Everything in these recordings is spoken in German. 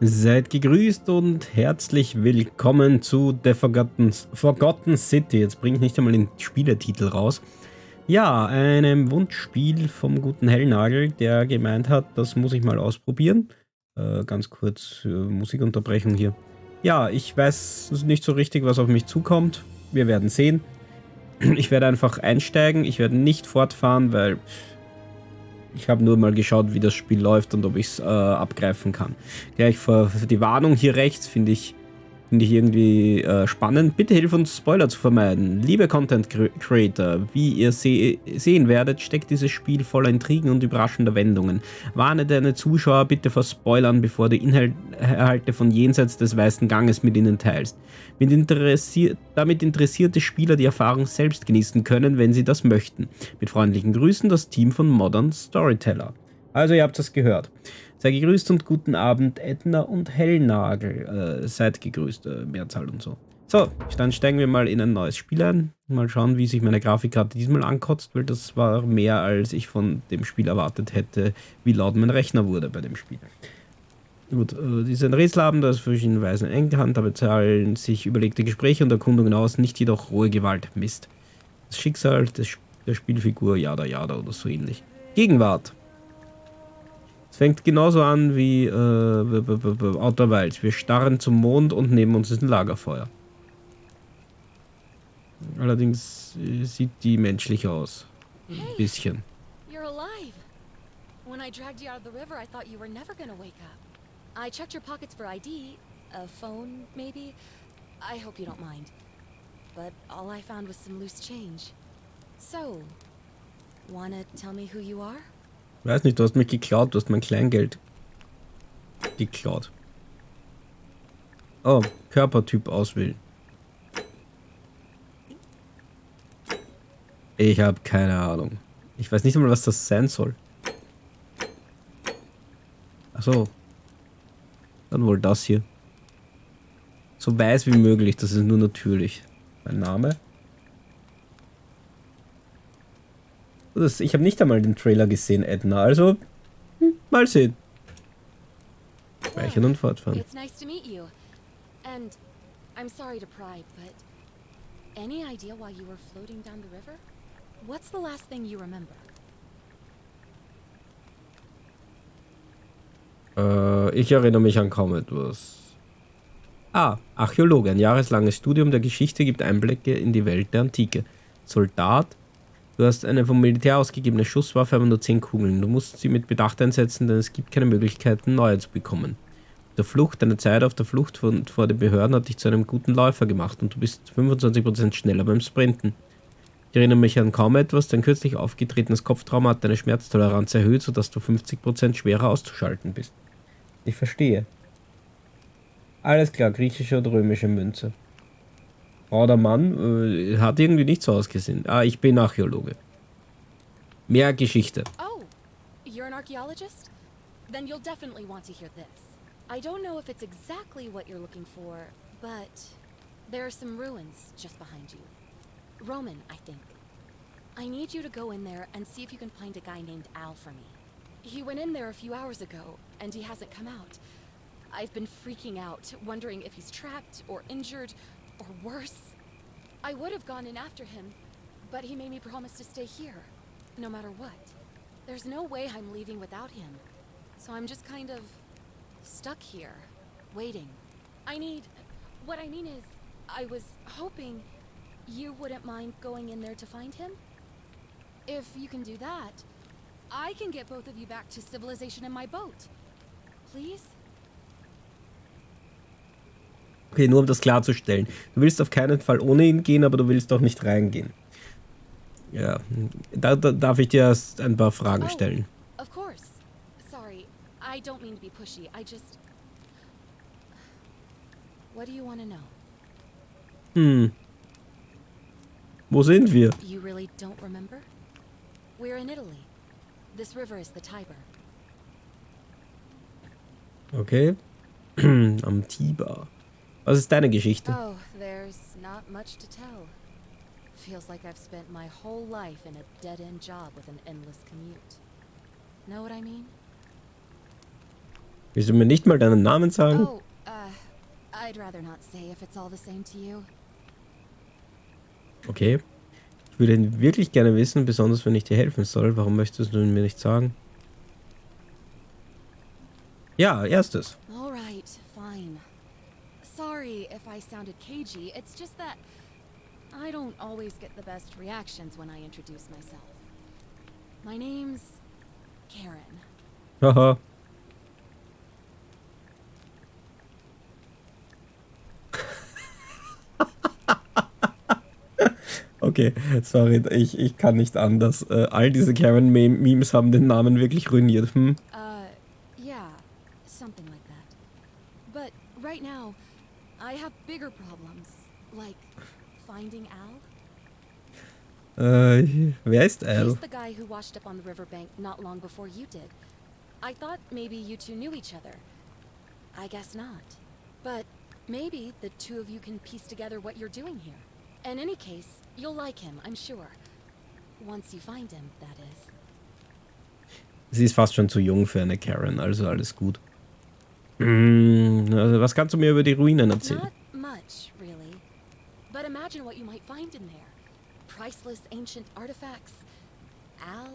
Seid gegrüßt und herzlich willkommen zu The Forgotten City. Jetzt bringe ich nicht einmal den Spielertitel raus. Ja, einem Wunschspiel vom guten Hellnagel, der gemeint hat, das muss ich mal ausprobieren. Ganz kurz Musikunterbrechung hier. Ja, ich weiß nicht so richtig, was auf mich zukommt. Wir werden sehen. Ich werde einfach einsteigen. Ich werde nicht fortfahren, weil ich habe nur mal geschaut, wie das Spiel läuft und ob ich es abgreifen kann. Gleich für die Warnung hier rechts finde ich irgendwie spannend. Bitte hilf uns, Spoiler zu vermeiden. Liebe Content Creator, wie ihr sehen werdet, steckt dieses Spiel voller Intrigen und überraschender Wendungen. Warne deine Zuschauer bitte vor Spoilern, bevor du Inhalte von jenseits des Weißen Ganges mit ihnen teilst. Damit interessierte Spieler die Erfahrung selbst genießen können, wenn sie das möchten. Mit freundlichen Grüßen, das Team von Modern Storyteller. Also ihr habt es gehört. Sei gegrüßt und guten Abend, Edna und Hellnagel. Seid gegrüßt, Mehrzahl und so. So, dann steigen wir mal in ein neues Spiel ein. Mal schauen, wie sich meine Grafikkarte diesmal ankotzt, weil das war mehr, als ich von dem Spiel erwartet hätte, wie laut mein Rechner wurde bei dem Spiel. Gut, diese Rätselabend, das für verschiedene Weisen eng gehandhabt, zahlen sich überlegte Gespräche und Erkundungen aus, nicht jedoch rohe Gewalt. Mist. Das Schicksal der Spielfigur, jada jada oder so ähnlich. Gegenwart. Es fängt genauso an wie Outer Wilds. Wir starren zum Mond und neben uns ist ein Lagerfeuer. Allerdings sieht die menschlich aus. Ein bisschen. You're alive. When I dragged you out of the river, I thought you were never gonna wake up. I checked your pockets for ID, a phone, maybe. I hope you don't mind. But all I found was some loose change. So, wanna tell me who you are? Weiß nicht, du hast mich geklaut, du hast mein Kleingeld geklaut. Oh, Körpertyp auswählen. Ich habe keine Ahnung. Ich weiß nicht einmal, was das sein soll. Achso. Dann wohl das hier. So weiß wie möglich, das ist nur natürlich. Mein Name. Ich habe nicht einmal den Trailer gesehen, Edna, also mal sehen. Speichern und fortfahren. It's nice to meet you. And I'm sorry to pry, but any idea why you were floating down the river? What's the last thing you remember? Ich erinnere mich an kaum etwas. Archäologe. Ein jahreslanges Studium der Geschichte gibt Einblicke in die Welt der Antike. Soldat. Du hast eine vom Militär ausgegebene Schusswaffe, aber nur 10 Kugeln. Du musst sie mit Bedacht einsetzen, denn es gibt keine Möglichkeiten, neue zu bekommen. Der Flucht, deine Zeit auf der Flucht vor den Behörden hat dich zu einem guten Läufer gemacht und du bist 25% schneller beim Sprinten. Ich erinnere mich an kaum etwas, dein kürzlich aufgetretenes Kopftrauma hat deine Schmerztoleranz erhöht, sodass du 50% schwerer auszuschalten bist. Ich verstehe. Alles klar, griechische und römische Münze. Frau oder Mann, hat irgendwie nicht so ausgesehen. Ich bin Archäologe. Mehr Geschichte. Oh, you're an archaeologist? Then you'll definitely want to hear this. I don't know if it's exactly what you're looking for, but there are some ruins just behind you. Roman, I think. I need you to go in there and see if you can find a guy named Al for me. He went in there a few hours ago, and he hasn't come out. I've been freaking out, wondering if he's trapped or injured, or worse. I would have gone in after him, but he made me promise to stay here, no matter what. There's no way I'm leaving without him, so I'm just kind of stuck here, waiting. What I mean is, I was hoping you wouldn't mind going in there to find him? If you can do that, I can get both of you back to civilization in my boat. Please? Okay, nur um das klarzustellen. Du willst auf keinen Fall ohne ihn gehen, aber du willst auch nicht reingehen. Ja, da darf ich dir erst ein paar Fragen stellen. Of course. Sorry, I don't mean to be pushy. What do you want to know? Wo sind wir? You really don't remember? We're in Italy. This river is the Tiber. Okay. Am Tiber. Was ist deine Geschichte? Oh, there's not much to tell. Feels like I've spent my whole life in a dead-end job with an endless commute. Know what I mean? Willst du mir nicht mal deinen Namen sagen? Oh, I'd rather not say if it's all the same to you. Okay. Ich würde wirklich gerne wissen, besonders wenn ich dir helfen soll. Warum möchtest du mir nicht sagen? Ja, erstes. All right, fine. Sorry if I sounded cagey. It's just that I don't always get the best reactions when I introduce myself. My name's Karen. Haha. Okay, sorry, ich kann nicht anders. All diese Karen-Memes haben den Namen wirklich ruiniert. Hm? Yeah, something like that. But right now, I have bigger problems, like finding Al. Wer ist Al? He's the guy who washed up on the riverbank not long before you did. I thought maybe you two knew each other. I guess not. But maybe the two of you can piece together what you're doing here. In any case, you'll like him, I'm sure. Once you find him, that is. Sie ist fast schon zu jung für eine Karen, also alles gut. Also was kannst du mir über die Ruinen erzählen? Not much, really. But imagine what you might find in there. Priceless ancient artifacts. Al.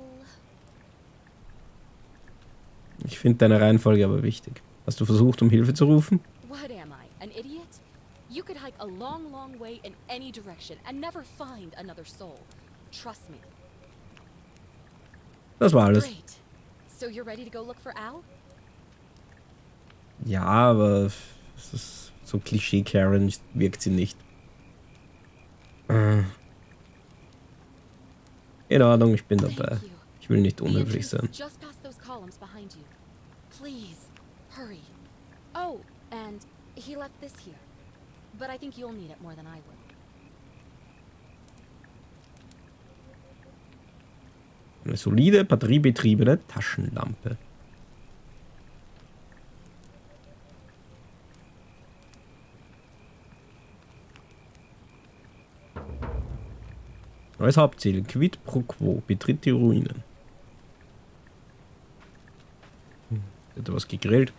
Ich finde deine Reihenfolge aber wichtig. Hast du versucht, um Hilfe zu rufen? What am I, an idiot? You could hike a long, long way in any direction and never find another soul. Trust me. Das war alles. Great. So you're ready to go look for Al? Ja, aber es ist so Klischee-Karen wirkt sie nicht. In Ordnung, ich bin dabei. Thank you. Ich will nicht The unhöflich entrance sein. is just past those columns behind you. Please, hurry. Oh, and he left this here. But I think you'll need it more than I will. Eine solide, batteriebetriebene Taschenlampe. Neues Hauptziel. Quid pro quo. Betritt die Ruinen. Hat er was gegrillt?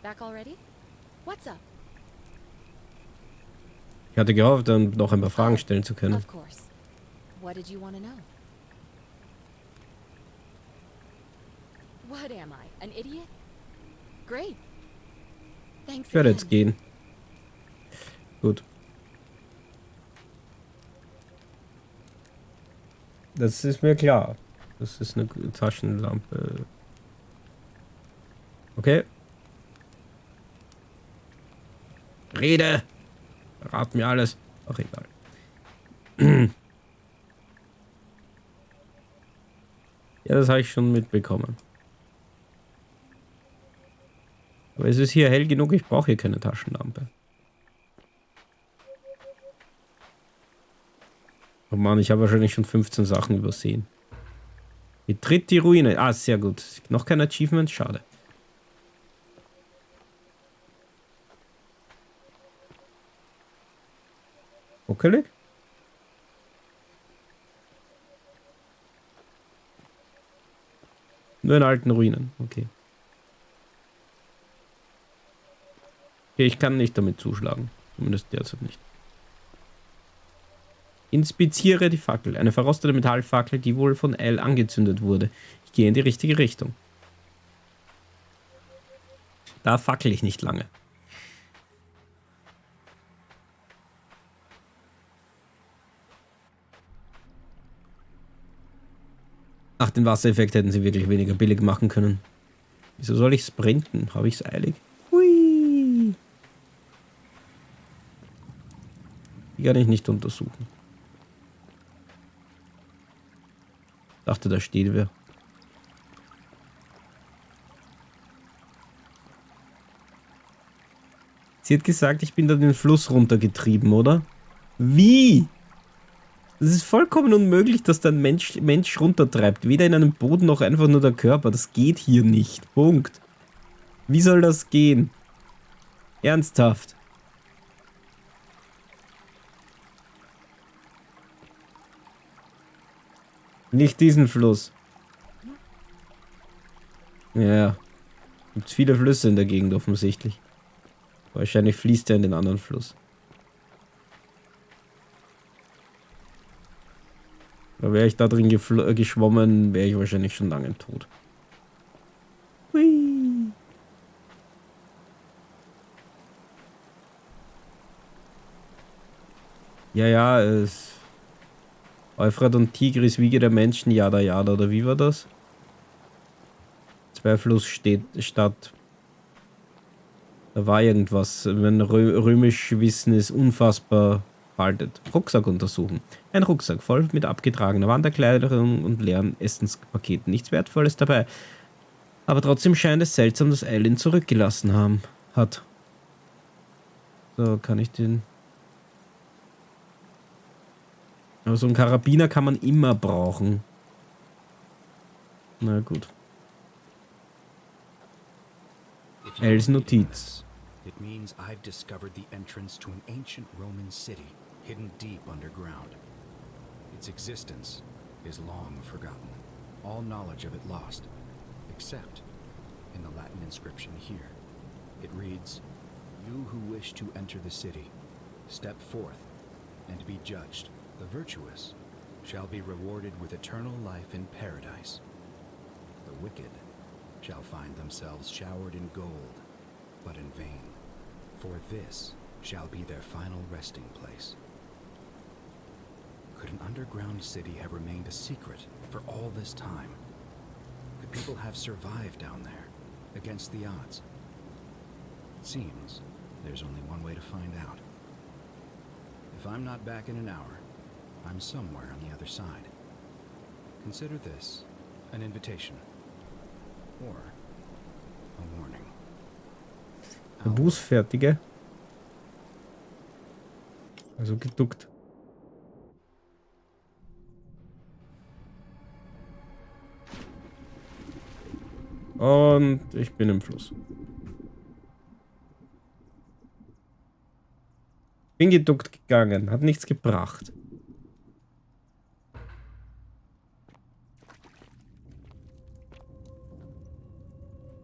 Back already? What's up? Ich hatte gehofft, dann noch ein paar Fragen stellen zu können. Of course. What did you want to know? What am I, an idiot? Great. Thanks Ich werde again. jetzt gehen. Gut. Das ist mir klar. Das ist eine Taschenlampe. Okay. Rede! Rat mir alles. Ach, egal. Ja, das habe ich schon mitbekommen. Aber es ist hier hell genug, ich brauche hier keine Taschenlampe. Oh Mann, ich habe wahrscheinlich schon 15 Sachen übersehen. Betritt die Ruine. Ah, sehr gut. Noch kein Achievement, schade. Ruckelig? Nur in alten Ruinen, okay. Okay, ich kann nicht damit zuschlagen. Zumindest derzeit nicht. Inspiziere die Fackel. Eine verrostete Metallfackel, die wohl von Al angezündet wurde. Ich gehe in die richtige Richtung. Da fackel ich nicht lange. Ach, den Wassereffekt hätten sie wirklich weniger billig machen können. Wieso soll ich sprinten? Habe ich es eilig? Hui! Die kann ich nicht untersuchen. Dachte, da steht wer. Sie hat gesagt, ich bin da den Fluss runtergetrieben, oder? Wie? Das ist vollkommen unmöglich, dass da ein Mensch runtertreibt. Weder in einem Boden noch einfach nur der Körper. Das geht hier nicht. Punkt. Wie soll das gehen? Ernsthaft. Nicht diesen Fluss. Ja. Gibt's viele Flüsse in der Gegend offensichtlich. Wahrscheinlich fließt er in den anderen Fluss. Aber wäre ich da drin geschwommen, wäre ich wahrscheinlich schon lange tot. Hui. Ja, ja, es... Euphrat und Tigris, Wiege der Menschen, jada jada, oder wie war das? Zweifluss steht Stadt. Da war irgendwas. Wenn römisch Wissen ist unfassbar veraltet. Rucksack untersuchen. Ein Rucksack voll mit abgetragener Wanderkleidung und leeren Essenspaketen. Nichts Wertvolles dabei. Aber trotzdem scheint es seltsam, dass Ellen zurückgelassen hat. So, kann ich den... Aber so einen Karabiner kann man immer brauchen. Na gut. Els Notiz. It means I've discovered the entrance to an ancient Roman city, hidden deep underground. Its existence is long forgotten, all knowledge of it lost, except in the Latin inscription here. It reads, "You who wish to enter the city, step forth and be judged. The virtuous shall be rewarded with eternal life in paradise. The wicked shall find themselves showered in gold, but in vain, for this shall be their final resting place." Could an underground city have remained a secret for all this time? Could people have survived down there, against the odds? It seems there's only one way to find out. If I'm not back in an hour, I'm somewhere on the other side. Consider this an invitation, or a warning. Der Bußfertige. Also geduckt. Und ich bin im Fluss. Bin geduckt gegangen, hat nichts gebracht.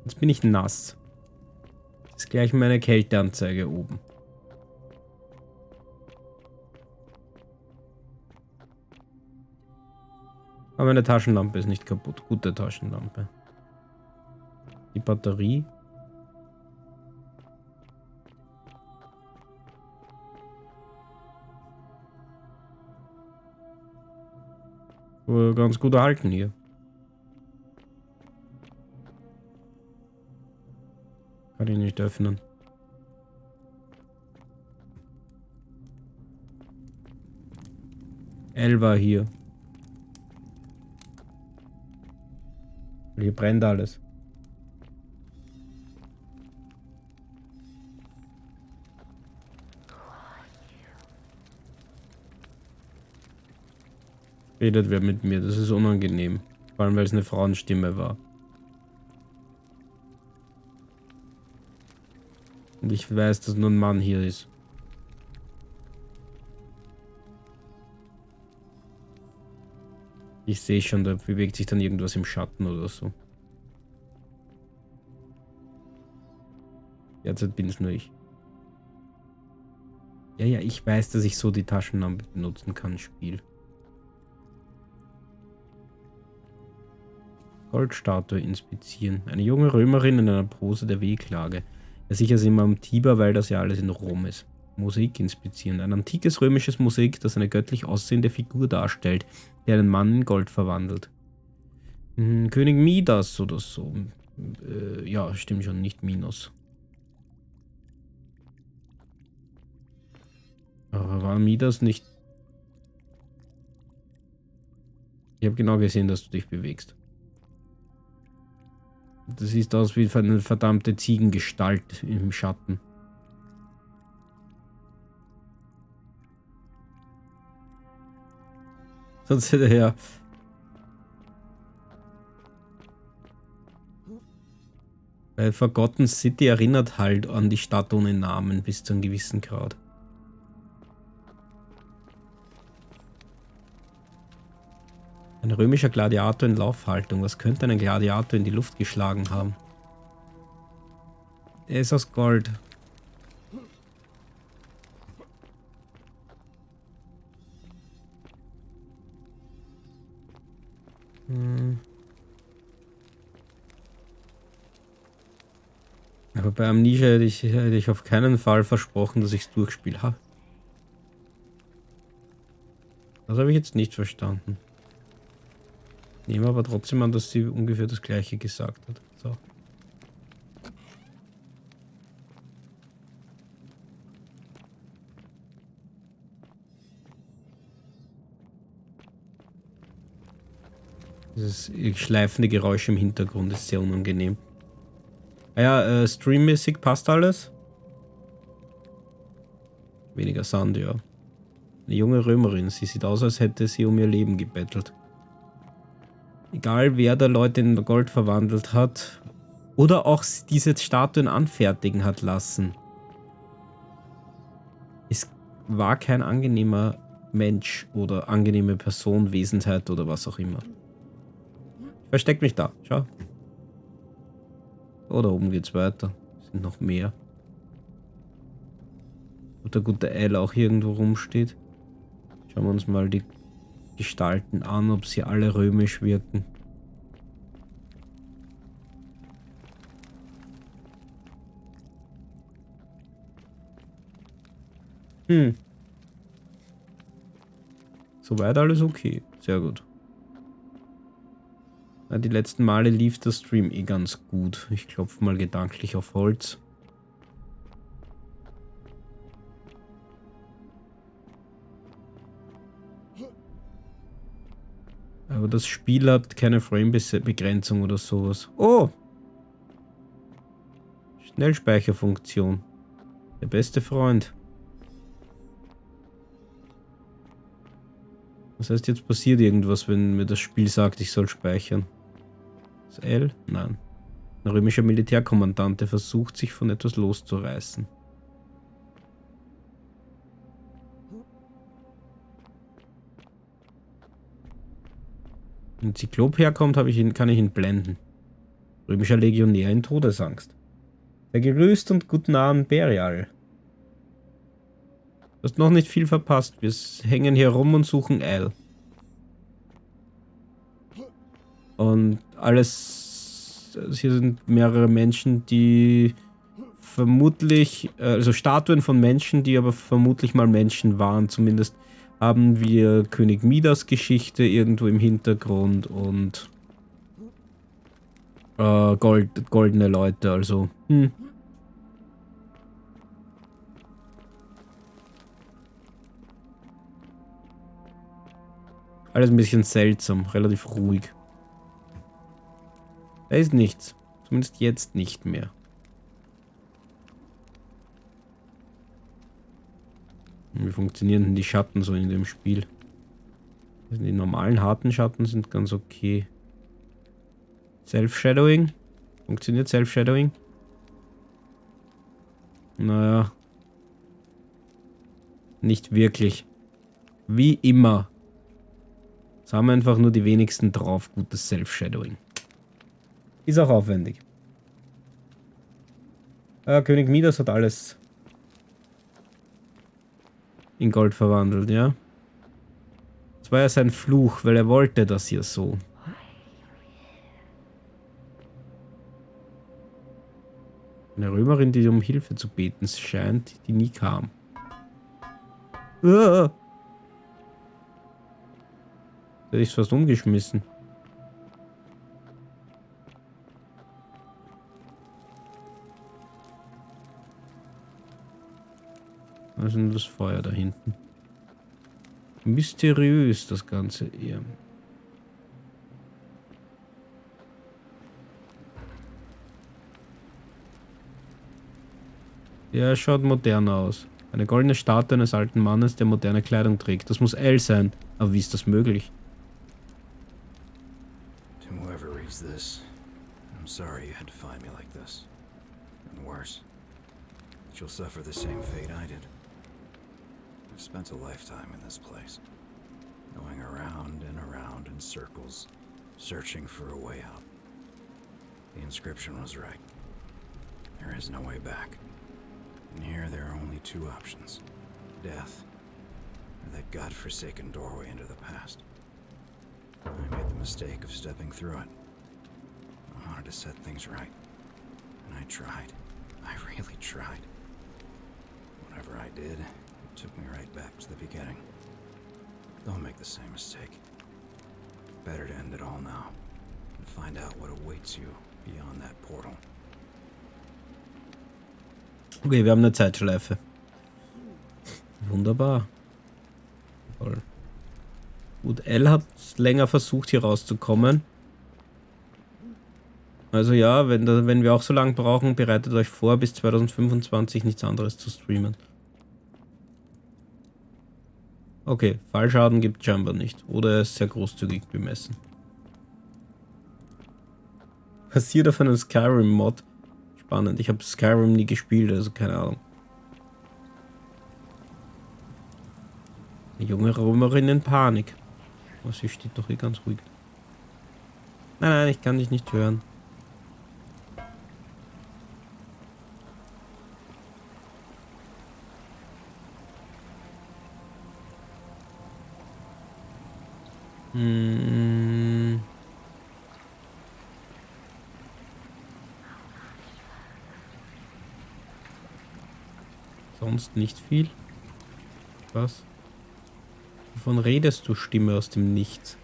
Jetzt bin ich nass. Das ist gleich meine Kälteanzeige oben. Aber meine Taschenlampe ist nicht kaputt. Gute Taschenlampe. Die Batterie. Ganz gut erhalten hier. Kann ich nicht öffnen. L war hier. Hier brennt alles. Redet wer mit mir, das ist unangenehm. Vor allem, weil es eine Frauenstimme war. Und ich weiß, dass nur ein Mann hier ist. Ich sehe schon, da bewegt sich dann irgendwas im Schatten oder so. Derzeit bin es nur ich. Ja, ja, ich weiß, dass ich so die Taschenlampe benutzen kann, Spiel. Goldstatue inspizieren. Eine junge Römerin in einer Pose der Wehklage. Ja, sicher sind wir am Tiber, weil das ja alles in Rom ist. Musik inspizieren. Ein antikes römisches Musik, das eine göttlich aussehende Figur darstellt, der einen Mann in Gold verwandelt. König Midas oder so. Ja, stimmt schon, nicht Minos. Aber war Midas nicht... Ich habe genau gesehen, dass du dich bewegst. Das sieht aus wie eine verdammte Ziegengestalt im Schatten. Sonst hätte er... Weil Forgotten City erinnert halt an die Stadt ohne Namen bis zu einem gewissen Grad. Ein römischer Gladiator in Laufhaltung. Was könnte ein Gladiator in die Luft geschlagen haben? Er ist aus Gold. Aber bei Amnesia hätte ich auf keinen Fall versprochen, dass ich es durchspiele. Ha. Das habe ich jetzt nicht verstanden. Ich nehme aber trotzdem an, dass sie ungefähr das gleiche gesagt hat. So. Dieses schleifende Geräusch im Hintergrund ist sehr unangenehm. Ah ja, streammäßig passt alles. Weniger Sand, ja. Eine junge Römerin. Sie sieht aus, als hätte sie um ihr Leben gebettelt. Egal, wer da Leute in Gold verwandelt hat oder auch diese Statuen anfertigen hat lassen. Es war kein angenehmer Mensch oder angenehme Person, Wesenheit oder was auch immer. Versteck mich da, schau. Oh, da oben geht's weiter. Es sind noch mehr. Ob der gute L auch hier irgendwo rumsteht. Schauen wir uns mal die Gestalten an, ob sie alle römisch wirken. Soweit alles okay. Sehr gut. Ja, die letzten Male lief der Stream eh ganz gut. Ich klopfe mal gedanklich auf Holz. Aber das Spiel hat keine Frame-Begrenzung oder sowas. Oh! Schnellspeicherfunktion. Der beste Freund. Das heißt, jetzt passiert irgendwas, wenn mir das Spiel sagt, ich soll speichern. Das L? Nein. Ein römischer Militärkommandant, der versucht, sich von etwas loszureißen. Wenn ein Zyklop herkommt, kann ich ihn blenden. Römischer Legionär in Todesangst. Der Gerüst und guten Abend, Berial. Du hast noch nicht viel verpasst. Wir hängen hier rum und suchen L. Und alles... Hier sind mehrere Menschen, die vermutlich... Also Statuen von Menschen, die aber vermutlich mal Menschen waren. Zumindest haben wir König Midas Geschichte irgendwo im Hintergrund und... goldene Leute, also... Alles ein bisschen seltsam, relativ ruhig. Da ist nichts. Zumindest jetzt nicht mehr. Wie funktionieren denn die Schatten so in dem Spiel? Die normalen harten Schatten sind ganz okay. Self-Shadowing? Funktioniert Self-Shadowing? Naja. Nicht wirklich. Wie immer. Es haben einfach nur die wenigsten drauf. Gutes Self-Shadowing. Ist auch aufwendig. König Midas hat alles in Gold verwandelt, ja. Das war ja sein Fluch, weil er wollte das hier so. Eine Römerin, die um Hilfe zu beten scheint, die nie kam. Hätte ich fast umgeschmissen. Was ist denn das Feuer da hinten? Mysteriös das Ganze eher. Ja, schaut modern aus. Eine goldene Statue eines alten Mannes, der moderne Kleidung trägt. Das muss L sein. Aber wie ist das möglich? To whoever reads this, I'm sorry you had to find me like this. And worse, that you'll suffer the same fate I did. I've spent a lifetime in this place, going around and around and in circles, searching for a way out. The inscription was right. There is no way back. And here there are only two options. Death, or that godforsaken doorway into the past. I made the mistake of stepping through it. I wanted to set things right. And I tried. I really tried. Whatever I did, it took me right back to the beginning. Don't make the same mistake. Better to end it all now and find out what awaits you beyond that portal. Okay, wir haben eine Zeitschleife. Wunderbar. Toll. Gut, Elle hat länger versucht, hier rauszukommen. Also ja, wenn wir auch so lange brauchen, bereitet euch vor, bis 2025 nichts anderes zu streamen. Okay, Fallschaden gibt scheinbar nicht. Oder er ist sehr großzügig bemessen. Passiert auf einem Skyrim-Mod. Spannend, ich habe Skyrim nie gespielt, also keine Ahnung. Eine junge Römerin in Panik. Oh, sie steht doch hier ganz ruhig. Nein, nein, ich kann dich nicht hören. Sonst nicht viel. Was? Wovon redest du, Stimme aus dem Nichts?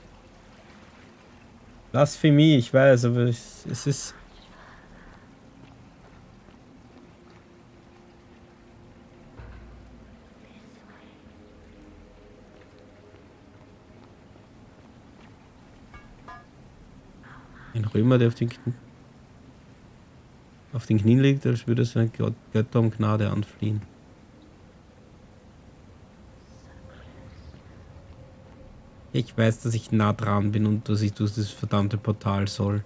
Blasphemie, ich weiß, aber es ist... Ein Römer, der auf den Knien liegt, als würde seine Götter um Gnade anflehen. Ich weiß, dass ich nah dran bin und dass ich durch das verdammte Portal soll.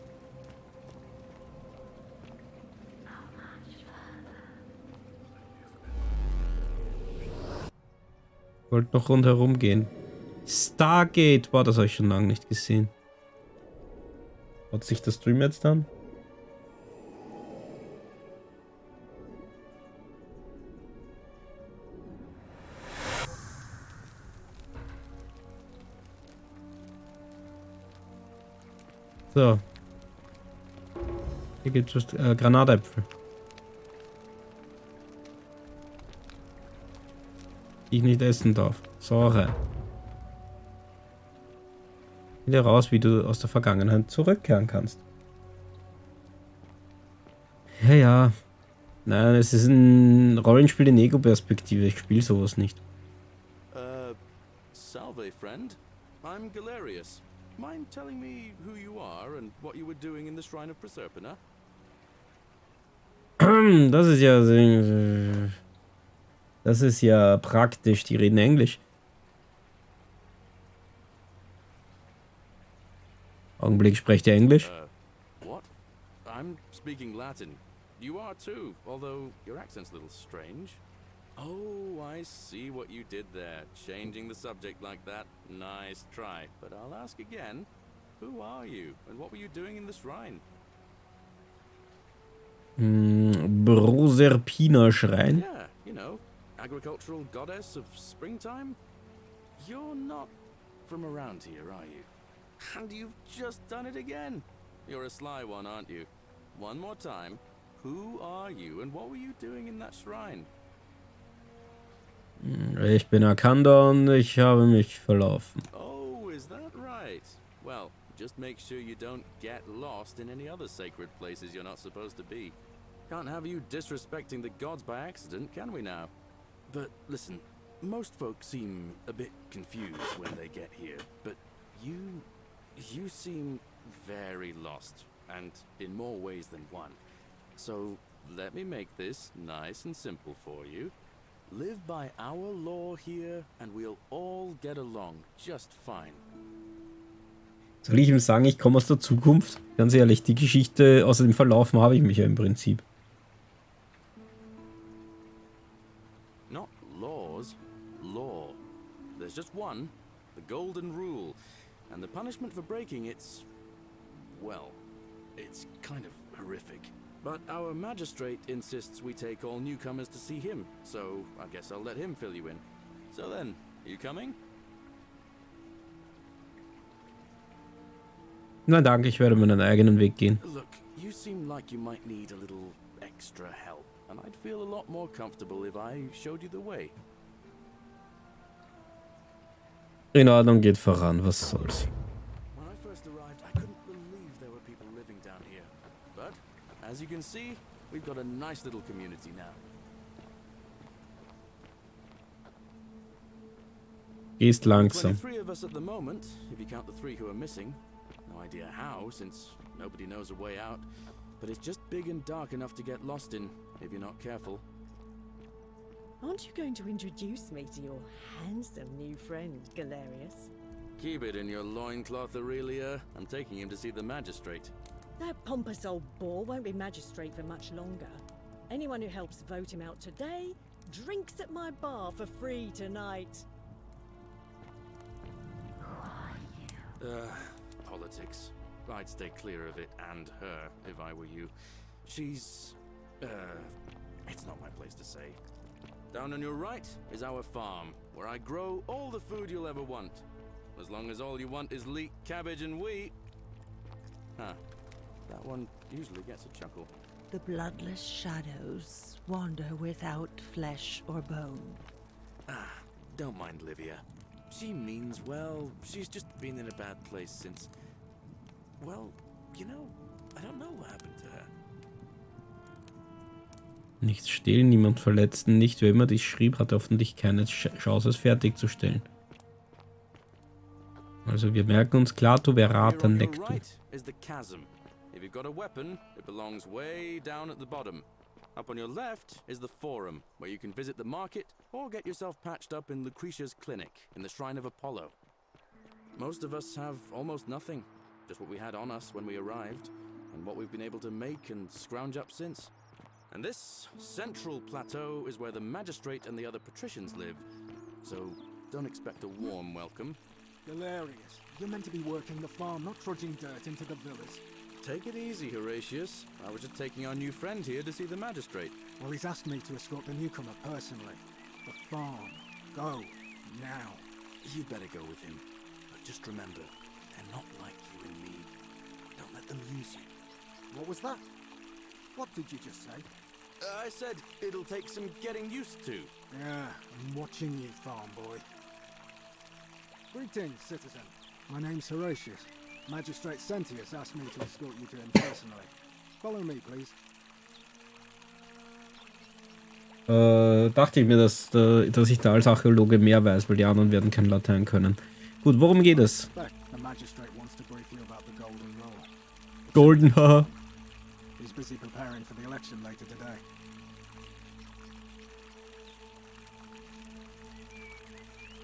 Ich wollte noch rundherum gehen. Stargate! Boah, das habe ich schon lange nicht gesehen. Hat sich der Stream jetzt an? So. Hier gibt es Granatäpfel. Die ich nicht essen darf. Säure. Finde raus, wie du aus der Vergangenheit zurückkehren kannst. Ja, ja. Nein, es ist ein Rollenspiel in Ego-Perspektive. Ich spiele sowas nicht. Salve, friend. I'm Galerius. Mind telling me who you are and what you were doing in the Shrine of Proserpina? Das ist ja... Das ist ja praktisch. Die reden Englisch. Augenblick, sprecht ihr Englisch? What? I'm speaking Latin. You are too, although your accent's a little strange. Oh, I see what you did there. Changing the subject like that. Nice try. But I'll ask again. Who are you? And what were you doing in the shrine? Proserpina Schrein. Yeah, you know, agricultural goddess of springtime. You're not from around here, are you? And you've just done it again. You're a sly one, aren't you? One more time. Who are you and what were you doing in that shrine? Ich bin Akanda und ich habe mich verlaufen. Oh, is that right? Well, just make sure you don't get lost in any other sacred places you're not supposed to be. Can't have you disrespecting the gods by accident, can we now? But listen, most folks seem a bit confused when they get here, but you seem very lost, and in more ways than one. So, let me make this nice and simple for you. Live by our law here, and we'll all get along just fine. Soll ich ihm sagen, ich komme aus der Zukunft? Ganz ehrlich, die Geschichte außer dem Verlaufen habe ich mich ja im Prinzip. Not laws, law. There's just one, the golden rule. And the punishment for breaking it's... well, it's kind of horrific. But our magistrate insists we take all newcomers to see him, so I guess I'll let him fill you in. So then, you coming? Na danke, ich werde meinen eigenen Weg gehen. Look, you seem like you might need a little extra help, and I'd feel a lot more comfortable if I showed you the way. In Ordnung, geht voran, was soll's. When I first arrived, I couldn't believe there were people living down here. But, as you can see, we've got a nice little community now. Gehst langsam. 23 of us at the moment, if you count the 3 who are missing. No idea how, since nobody knows a way out. But it's just big and dark enough to get lost in, if you're not careful. Aren't you going to introduce me to your handsome new friend, Galerius? Keep it in your loincloth, Aurelia. I'm taking him to see the magistrate. That pompous old bore won't be magistrate for much longer. Anyone who helps vote him out today drinks at my bar for free tonight. Politics. I'd stay clear of it and her, if I were you. She's... it's not my place to say. Down on your right is our farm, where I grow all the food you'll ever want. As long as all you want is leek, cabbage, and wheat. Huh. That one usually gets a chuckle. The bloodless shadows wander without flesh or bone. Ah, don't mind Livia. She means well. She's just been in a bad place since... well, you know, I don't know what happened to her. Nichts stehlen, niemand verletzen, nicht wer immer dies schrieb, hatte hoffentlich keine Chance, es fertigzustellen. Also wir merken uns klar, tu verrata Here on your nectu. right is the chasm. If you've got a weapon, it belongs way down at the bottom. Up on your left is the forum, where you can visit the market or get yourself patched up in Lucretia's clinic in the Shrine of Apollo. Most of us have almost nothing, just what we had on us when we arrived, and what we've been able to make and scrounge up since. And this central plateau is where the magistrate and the other patricians live, so don't expect a warm welcome. Galerius, you're meant to be working the farm, not trudging dirt into the villas. Take it easy, Horatius. I was just taking our new friend here to see the magistrate. Well, he's asked me to escort the newcomer personally. The farm. Go. Now. You'd better go with him. But just remember, they're not like you and me. Don't let them use you. What was that? What did you just say? I said it'll take some getting used to. Yeah, I'm watching you, farm boy. Greetings, citizen. My name's Horatius. Magistrate Sentius asked me to escort you to him personally. Follow me, please. Dachte ich mir, dass ich da als Archäologe mehr weiß, weil die anderen werden kein Latein können. Gut, worum geht es? The magistrate wants to brief you about the Golden Rule. Golden, haha. He's busy preparing for the election later today.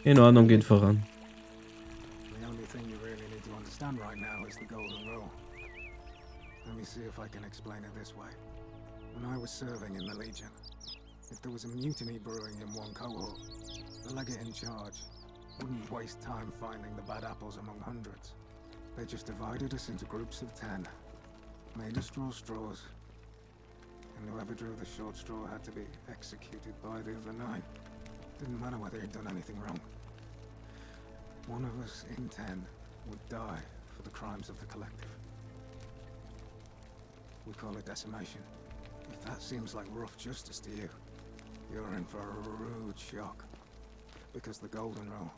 In Ordnung, geht voran. The only thing you really need to understand right now is the Golden Rule. Let me see if I can explain it this way. When I was serving in the Legion, if there was a mutiny brewing in one cohort, the legate in charge wouldn't waste time finding the bad apples among hundreds. They just divided us into groups of 10, made us draw straws, and whoever drew the short straw had to be executed by the other 9. Didn't matter whether he'd done anything wrong. One of us in 10 would die for the crimes of the collective. We call it decimation. If that seems like rough justice to you, you're in for a rude shock. Because the Golden Rule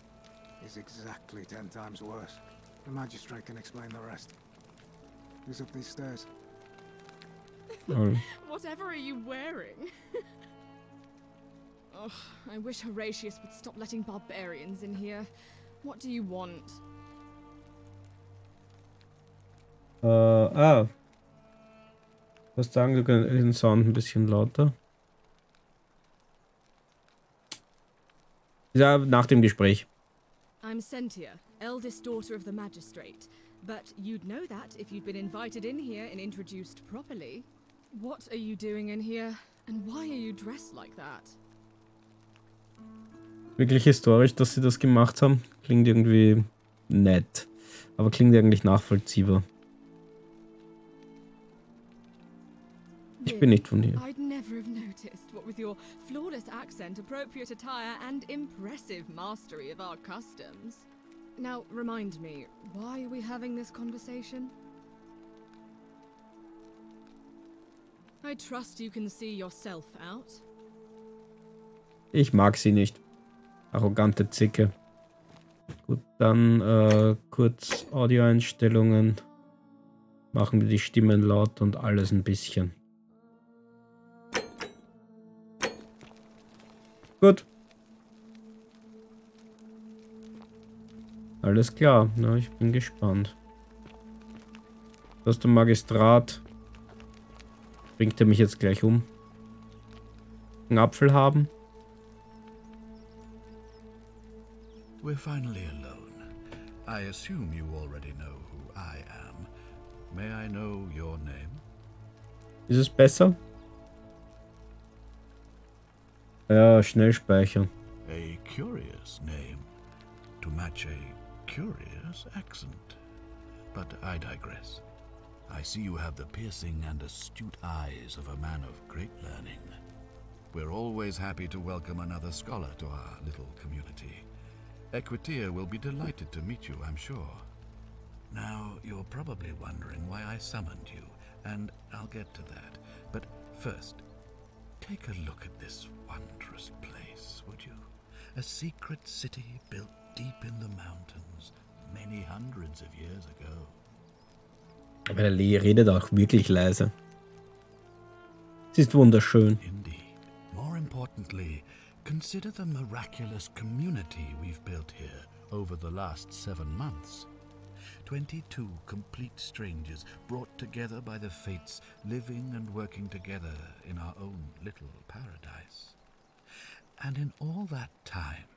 is exactly 10 times worse. The magistrate can explain the rest. Who's up these stairs? Whatever are you wearing? Ugh, I wish Horatius would stop letting barbarians in here. What do you want? Was sagen, du kannst den Sound ein bisschen lauter. Ja, nach dem Gespräch. I'm Sentia, eldest daughter of the magistrate. But you'd know that if you'd been invited in here and introduced properly. What are you doing in here? And why are you dressed like that? Wirklich historisch, dass sie das gemacht haben. Klingt irgendwie nett. Aber klingt eigentlich nachvollziehbar. Ich bin nicht von hier. I'd never have noticed, what with your flawless accent, appropriate attire, and impressive mastery of our customs. Now, remind me, why are we having this conversation? I trust you can see yourself out. Ich mag sie nicht. Arrogante Zicke. Gut, dann kurz Audioeinstellungen. Machen wir die Stimmen laut und alles ein bisschen. Gut. Alles klar. Na, ich bin gespannt. Das ist der Magistrat. Bringt er mich jetzt gleich um? Einen Apfel haben? We're finally alone. I assume you already know who I am. May I know your name? Ist es besser? Ja, schnell speichern. A curious name to match a curious accent. But I digress. I see you have the piercing and astute eyes of a man of great learning. We're always happy to welcome another scholar to our little community. Equitia will be delighted to meet you, I'm sure. Now, you're probably wondering why I summoned you, and I'll get to that. But first, take a look at this wondrous place, would you? A secret city built deep in the mountains, many hundreds of years ago. Aber der Lee redet auch wirklich leise. Es ist wunderschön. Indeed. More importantly, consider the miraculous community we've built here over the last 7 months. 22 complete strangers brought together by the fates, living and working together in our own little paradise. And in all that time,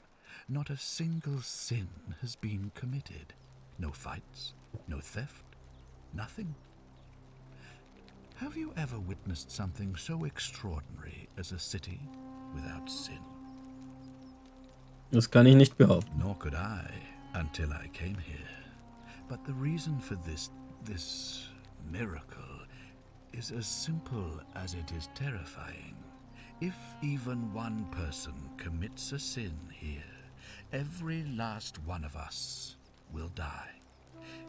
not a single sin has been committed. No fights, no theft, nothing. Have you ever witnessed something so extraordinary as a city without sin? Das kann ich nicht behaupten. Nor could I until I came here. But the reason for this miracle is as simple as it is terrifying. If even one person commits a sin here, every last one of us will die.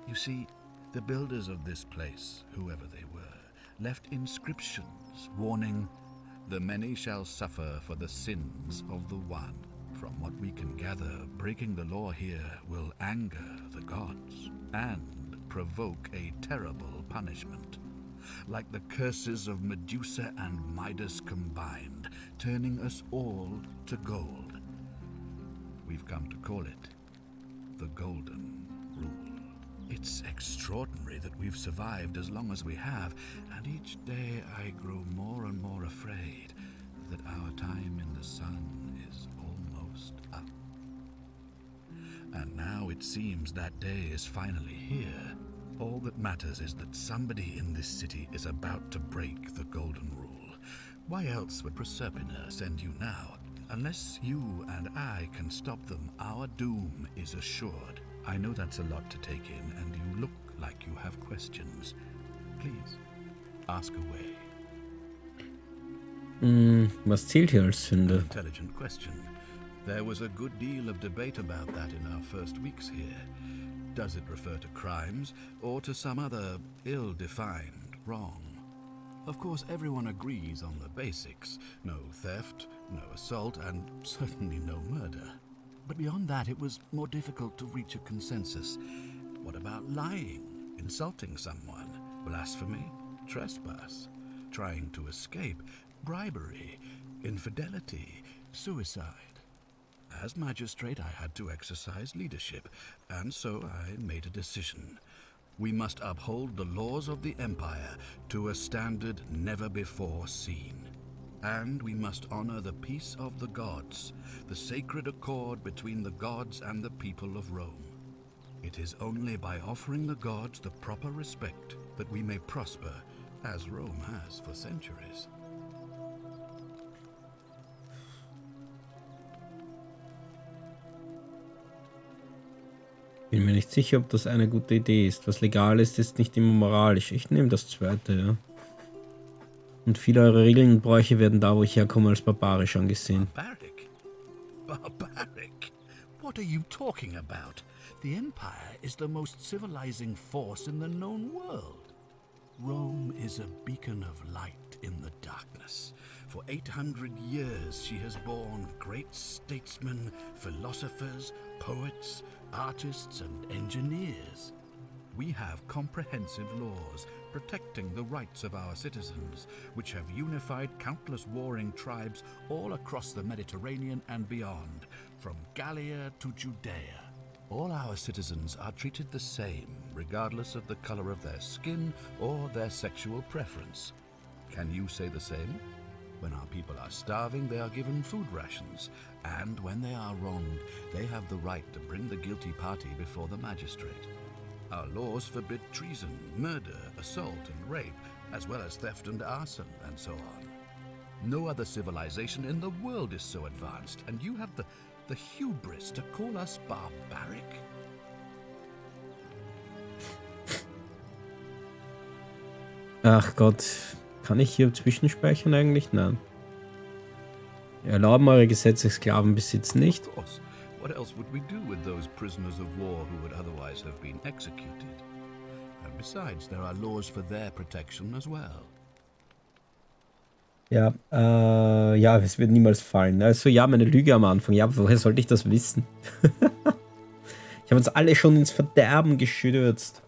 You see, the builders of this place, whoever they were, left inscriptions warning, "The many shall suffer for the sins of the one." From what we can gather, breaking the law here will anger the gods and provoke a terrible punishment. Like the curses of Medusa and Midas combined, turning us all to gold. We've come to call it the Golden Rule. It's extraordinary that we've survived as long as we have, and each day I grow more and more afraid that our time in the sun is almost up. And now it seems that day is finally here. All that matters is that somebody in this city is about to break the Golden Rule. Why else would Proserpina send you now? Unless you and I can stop them, our doom is assured. I know that's a lot to take in, and you look like you have questions. Please, ask away. Was zählt hier als Sünde? Intelligent question. There was a good deal of debate about that in our first weeks here. Does it refer to crimes or to some other ill-defined wrong? Of course, everyone agrees on the basics. No theft, no assault, and certainly no murder. But beyond that, it was more difficult to reach a consensus. What about lying, insulting someone, blasphemy, trespass, trying to escape, bribery, infidelity, suicide? As magistrate, I had to exercise leadership, and so I made a decision. We must uphold the laws of the Empire to a standard never before seen. And we must honor the peace of the gods, the sacred accord between the gods and the people of Rome. It is only by offering the gods the proper respect that we may prosper, as Rome has for centuries. Bin mir nicht nicht sicher, ob das eine gute Idee ist. Was legal ist, ist nicht immer moralisch. Ich nehme das zweite, ja. Und viele eurer Regeln und Bräuche werden da, wo ich herkomme, als barbarisch angesehen. Barbaric? Barbaric? What are you talking about? The Empire is the most civilizing force in the known world. Rome is a beacon of light in the darkness. For 800 years she has borne great statesmen, philosophers, poets, artists and engineers. We have comprehensive laws protecting the rights of our citizens, which have unified countless warring tribes all across the Mediterranean and beyond, from Gallia to Judea. All our citizens are treated the same, regardless of the color of their skin or their sexual preference. Can you say the same? When our people are starving, they are given food rations, and when they are wronged, they have the right to bring the guilty party before the magistrate. Our laws forbid treason, murder, assault, and rape, as well as theft and arson, and so on. No other civilization in the world is so advanced, and you have the hubris to call us barbaric? Ach Gott, kann ich hier zwischenspeichern eigentlich? Nein. Erlauben eure Gesetze Sklavenbesitz nicht. Of course. What else would we do with those prisoners of war who would otherwise have been executed? And besides, there are laws for their protection as well. Ja, ja, es wird niemals fallen. Also ja, meine Lüge am Anfang. Ja, woher sollte ich das wissen? Ich habe uns alle schon ins Verderben gestürzt.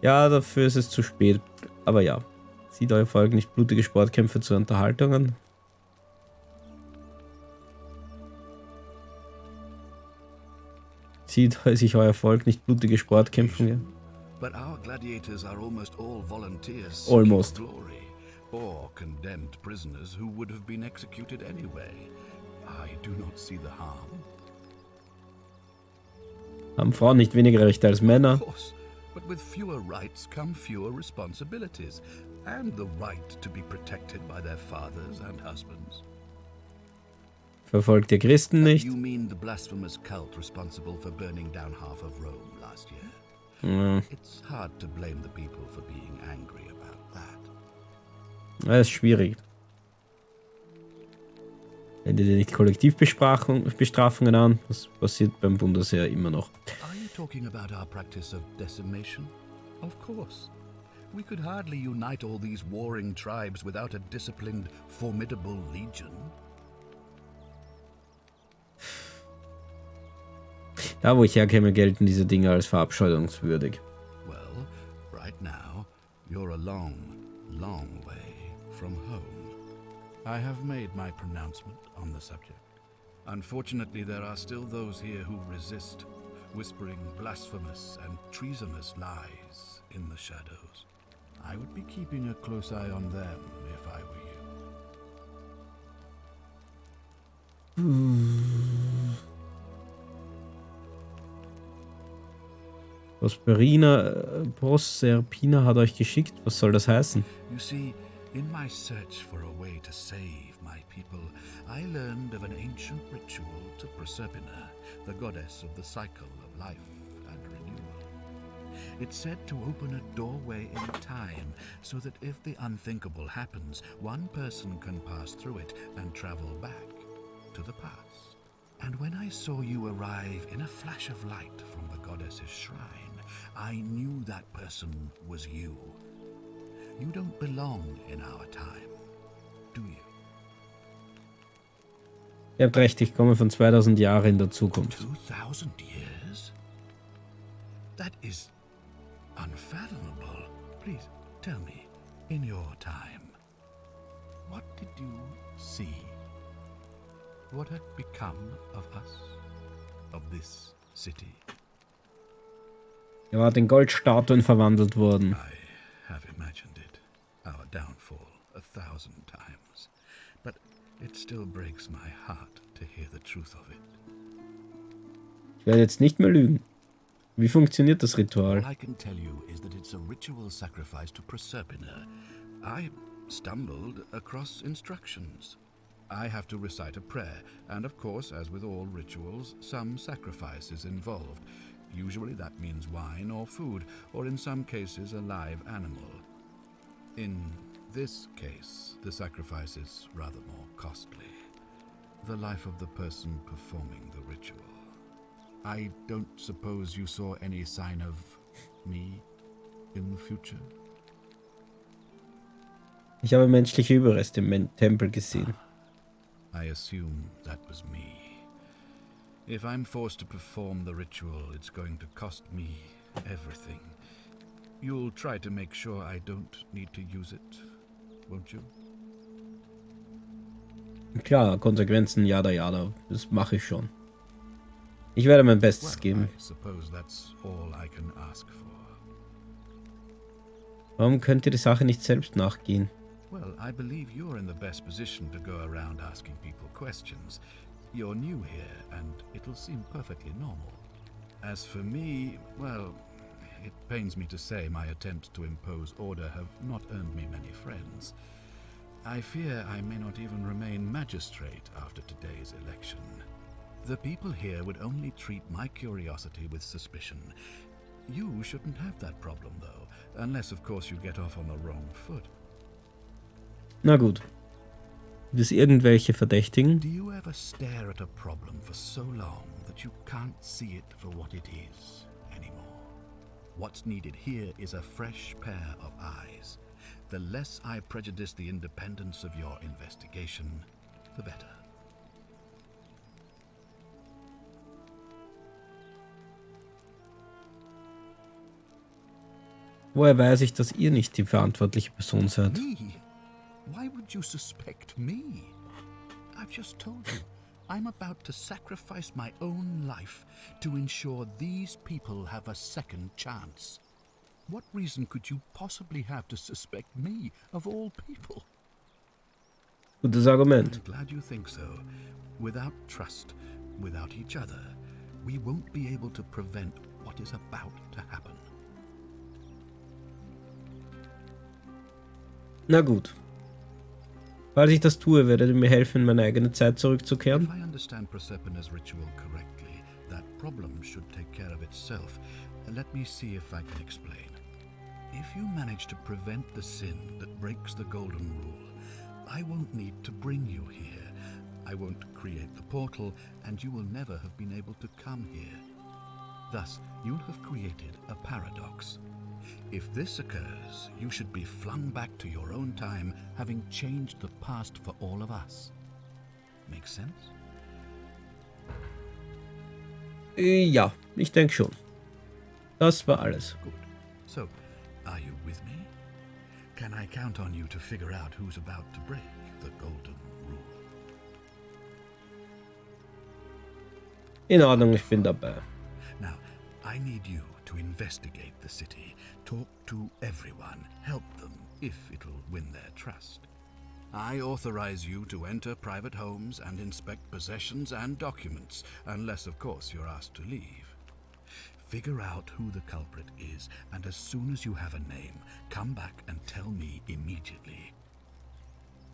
Ja, dafür ist es zu spät. Aber ja, sieht euer Volk nicht blutige Sportkämpfe zur Unterhaltung an? Sieht sich euer Volk nicht blutige Sportkämpfe? But our gladiators are almost all volunteers Almost. seeking glory, or condemned prisoners who would have been executed anyway. I do not see the harm. Haben Frauen nicht weniger Rechte als Männer? Of course, but with fewer rights come fewer responsibilities, and the right to be protected by their fathers and husbands. Verfolgt ihr Christen nicht? You mean the blasphemous cult responsible for burning down half of Rome last year? Ja. It's hard to blame the people for being angry about that. Das ist schwierig. Wendet ihr nicht Kollektivbestrafungen an? Das passiert beim Bundesheer immer noch. Are you talking about our practice of decimation? Of course. We could hardly unite all these warring tribes without a disciplined, formidable legion. Da, wo ich herkäme, gelten diese Dinge als verabscheuungswürdig. Well, right now, you're a long, long way from home. I have made my pronouncement on the subject. Unfortunately, there are still those here who resist, whispering blasphemous and treasonous lies in the shadows. I would be keeping a close eye on them if I were you. Proserpina hat euch geschickt. Was soll das heißen? You see, in my search for a way to save my people, I learned of an ancient ritual to Proserpina, the goddess of the cycle of life and renewal. It's said to open a doorway in time, so that if the unthinkable happens, one person can pass through it and travel back to the past. And when I saw you arrive in a flash of light from the goddess's shrine, I knew that person was you. You don't belong in our time, do you? Ihr habt recht, ich komme von 2000 Jahren in der Zukunft. 2000 years? That is unfathomable. Please, tell me, in your time, what did you see? What had become of us? Of this city? Er war in Goldstatuen verwandelt worden. I have imagined it, our downfall, 1,000 times. But it still breaks my heart to hear the truth of it. Ich werde jetzt nicht mehr lügen. Wie funktioniert das Ritual? All I can tell you is that it's a ritual sacrifice to Proserpina. I stumbled across instructions. I have to recite a prayer, and of course, as with all rituals, some sacrifice is involved. Usually that means wine or food, or in some cases a live animal. In this case, the sacrifice is rather more costly. The life of the person performing the ritual. I don't suppose you saw any sign of me in the future? Ich habe menschliche Überreste im Tempel gesehen. I assume that was me. If I'm forced to perform the ritual, it's going to cost me everything. You'll try to make sure I don't need to use it, won't you? Klar, Konsequenzen, jada. Das mache ich schon. Ich werde mein Bestes geben. I suppose that's all I can ask for. Warum könnt ihr die Sache nicht selbst nachgehen? Well, I believe you're in the best position to go around asking people questions. You're new here, and it'll seem perfectly normal. As for me, well, it pains me to say my attempts to impose order have not earned me many friends. I fear I may not even remain magistrate after today's election. The people here would only treat my curiosity with suspicion. You shouldn't have that problem, though, unless, of course, you get off on the wrong foot. Na gut. Gibt es irgendwelche Verdächtigen? Do you ever stare at a problem for so long that you can't see it for what it is anymore? What's needed here is a fresh pair of eyes. The less I prejudice the independence of your investigation, the better. Woher weiß ich, dass ihr nicht die verantwortliche Person seid? Me? Why would you suspect me? I've just told you, I'm about to sacrifice my own life to ensure these people have a second chance. What reason could you possibly have to suspect me, of all people? Gutes Argument. I'm glad you think so. Without trust, without each other, we won't be able to prevent what is about to happen. Na gut. Falls ich das tue, werdet ihr mir helfen, in meine eigene Zeit zurückzukehren? If I understand Prosperpina's ritual correctly, that problem should take care of itself. Let me see if I can explain. If you manage to prevent the sin that breaks the Golden Rule, I won't need to bring you here. I won't create the portal, and you will never have been able to come here. Thus, you'll have created a paradox. If this occurs, you should be flung back to your own time, having changed the past for all of us. Make sense? Ja, ich denke schon. Das war alles. Good. So, are you with me? Can I count on you to figure out who's about to break the Golden Rule? In Ordnung, ich bin dabei. Now, I need you to investigate the city, talk to everyone, help them if it'll win their trust. I authorize you to enter private homes and inspect possessions and documents, unless, of course, you're asked to leave. Figure out who the culprit is, and as soon as you have a name, come back and tell me immediately.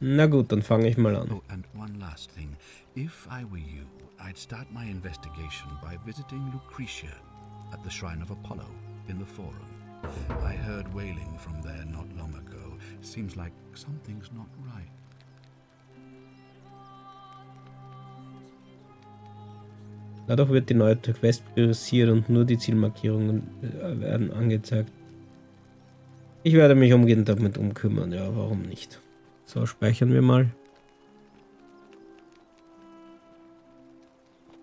Na gut, dann fange ich mal an. Oh, and one last thing. If I were you, I'd start my investigation by visiting Lucretia at the Shrine of Apollo in the Forum. I heard wailing from there not long ago. Seems like something's not right. Dadurch wird die neue Quest priorisiert und nur die Zielmarkierungen werden angezeigt. Ich werde mich umgehend damit umkümmern, ja, warum nicht? So, speichern wir mal.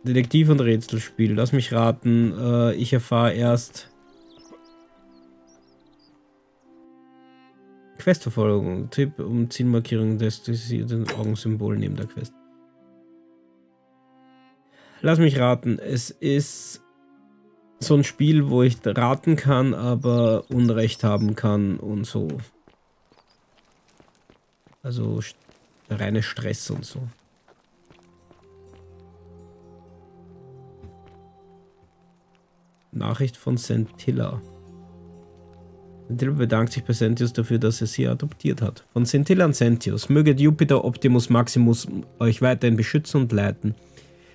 Detektiv- und Rätselspiel. Lass mich raten. Ich erfahre erst Questverfolgung. Tipp um Zielmarkierung des Augensymbol neben der Quest. Lass mich raten. Es ist so ein Spiel, wo ich raten kann, aber Unrecht haben kann und so. Also reine Stress und so. Nachricht von Centilla. Scintilla bedankt sich bei Sentius dafür, dass er sie adoptiert hat. Von Scintilla an Sentius. Möge Jupiter Optimus Maximus euch weiterhin beschützen und leiten.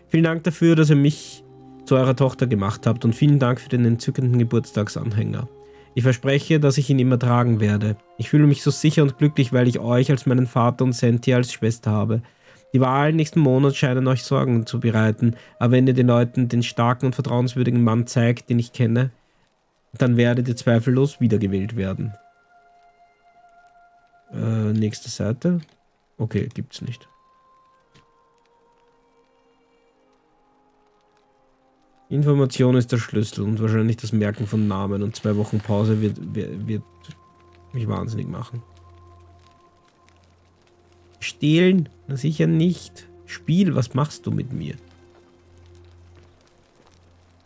Vielen Dank dafür, dass ihr mich zu eurer Tochter gemacht habt und vielen Dank für den entzückenden Geburtstagsanhänger. Ich verspreche, dass ich ihn immer tragen werde. Ich fühle mich so sicher und glücklich, weil ich euch als meinen Vater und Sentia als Schwester habe. Die Wahlen nächsten Monat scheinen euch Sorgen zu bereiten, aber wenn ihr den Leuten den starken und vertrauenswürdigen Mann zeigt, den ich kenne, dann werdet ihr zweifellos wiedergewählt werden. Nächste Seite. Okay, gibt's nicht. Information ist der Schlüssel und wahrscheinlich das Merken von Namen und 2 Wochen Pause wird mich wahnsinnig machen. Stehlen? Na sicher nicht. Spiel, was machst du mit mir?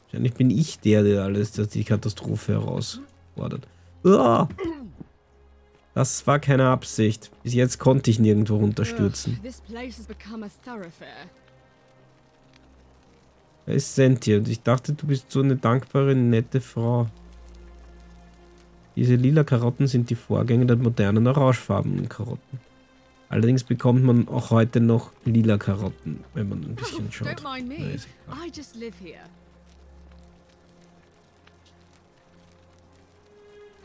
Wahrscheinlich bin ich der alles, dass die Katastrophe herausfordert. Uah! Das war keine Absicht. Bis jetzt konnte ich nirgendwo runterstürzen. Wer ist Sentia? Und ich dachte, du bist so eine dankbare, nette Frau. Diese lila Karotten sind die Vorgänger der modernen orangefarbenen Karotten. Allerdings bekommt man auch heute noch lila Karotten, wenn man ein bisschen schaut. Don't mind me. I just live here.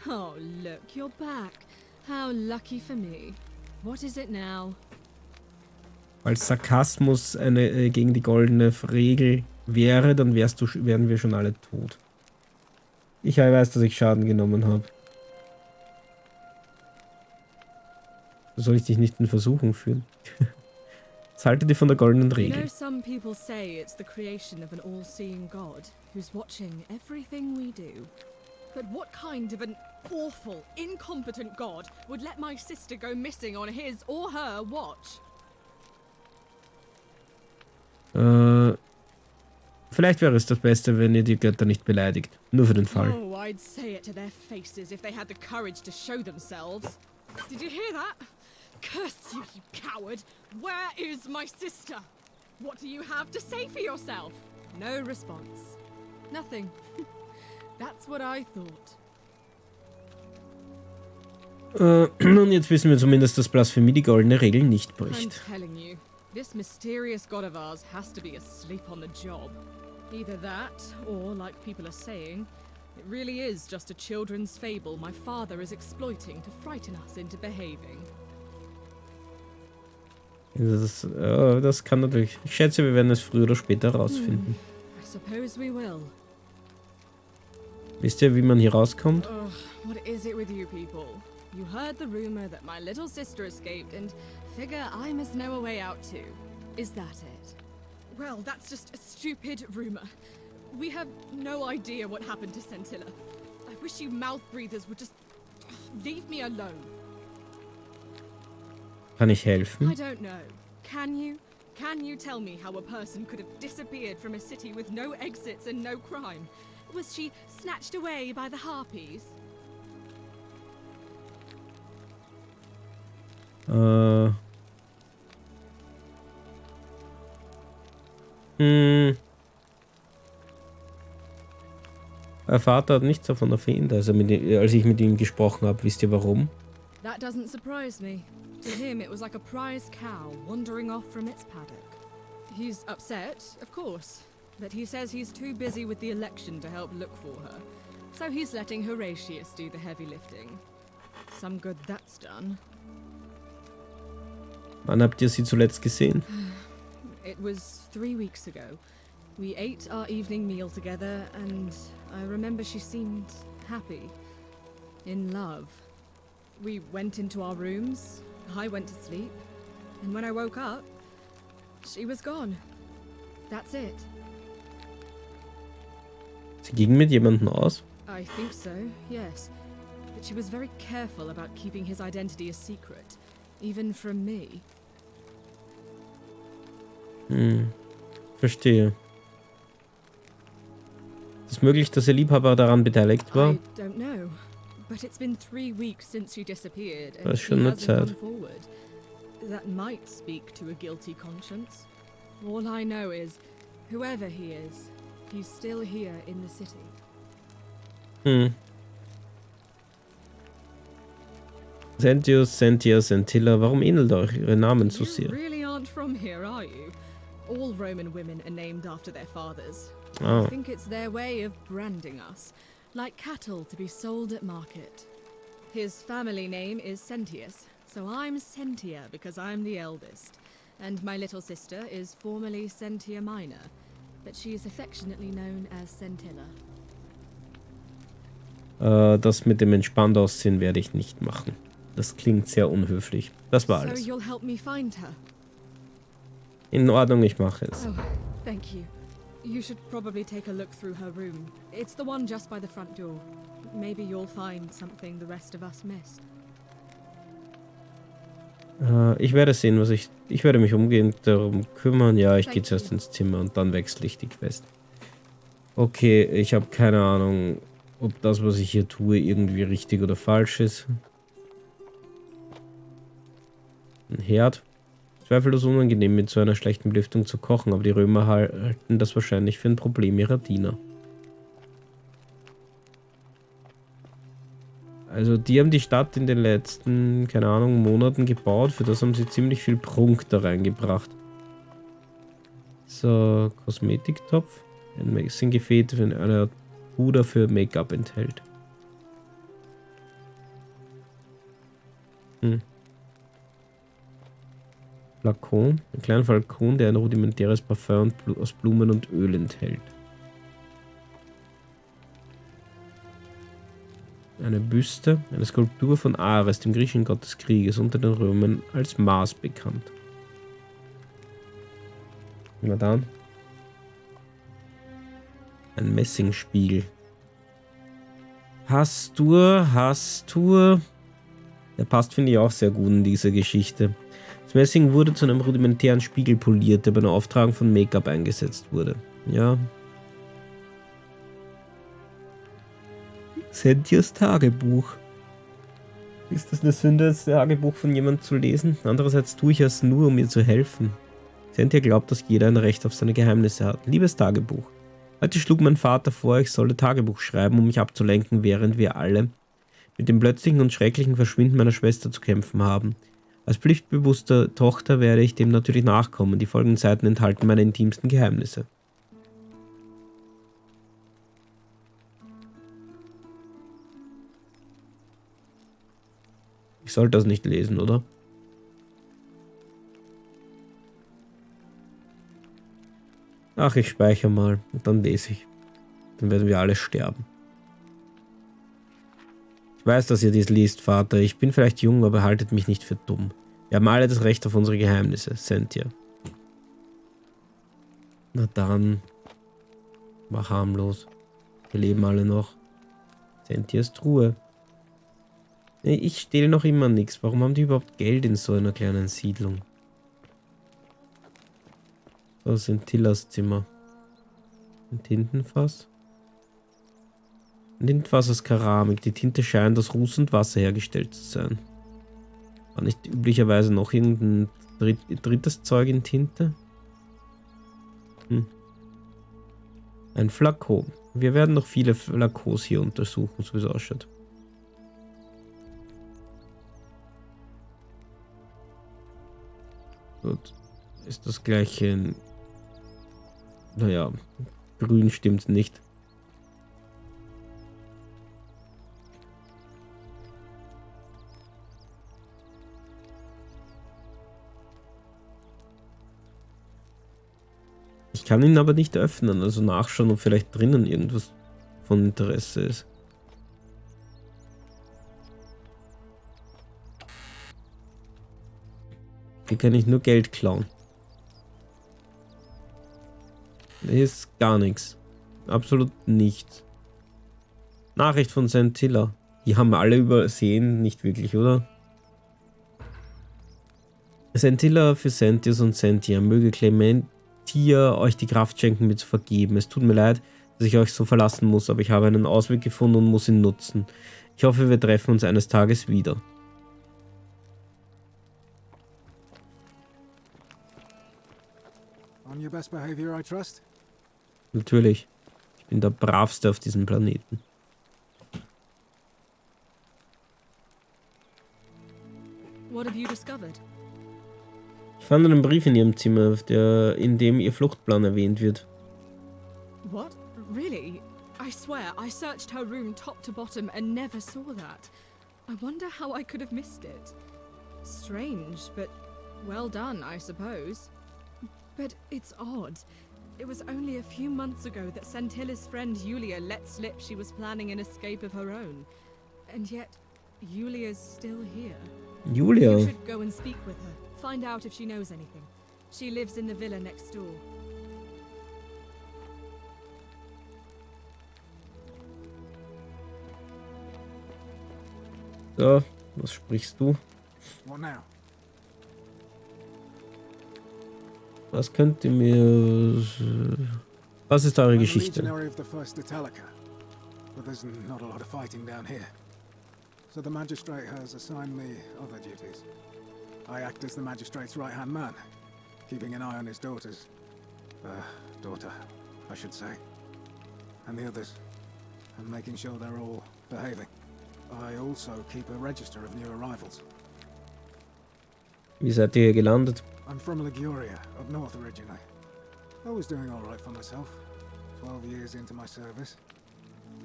Oh, look, you're back. How lucky for me. What is it now? Als Sarkasmus eine gegen die goldene Regel wäre, dann wären wir schon alle tot. Ich weiß, dass ich Schaden genommen habe. Soll ich dich nicht in Versuchung führen? Das halte dir von der goldenen Regel. You know, some people say it's the creation of an all-seeing God who's watching everything we do. But what kind of an awful, incompetent God would let my sister go missing on his or her watch? Vielleicht wäre es das Beste, wenn ihr die Götter nicht beleidigt. Nur für den Fall. Oh, I'd say it to their faces if they had the courage to show themselves. Did you hear that? Curse you, you coward! Where is my sister? What do you have to say for yourself? No response. Nothing. That's what I thought. Und jetzt wissen wir zumindest, dass Blasphemie die goldene Regel nicht I'm bricht. telling you, this mysterious god of ours has to be asleep on the job. Either that, or, like people are saying, it really is just a children's fable my father is exploiting to frighten us into behaving. Das kann natürlich... Ich schätze, wir werden es früher oder später herausfinden. I suppose we will. Wisst ihr, wie man hier rauskommt? Ugh, what is it with you people? You heard the rumor that my little sister escaped and figure I must know a way out too. Is that it? Well, that's just a stupid rumor. We have no idea what happened to Scintilla. I wish you mouth breathers would just leave me alone. Kann ich helfen? I don't know. Can you? Can you tell me how a person could have disappeared from a city with no exits and no crime? Was she snatched away by the harpies? Mein Vater hat nichts davon erwähnt, als ich mit ihm gesprochen habe. Wisst ihr warum? That doesn't surprise me. To him, it was like a prize cow wandering off from its paddock. He's upset, of course, but he says he's too busy with the election to help look for her. So he's letting Horatius do the heavy lifting. Some good that's done. Wann habt ihr sie zuletzt gesehen? It was 3 weeks ago. We ate our evening meal together, and I remember she seemed happy. In love. We went into our rooms, I went to sleep, and when I woke up, she was gone. That's it. Sie ging mit jemandem aus? I think so, yes. But she was very careful about keeping his identity a secret, even from me. Verstehe. Ist es möglich, dass ihr Liebhaber daran beteiligt war? I don't know. But it's been 3 weeks since she disappeared, and Das ist she schon eine hasn't come Zeit. forward. That might speak to a guilty conscience. All I know is, whoever he is, he's still here in the city. Sentius, Sentia, Sentilla, warum ähnelt eure Namen so You sehr? really aren't from here, are you? All Roman women are named after their fathers. Oh. I think it's their way of branding us, like cattle to be sold at market. His family name is Sentius, so I'm Sentia because I'm the eldest. And my little sister is formerly Sentia Minor, but she is affectionately known as Sentilla. Das mit dem entspannt aussehen werde ich nicht machen. Das klingt sehr unhöflich. Das war So alles. you'll help me find her? In Ordnung, ich mache es. Oh, thank you. You should probably take a look through her room. It's the one just by the front door. Maybe you'll find something the rest of us missed. Ich werde sehen, was ich werde mich umgehend darum kümmern. Ja, ich gehe Thank zuerst you. ins Zimmer und dann wechsle ich die Quest. Okay, ich habe keine Ahnung, ob das, was ich hier tue, irgendwie richtig oder falsch ist. Ein Herd. Zweifellos unangenehm, mit so einer schlechten Belüftung zu kochen, aber die Römer halten das wahrscheinlich für ein Problem ihrer Diener. Also die haben die Stadt in den letzten, keine Ahnung, Monaten gebaut. Für das haben sie ziemlich viel Prunk da reingebracht. So, Kosmetiktopf. Ein Messinggefäß, wenn einer Puder für Make-up enthält. Flakon. Ein kleiner Flakon, der ein rudimentäres Parfum aus Blumen und Öl enthält. Eine Büste, eine Skulptur von Ares, dem griechischen Gott des Krieges, unter den Römern als Mars bekannt. Na dann. Ein Messingspiegel. Hastur. Der passt, finde ich, auch sehr gut in diese Geschichte. Das Messing wurde zu einem rudimentären Spiegel poliert, der bei der Auftragung von Make-up eingesetzt wurde. Ja. Sentias Tagebuch. Ist das eine Sünde, das Tagebuch von jemandem zu lesen? Andererseits tue ich es nur, um mir zu helfen. Sentia glaubt, dass jeder ein Recht auf seine Geheimnisse hat. Liebes Tagebuch. Heute schlug mein Vater vor, ich solle Tagebuch schreiben, um mich abzulenken, während wir alle mit dem plötzlichen und schrecklichen Verschwinden meiner Schwester zu kämpfen haben. Als pflichtbewusster Tochter werde ich dem natürlich nachkommen. Die folgenden Seiten enthalten meine intimsten Geheimnisse. Ich sollte das nicht lesen, oder? Ach, ich speichere mal und dann lese ich. Dann werden wir alle sterben. Ich weiß, dass ihr dies liest, Vater. Ich bin vielleicht jung, aber haltet mich nicht für dumm. Wir haben alle das Recht auf unsere Geheimnisse, Sentia. Na dann. War harmlos. Wir leben alle noch. Sentias Truhe. Nee, ich stehle noch immer nichts. Warum haben die überhaupt Geld in so einer kleinen Siedlung? Das ist Tillas Zimmer. Ein Tintenfass. Ein Tintenfass aus Keramik. Die Tinte scheint aus Ruß und Wasser hergestellt zu sein. War nicht üblicherweise noch irgendein drittes Zeug in Tinte? Ein Flakon. Wir werden noch viele Flakons hier untersuchen, so wie es ausschaut. Gut. Ist das gleiche in... Naja, grün stimmt nicht. Ich kann ihn aber nicht öffnen, also nachschauen, ob vielleicht drinnen irgendwas von Interesse ist. Hier kann ich nur Geld klauen. Hier ist gar nichts. Absolut nichts. Nachricht von Sentilla. Die haben wir alle übersehen, nicht wirklich, oder? Sentilla für Sentius und Sentia. Möge Clementia euch die Kraft schenken, mir zu vergeben. Es tut mir leid, dass ich euch so verlassen muss, aber ich habe einen Ausweg gefunden und muss ihn nutzen. Ich hoffe, wir treffen uns eines Tages wieder. On your best behavior, I trust? Natürlich. Ich bin der Bravste auf diesem Planeten. What have you discovered? Ich fand einen Brief in ihrem Zimmer, in dem ihr Fluchtplan erwähnt wird. What? Really? I swear, I searched her room top to bottom and never saw that. I wonder how I could have missed it. Strange, but well done, I suppose. But it's odd. It was only a few months ago that Sentilla's friend Yulia let slip she was planning an escape of her own. And yet, Yulia's still here. Julia. You should go and speak with her. Find out if she knows anything. She lives in the villa next door. So, was sprichst du? What now? Was könnt ihr mir... Was ist eure I'm a Geschichte? legionary of the first Italica, but there's not a lot of fighting down here. So the magistrate has assigned me other duties. I act as the magistrate's right-hand man, keeping an eye on his daughter, I should say, and the others, and making sure they're all behaving. I also keep a register of new arrivals. Wie seid ihr hier gelandet? I'm from Liguria, up north originally. I was doing all right for myself. 12 years into my service.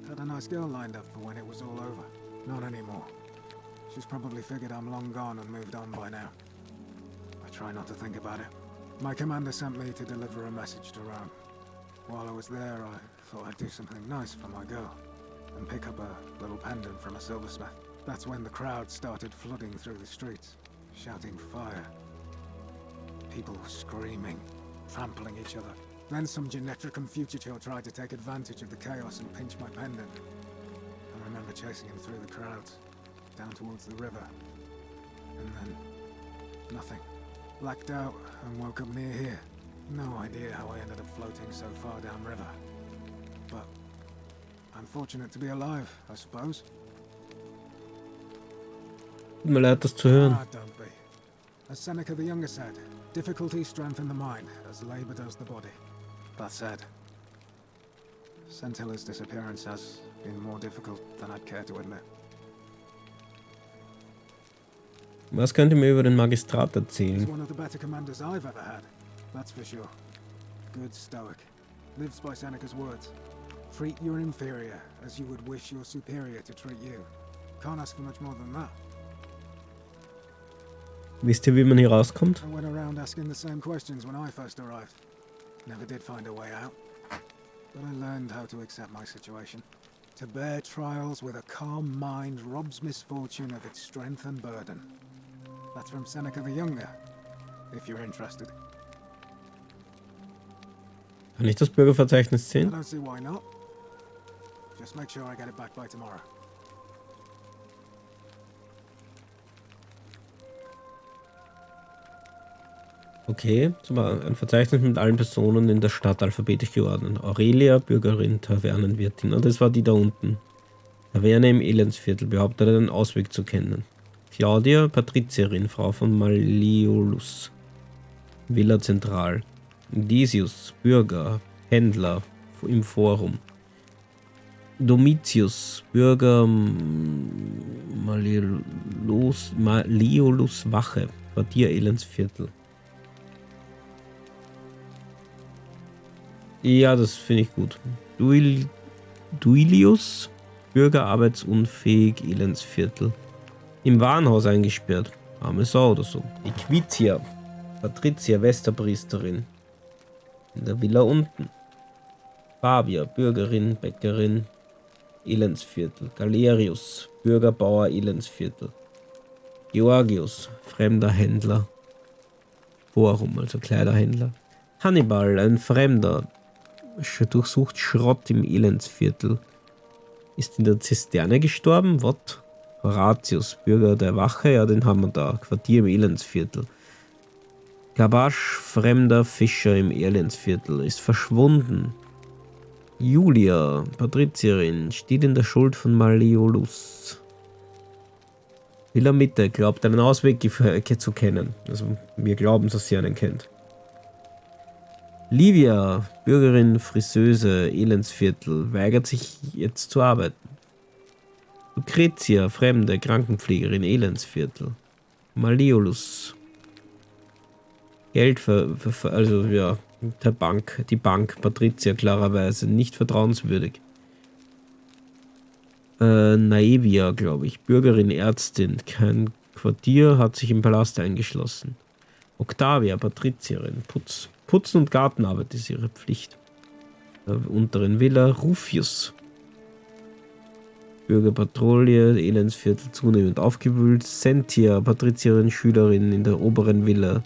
Had a nice girl lined up for when it was all over. Not anymore. She's probably figured I'm long gone and moved on by now. I try not to think about it. My commander sent me to deliver a message to Rome. While I was there, I thought I'd do something nice for my girl and pick up a little pendant from a silversmith. That's when the crowd started flooding through the streets, shouting fire. People screaming, trampling each other. Then some Genetricum fugitive tried to take advantage of the chaos and pinch my pendant. I remember chasing him through the crowds, down towards the river. And then, nothing. Blacked out and woke up near here. No idea how I ended up floating so far downriver. But I'm fortunate to be alive, I suppose. Tut mir leid, das zu hören. Don't be. As Seneca the Younger said, difficulty strengthens the mind, as labor does the body. That said, Sentilla's disappearance has been more difficult than I'd care to admit. Was könnt ihr mir über den Magistrat He's erzählen? one of the better commanders I've ever had, that's for sure. Good stoic. Lives by Seneca's words. Treat your inferior as you would wish your superior to treat you. Can't ask for much more than that. Wisst ihr, wie man hier rauskommt? I went around asking the same questions when I first arrived. Never did find a way out. But I learned how to accept my situation. To bear trials with a calm mind robs misfortune of its strength and burden. That's from Seneca the Younger, if you're interested. Kann ich das Bürgerverzeichnis I sehen? don't see why not. Just make sure I get it back by tomorrow. Okay, super. Ein Verzeichnis mit allen Personen in der Stadt alphabetisch geordnet. Aurelia, Bürgerin, Tavernenwirtin. Und das war die da unten. Taverne im Elendsviertel, behauptet einen Ausweg zu kennen. Claudia, Patrizierin, Frau von Malleolus. Villa Zentral. Decius, Bürger, Händler im Forum. Domitius, Bürger Malleolus Wache, Quartier Elendsviertel. Ja, das finde ich gut. Duilius, Bürger arbeitsunfähig, Elendsviertel. Im Warenhaus eingesperrt. Arme Sau oder so. Equitia, Patricia, Westerpriesterin. In der Villa unten. Fabia, Bürgerin, Bäckerin, Elendsviertel. Galerius, Bürger, Bauer, Elendsviertel. Georgius, fremder Händler. Forum, also Kleiderhändler. Hannibal, ein Fremder. Durchsucht Schrott im Elendsviertel. Ist in der Zisterne gestorben? What? Horatius, Bürger der Wache, ja, den haben wir da. Quartier im Elendsviertel. Gabasch, fremder Fischer im Elendsviertel, ist verschwunden. Julia, Patrizierin, steht in der Schuld von Malleolus. Villa Mitte, glaubt einen Ausweg zu kennen. Also wir glauben, dass sie einen kennt. Livia, Bürgerin, Friseuse, Elendsviertel, weigert sich jetzt zu arbeiten. Lucretia, Fremde, Krankenpflegerin, Elendsviertel. Malleolus. Geld also ja, der Bank, die Bank, Patrizier klarerweise, nicht vertrauenswürdig. Naevia, glaube ich, Bürgerin, Ärztin, kein Quartier, hat sich im Palast eingeschlossen. Octavia, Patrizierin, Putzen und Gartenarbeit ist ihre Pflicht. Unteren Villa, Rufius. Bürgerpatrouille, Elendsviertel zunehmend aufgewühlt. Sentia, Patrizierin, Schülerin in der oberen Villa.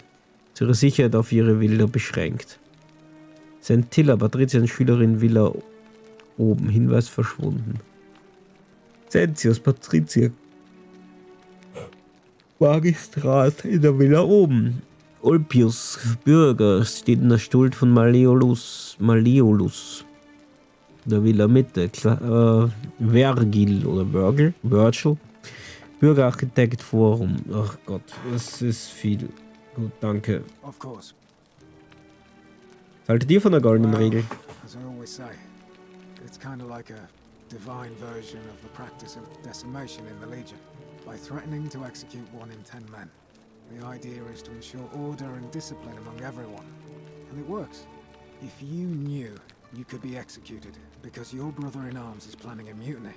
Zu ihrer Sicherheit auf ihre Villa beschränkt. Sentilla, Patrizierin, Schülerin, Villa oben. Hinweis verschwunden. Sentius, Patrizier. Magistrat in der Villa oben. Ulpius, Bürger, steht in der Stuld von Malleolus. Der Villa Mitte. Vergil oder Virgil. Bürgerarchitekt Forum. Ach Gott, das ist viel. Gut, danke. Was haltet ihr von der goldenen Regel? As I always say, it's kind of like a divine version of the practice of decimation in the Legion. By threatening to execute 1 in 10 men. The idea is to ensure order and discipline among everyone. And it works. If you knew you could be executed because your brother-in-arms is planning a mutiny,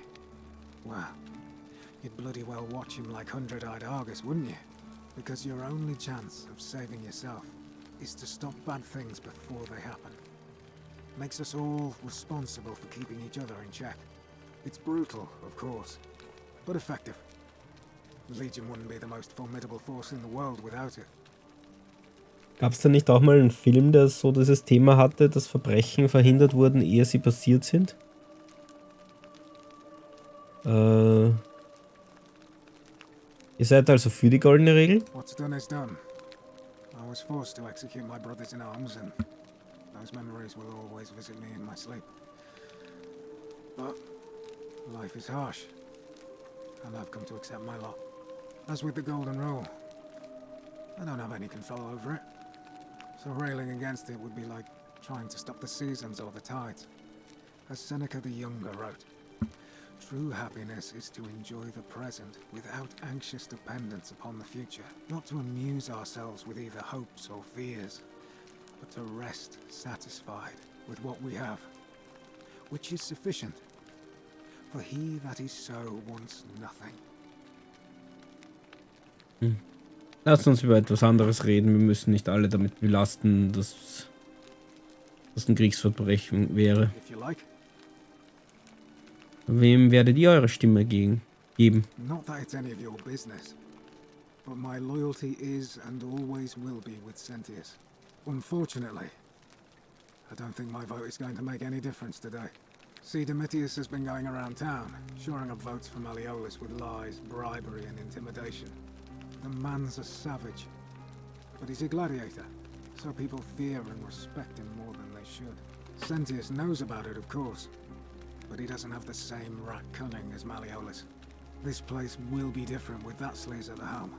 well, you'd bloody well watch him like 100-eyed Argus, wouldn't you? Because your only chance of saving yourself is to stop bad things before they happen. Makes us all responsible for keeping each other in check. It's brutal, of course, but effective. The Legion wouldn't be the most formidable force in the world without it. Gab es da nicht auch mal einen Film, der so dieses Thema hatte, dass Verbrechen verhindert wurden, ehe sie passiert sind? Ihr seid also für die goldene Regel? What's done is done. I was forced to execute my brothers in arms, and those memories will always visit me in my sleep. But life is harsh, and I've come to accept my lot. As with the golden rule, I don't have any control over it. So railing against it would be like trying to stop the seasons or the tides. As Seneca the Younger wrote, true happiness is to enjoy the present without anxious dependence upon the future. Not to amuse ourselves with either hopes or fears, but to rest satisfied with what we have, which is sufficient. For he that is so wants nothing. Lasst uns über etwas anderes reden. Wir müssen nicht alle damit belasten, dass das ein Kriegsverbrechen wäre. If you like. Wem werdet ihr eure Stimme geben? Not that it's any of your business, but my loyalty is and always will be with Sentius. Unfortunately, I don't think my vote is going to make any difference today. See, Domitius has been going around town, shoring up votes for Malleolus with lies, bribery, and intimidation. The man's a savage, but he's a gladiator, so people fear and respect him more than they should. Sentius knows about it, of course, but he doesn't have the same rat cunning as Malleolus. This place will be different with that sleaze at the helm.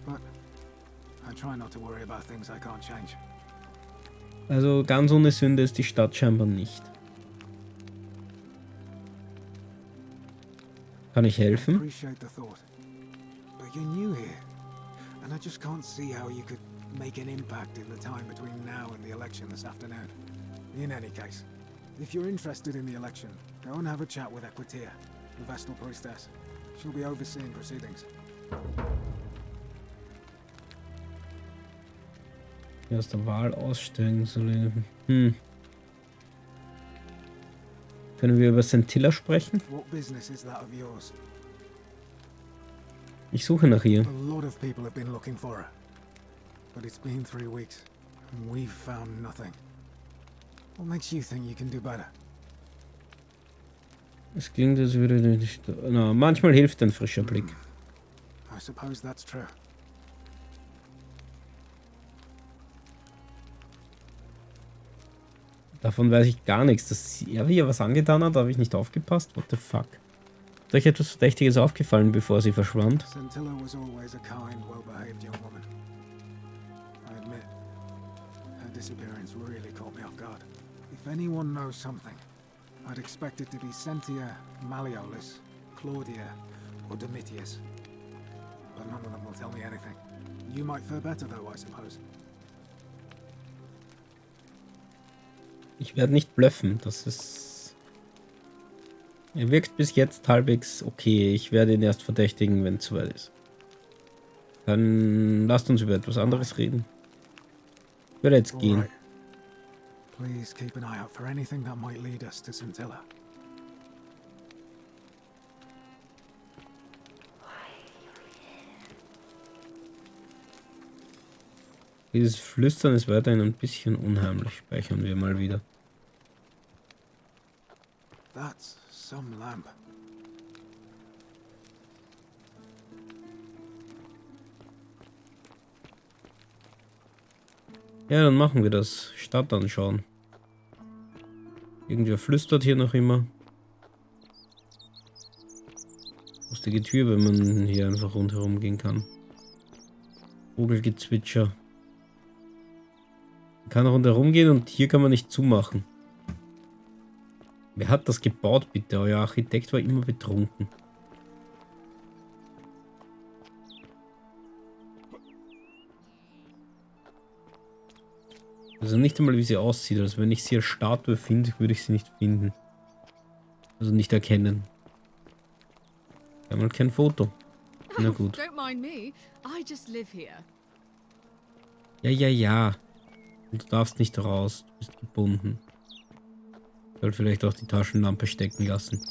But I try not to worry about things I can't change. Also ganz ohne Sünde ist die Stadt scheinbar nicht. Kann ich helfen? Appreciate the thought. But you're new here, and I just can't see how you could make an impact in the time between now and the election this afternoon. In any case, if you're interested in the election, go and have a chat with Equitia, the Vestal Priestess. She'll be overseeing proceedings. Aus der Wahl aussteigen soll. Können wir über Sentilla sprechen? What business is that of yours? Ich suche nach ihr. A lot of people have been looking for her. But it's been 3 weeks, and we've found nothing. What makes you think you can do better? Es klingt, als würde nicht. Na, manchmal hilft ein frischer Blick. I suppose that's true. Davon weiß ich gar nichts. Dass er hier was angetan hat, habe ich nicht aufgepasst. What the fuck? Ist euch etwas Verdächtiges aufgefallen, bevor sie verschwand? Sentilla was always a kind, well-behaved young woman. I admit, her disappearance really caught me off guard. If anyone knows something, I'd expect it to be Sentia, Malleolus, Claudia, or Domitius. but none of them will tell me anything. You might fare better though, I suppose. Ich werde nicht bluffen, das ist... Er wirkt bis jetzt halbwegs okay. Ich werde ihn erst verdächtigen, wenn es soweit ist. Dann lasst uns über etwas anderes reden. Ich werde jetzt gehen. Alright. Please keep an eye out for anything that might lead us to Scintilla. Dieses Flüstern ist weiterhin ein bisschen unheimlich. Speichern wir mal wieder. That's some lamp. Ja, dann machen wir das. Stadt anschauen. Irgendwer flüstert hier noch immer. Lustige Tür, wenn man hier einfach rundherum gehen kann. Vogelgezwitscher. Man kann rundherum gehen und hier kann man nicht zumachen. Wer hat das gebaut, bitte? Euer Architekt war immer betrunken. Also nicht einmal, wie sie aussieht. Also wenn ich sie als Statue finde, würde ich sie nicht finden. Also nicht erkennen. Einmal kein Foto. Na gut. Don't mind me. I just live here. Ja, ja, ja. Und du darfst nicht raus. Du bist gebunden. Ich soll vielleicht auch die Taschenlampe stecken lassen.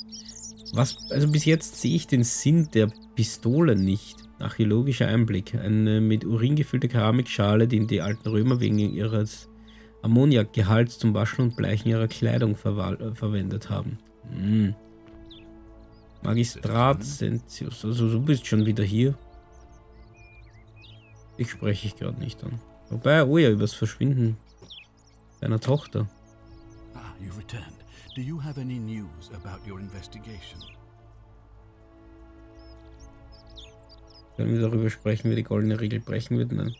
Was? Also bis jetzt sehe ich den Sinn der Pistole nicht. Archäologischer Einblick. Eine mit Urin gefüllte Keramikschale, die die alten Römer wegen ihres Ammoniakgehalts zum Waschen und Bleichen ihrer Kleidung verwendet haben. Magistrat Sentius. Also du bist schon wieder hier. Ich spreche gerade nicht an. Wobei, oh ja, übers Verschwinden deiner Tochter. Ah, you've returned. Do you have any news about your investigation? Können wir darüber sprechen, wer die goldene Regel brechen wird? Nein.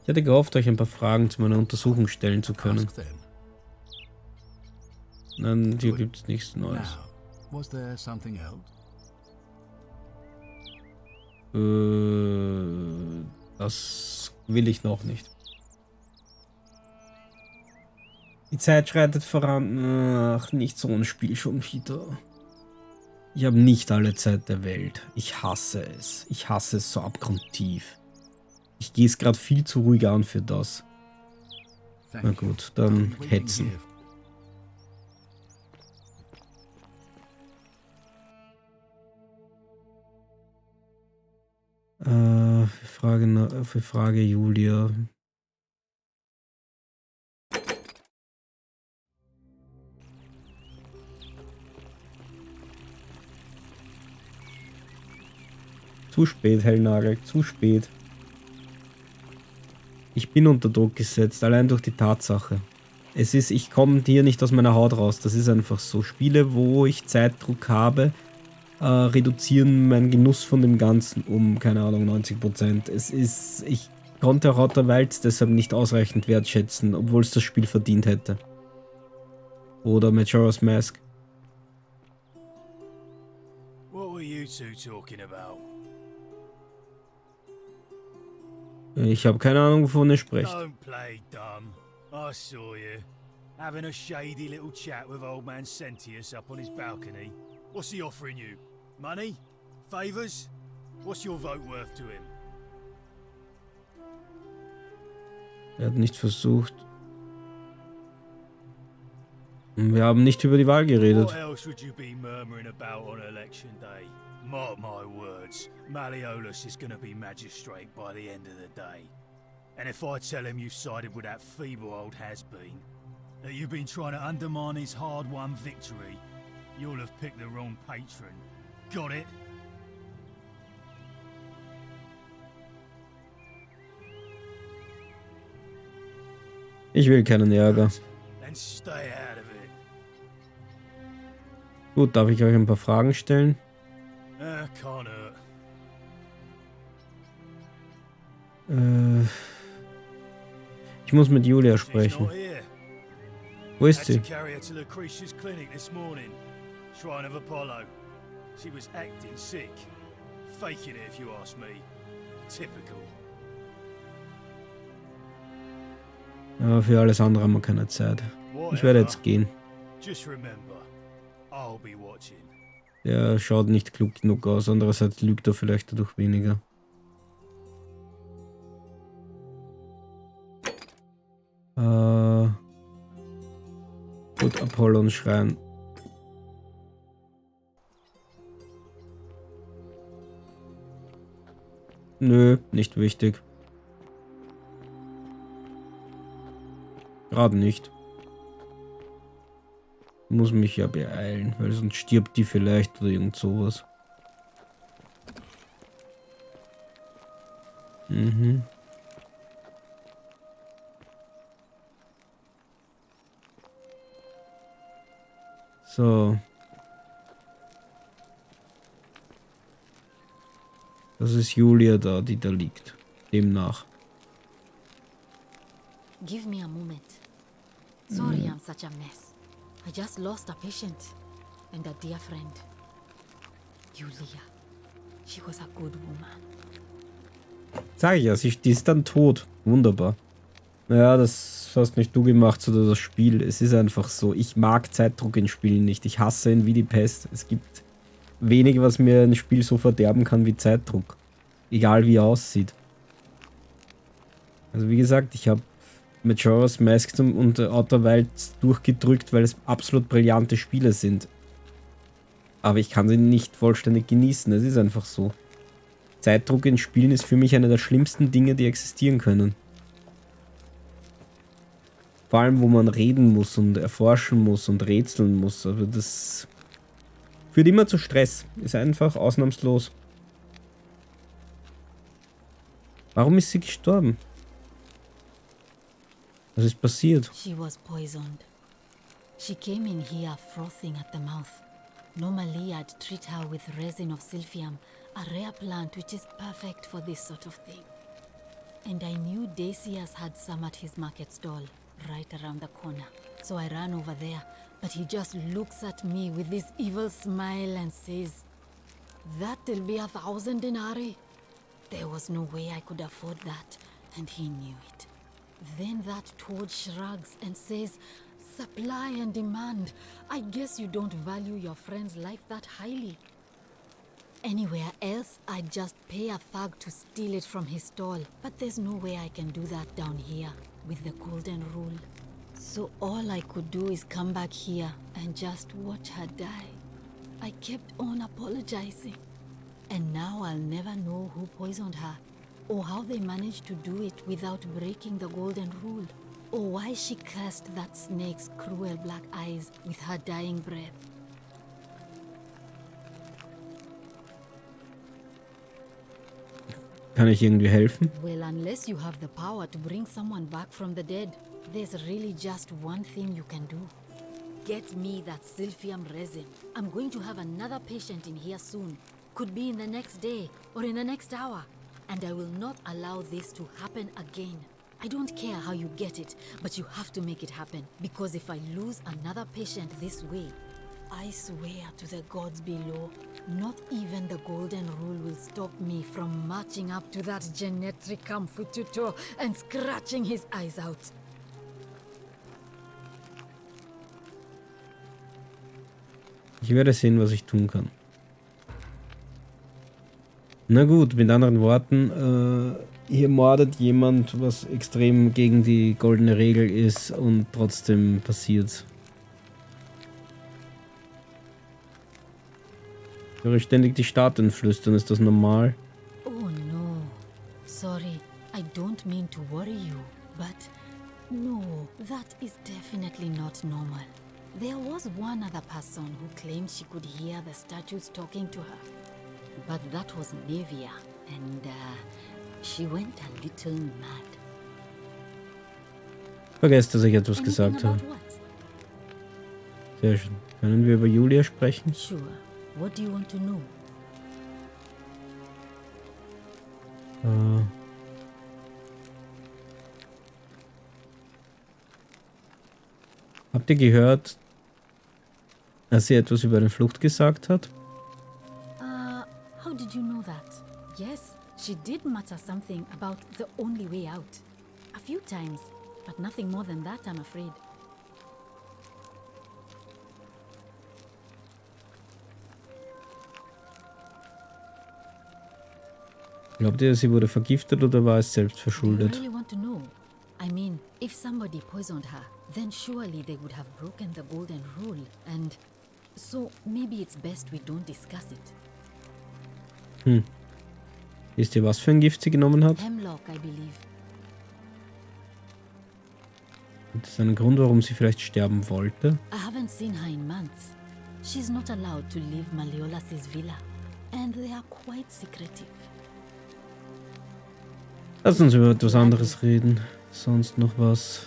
Ich hatte gehofft, euch ein paar Fragen zu meiner Untersuchung stellen zu können. Nein, hier gibt es nichts Neues. Was there something else? Das will ich noch nicht. Die Zeit schreitet voran. Ach, nicht so ein Spiel schon wieder. Ich habe nicht alle Zeit der Welt. Ich hasse es. Ich hasse es so abgrundtief. Ich gehe es gerade viel zu ruhig an für das. Na gut, dann hetzen. Für Frage Julia. Zu spät, Hellnagel, zu spät. Ich bin unter Druck gesetzt, allein durch die Tatsache. Ich komme hier nicht aus meiner Haut raus. Das ist einfach so. Spiele, wo ich Zeitdruck habe, reduzieren meinen Genuss von dem Ganzen um, keine Ahnung, 90%. Ich konnte auch Outer Wilds deshalb nicht ausreichend wertschätzen, obwohl es das Spiel verdient hätte. Oder Majora's Mask. What were you two talking about? Ich habe keine Ahnung, wovon ihr sprecht. Don't play dumb. I saw you. Having a shady little chat with old man Sentius up on his balcony. What's he offering you? Money? Favors? What's your vote worth to him? Er hat nicht versucht. Wir haben nicht über die Wahl geredet. What else would you be murmuring about on election day? Mark my words, Malleolus is gonna be magistrate by the end of the day. And if I tell him you've sided with that feeble old has-been, that you've been trying to undermine his hard-won victory, you'll have picked the wrong patron. Got it? Ich will keinen Ärger. Then stay out of it. Gut, darf ich euch ein paar Fragen stellen? Can't hurt. Ich muss mit Julia She's sprechen. not here. Wo ist Had sie? to carry her to Lucretia's clinic this morning. Shrine of Apollo. She was acting sick. Faking it, if you ask me. Typical. Aber für alles andere haben wir keine Zeit. Ich werde jetzt gehen. Just remember, I'll be watching. Der schaut nicht klug genug aus. Andererseits lügt er vielleicht dadurch weniger. Gut, Apollon Schrein. Nö, nicht wichtig. Gerade nicht. Muss mich ja beeilen, weil sonst stirbt die vielleicht oder irgend sowas. Mhm. So. Das ist Julia da, die da liegt. Demnach. Give me a moment. Sorry I'm such a mess. I just lost a patient and a dear friend. Julia. She was a good woman. Sag ich ja, die ist dann tot. Wunderbar. Naja, das hast nicht du gemacht, sondern das Spiel. Es ist einfach so. Ich mag Zeitdruck in Spielen nicht. Ich hasse ihn wie die Pest. Es gibt wenig, was mir ein Spiel so verderben kann wie Zeitdruck. Egal wie er aussieht. Also wie gesagt, ich habe Majora's Mask und Outer Wilds durchgedrückt, weil es absolut brillante Spiele sind. Aber ich kann sie nicht vollständig genießen. Es ist einfach so. Zeitdruck in Spielen ist für mich einer der schlimmsten Dinge, die existieren können. Vor allem, wo man reden muss und erforschen muss und rätseln muss. Aber das führt immer zu Stress. Ist einfach ausnahmslos. Warum ist sie gestorben? Was ist passiert? She was poisoned. She came in here frothing at the mouth. Normally I'd treat her with resin of silphium, a rare plant which is perfect for this sort of thing. And I knew Decius had some at his market stall, right around the corner. So I ran over there, but he just looks at me with this evil smile and says, "That'll be 1,000 denarii." There was no way I could afford that, and he knew it. Then that toad shrugs and says, "Supply and demand. I guess you don't value your friend's life that highly." Anywhere else, I'd just pay a thug to steal it from his stall. But there's no way I can do that down here, with the golden rule. So all I could do is come back here and just watch her die. I kept on apologizing. And now I'll never know who poisoned her, or how they managed to do it without breaking the golden rule, or why she cursed that snake's cruel black eyes with her dying breath. Kann ich irgendwie helfen? Well, unless you have the power to bring someone back from the dead, there's really just one thing you can do. Get me that silphium resin. I'm going to have another patient in here soon. Could be in the next day or in the next hour. And I will not allow this to happen again. I don't care how you get it, but you have to make it happen. Because if I lose another patient this way, I swear to the gods below, not even the golden rule will stop me from marching up to that Genetricum Fututo and scratching his eyes out. Ich werde sehen, was ich tun kann. Na gut, mit anderen Worten, hier mordet jemand, was extrem gegen die goldene Regel ist und trotzdem passiert. Ich höre ständig die Statuen flüstern, ist das normal? Oh no, sorry, I don't mean to worry you, but no, that is definitely not normal. There was one other person who claimed she could hear the statues talking to her. But that was Nevia, and she went a little mad. Vergesst, dass ich etwas gesagt habe. Sehr schön. Können wir über Julia sprechen? Sure. What do you want to know? Habt ihr gehört? Als sie etwas über eine Flucht gesagt hat. How did you know that? Yes, she did mutter something about the only way out. A few times, but nothing more than that, I'm afraid. Glaubt ihr, sie wurde vergiftet oder war es selbst Do you verschuldet? really want to know? I mean, if somebody poisoned her, then surely they would have broken the golden rule, and so maybe it's best we don't discuss it. Wisst ihr, was für ein Gift sie genommen hat? Hemlock, I believe. Gibt es einen Grund, warum sie vielleicht sterben wollte? I haven't seen her in months. She's not allowed to leave Malleolas' villa, and they are quite secretive. Lass uns über etwas anderes reden. Sonst noch was?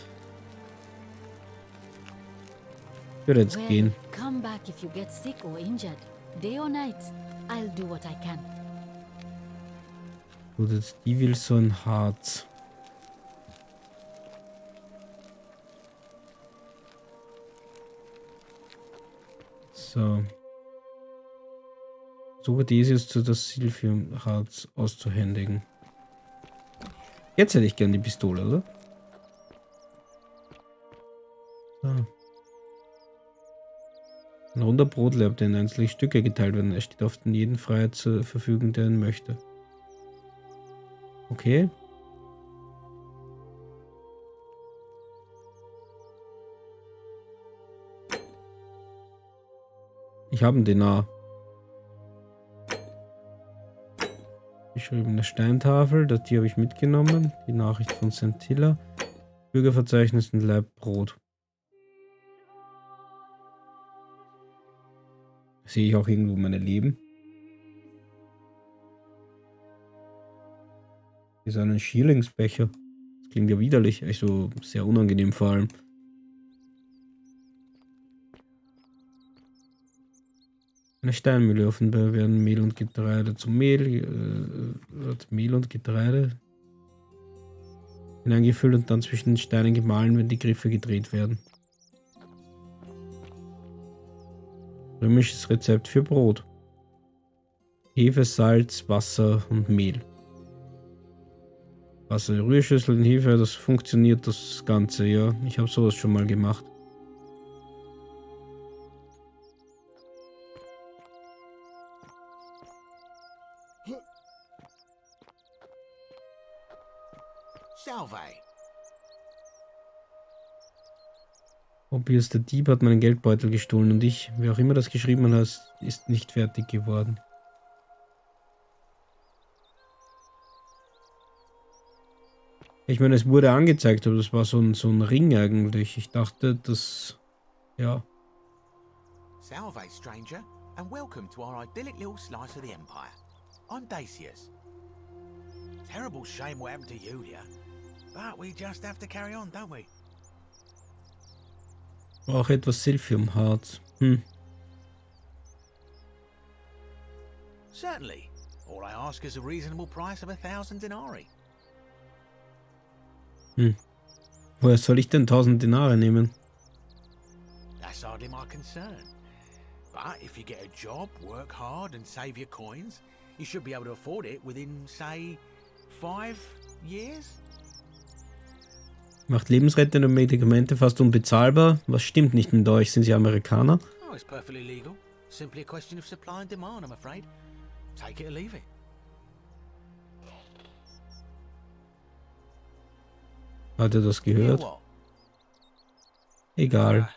Ich würde jetzt gehen. Come back if you get sick or injured. Day or night, I'll do what I can. Gut, jetzt die will so ein Harz. So. Suche dieses zu das Silphium-Harz auszuhändigen. Jetzt hätte ich gern die Pistole, oder? So. Ein runder Brotlaib, der in einzelne Stücke geteilt werden. Er steht auf den jeden Freiheit zur Verfügung, der ihn möchte. Okay. Ich habe einen Denar. Beschriebene Steintafel, die habe ich mitgenommen. Die Nachricht von Sentilla. Bürgerverzeichnis und Leibbrot. Sehe ich auch irgendwo meine Leben? Hier ist ein Schierlingsbecher. Das klingt ja widerlich. Also sehr unangenehm vor allem. Eine Steinmühle, offenbar werden Mehl und Getreide zum wird Mehl und Getreide hineingefüllt und dann zwischen den Steinen gemahlen, wenn die Griffe gedreht werden. Römisches Rezept für Brot. Hefe, Salz, Wasser und Mehl. Wasser, Rührschüssel und Hefe, das funktioniert das Ganze, ja. Ich habe sowas schon mal gemacht. Obvious, der Dieb hat meinen Geldbeutel gestohlen und ich, wer auch immer das geschrieben hat, ist nicht fertig geworden. Ich meine, es wurde angezeigt, aber das war so ein Ring eigentlich. Ich dachte, das... ja. Salve, stranger, and welcome to our idyllic little slice of the Empire. I'm Dacius. Terrible shame what happened to Julia, but we just have to carry on, don't we? Auch etwas Silphiumharz. Certainly. All I ask is a reasonable price of 1,000 denarii. Woher soll ich denn 1000 Denare nehmen? That's hardly my concern. But if you get a job, work hard and save your coins, you should be able to afford it within, say, 5 years? Macht lebensrettende Medikamente fast unbezahlbar. Was stimmt nicht mit euch? Sind Sie Amerikaner? Oh, it's perfectly legal. Simply a question of supply and demand, I'm afraid. Take it or leave it. Hat er das gehört? Egal.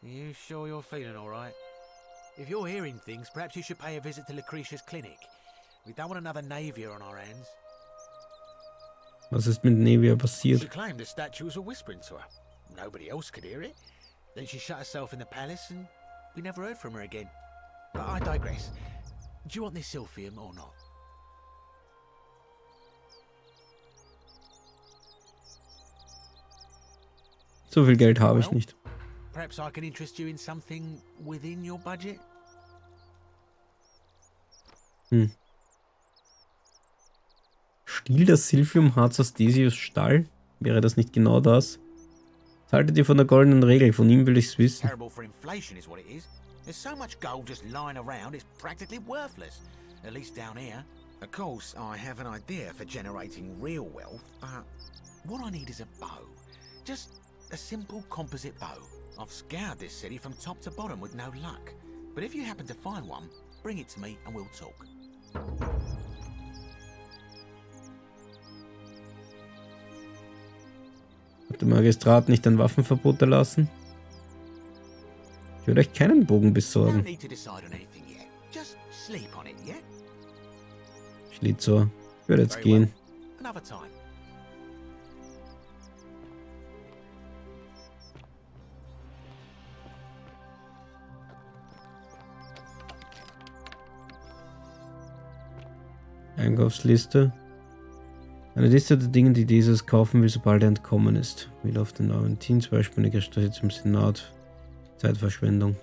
You sure you're feeling all right? If you're hearing things, perhaps you should pay a visit to Lucretia's clinic. We don't want another Navia on our hands. Was ist mit Nevia She passiert? claimed the statue was whispering to her. Nobody else could hear it. Then she shut herself in the palace and we never heard from her again. But I digress. Do you want this Silphium or not? So viel Geld habe ich nicht. Perhaps I can interest you in something within your budget? Stiel das Silphiumharz aus Decius Stall? Wäre das nicht genau das? Was haltet ihr von der goldenen Regel? Von ihm will ich's wissen. Terrible for inflation is what it is. There's so much gold just lying around, it's practically worthless. At least down here. Of course, I have an idea for generating real wealth, but what I need is a bow. Just a simple composite bow. I've scoured this city from top to bottom with no luck. But if you happen to find one, bring it to me and we'll talk. Hat der Magistrat nicht ein Waffenverbot erlassen? Ich würde euch keinen Bogen besorgen. Schlitzohr. Ich würde jetzt gehen. Einkaufsliste. Eine Liste der Dinge, die dieses kaufen will, sobald er entkommen ist. Will auf den neuen Team, zweispänniger Straße zum Senat. Zeitverschwendung.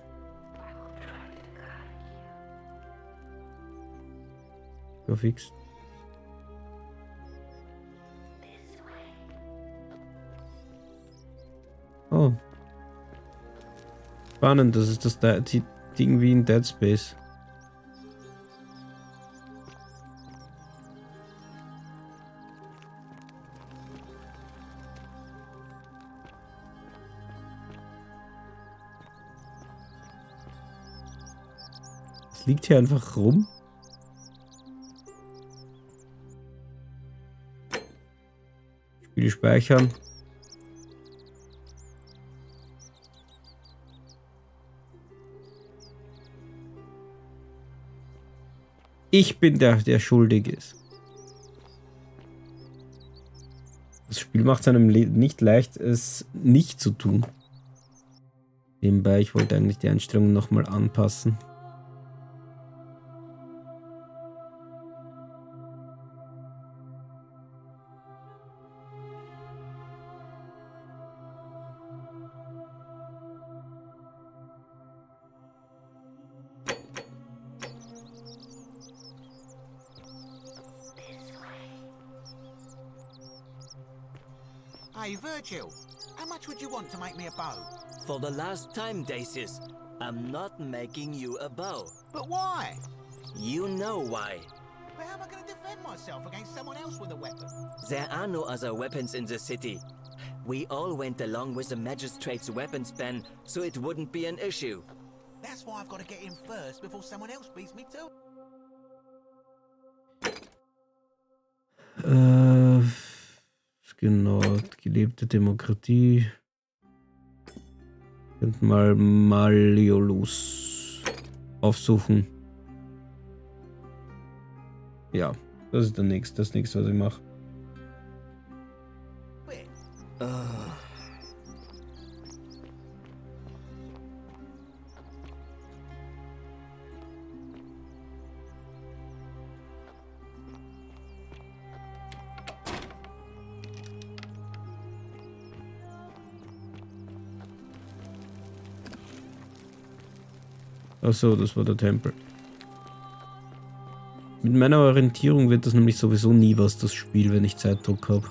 Ja, fix. Oh. Spannend, das ist das Ding wie in Dead Space. Es liegt hier einfach rum. Spiel speichern. Ich bin der schuldig ist. Das Spiel macht es einem nicht leicht, es nicht zu tun. Nebenbei, ich wollte eigentlich die Einstellungen nochmal anpassen. Hey, Virgil, how much would you want to make me a bow? For the last time, Dacius, I'm not making you a bow. But why? You know why. But how am I going to defend myself against someone else with a weapon? There are no other weapons in the city. We all went along with the magistrate's weapons ban, so it wouldn't be an issue. That's why I've got to get in first before someone else beats me too. Genau, gelebte Demokratie. Und mal Malleolus aufsuchen. Ja, das ist das nächste, was ich mache. Achso, das war der Tempel. Mit meiner Orientierung wird das nämlich sowieso nie was, das Spiel, wenn ich Zeitdruck habe.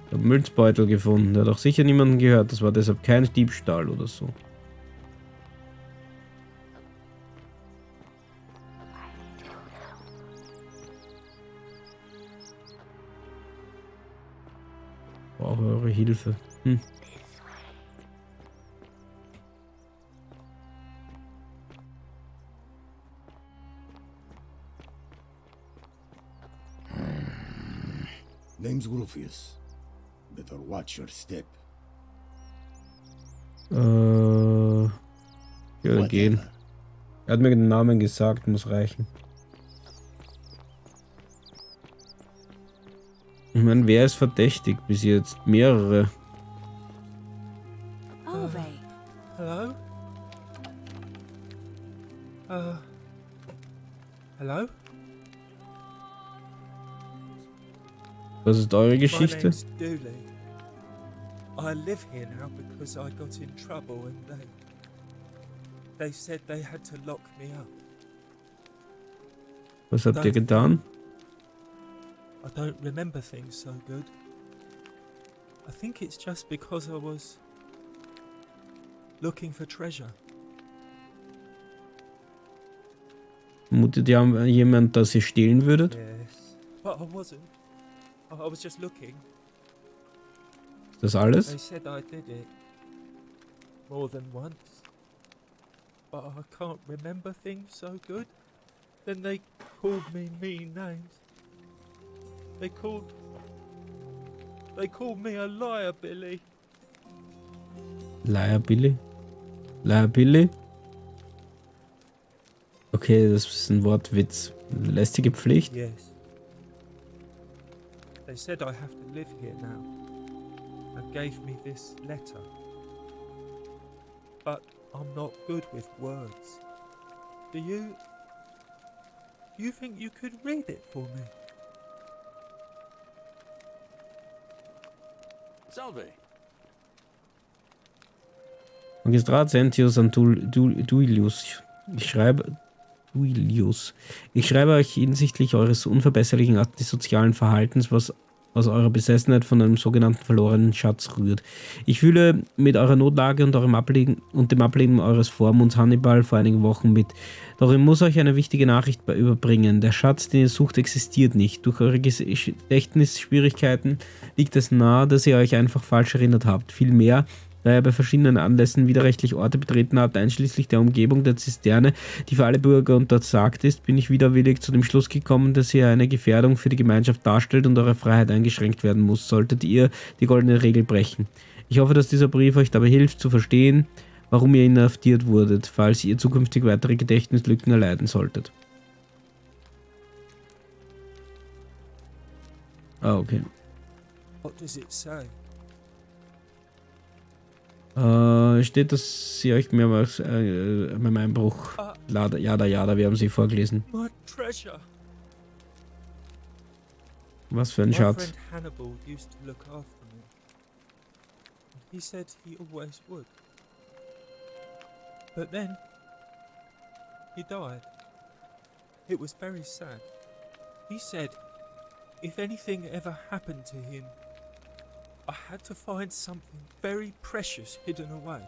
Ich habe einen Münzbeutel gefunden, der hat auch sicher niemanden gehört, das war deshalb kein Diebstahl oder so. Brauche eure Hilfe. Name's Rufius. Better watch your step. Ja, gehen. Er hat mir den Namen gesagt, muss reichen. Ich meine, wer ist verdächtig bis jetzt? Mehrere. Hello? Hello? Was ist eure Geschichte? My name's Dooley. I live here now because I got in trouble and they said they had to lock me up. Was habt ihr getan? I don't remember things so good. I think it's just because I was looking for treasure. Mutet ihr jemand, dass ihr stehlen würdet? Yes. But I wasn't. I was just looking. Ist das alles? They said I did it. More than once. But I can't remember things so good. Then they called me mean names. They called me a liar, Billy. Liar Billy? Liar Billy? Okay, das ist ein Wortwitz. Lästige Pflicht? Yes. They said I have to live here now. And gave me this letter. But I'm not good with words. Do you think you could read it for me? Salve. Magistrat Sentius Duilius. Ich schreibe euch hinsichtlich eures unverbesserlichen antisozialen Verhaltens, was aus eurer Besessenheit von einem sogenannten verlorenen Schatz rührt. Ich fühle mit eurer Notlage und dem Ableben eures Vormunds Hannibal vor einigen Wochen mit. Doch ich muss euch eine wichtige Nachricht überbringen. Der Schatz, den ihr sucht, existiert nicht. Durch eure Gedächtnisschwierigkeiten liegt es nahe, dass ihr euch einfach falsch erinnert habt. Vielmehr, da ihr bei verschiedenen Anlässen widerrechtlich Orte betreten habt, einschließlich der Umgebung der Zisterne, die für alle Bürger untersagt ist, bin ich widerwillig zu dem Schluss gekommen, dass ihr eine Gefährdung für die Gemeinschaft darstellt und eure Freiheit eingeschränkt werden muss, solltet ihr die goldene Regel brechen. Ich hoffe, dass dieser Brief euch dabei hilft, zu verstehen, warum ihr inhaftiert wurdet, falls ihr zukünftig weitere Gedächtnislücken erleiden solltet. Ah, okay. What does it say? Steht, dass sie euch mehrmals beim Einbruch Jada, wir haben sie vorgelesen. My treasure. Was für ein My Schatz. friend Hannibal used to look after me. He said he always would. But then he died. It was very sad. He said if anything ever happened to him, I had to find something very precious hidden away.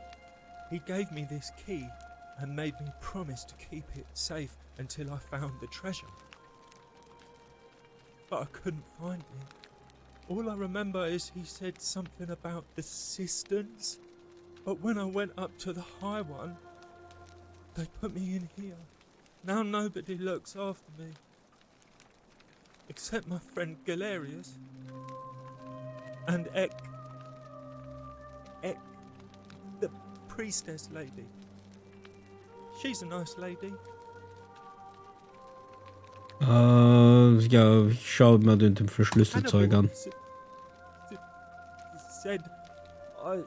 He gave me this key and made me promise to keep it safe until I found the treasure. But I couldn't find it. All I remember is he said something about the cisterns. But when I went up to the high one, they put me in here. Now nobody looks after me. Except my friend Galerius. And Ek, the priestess lady. She's a nice lady. Ja, ich schaue mir den Verschlüsselzeug an. Said I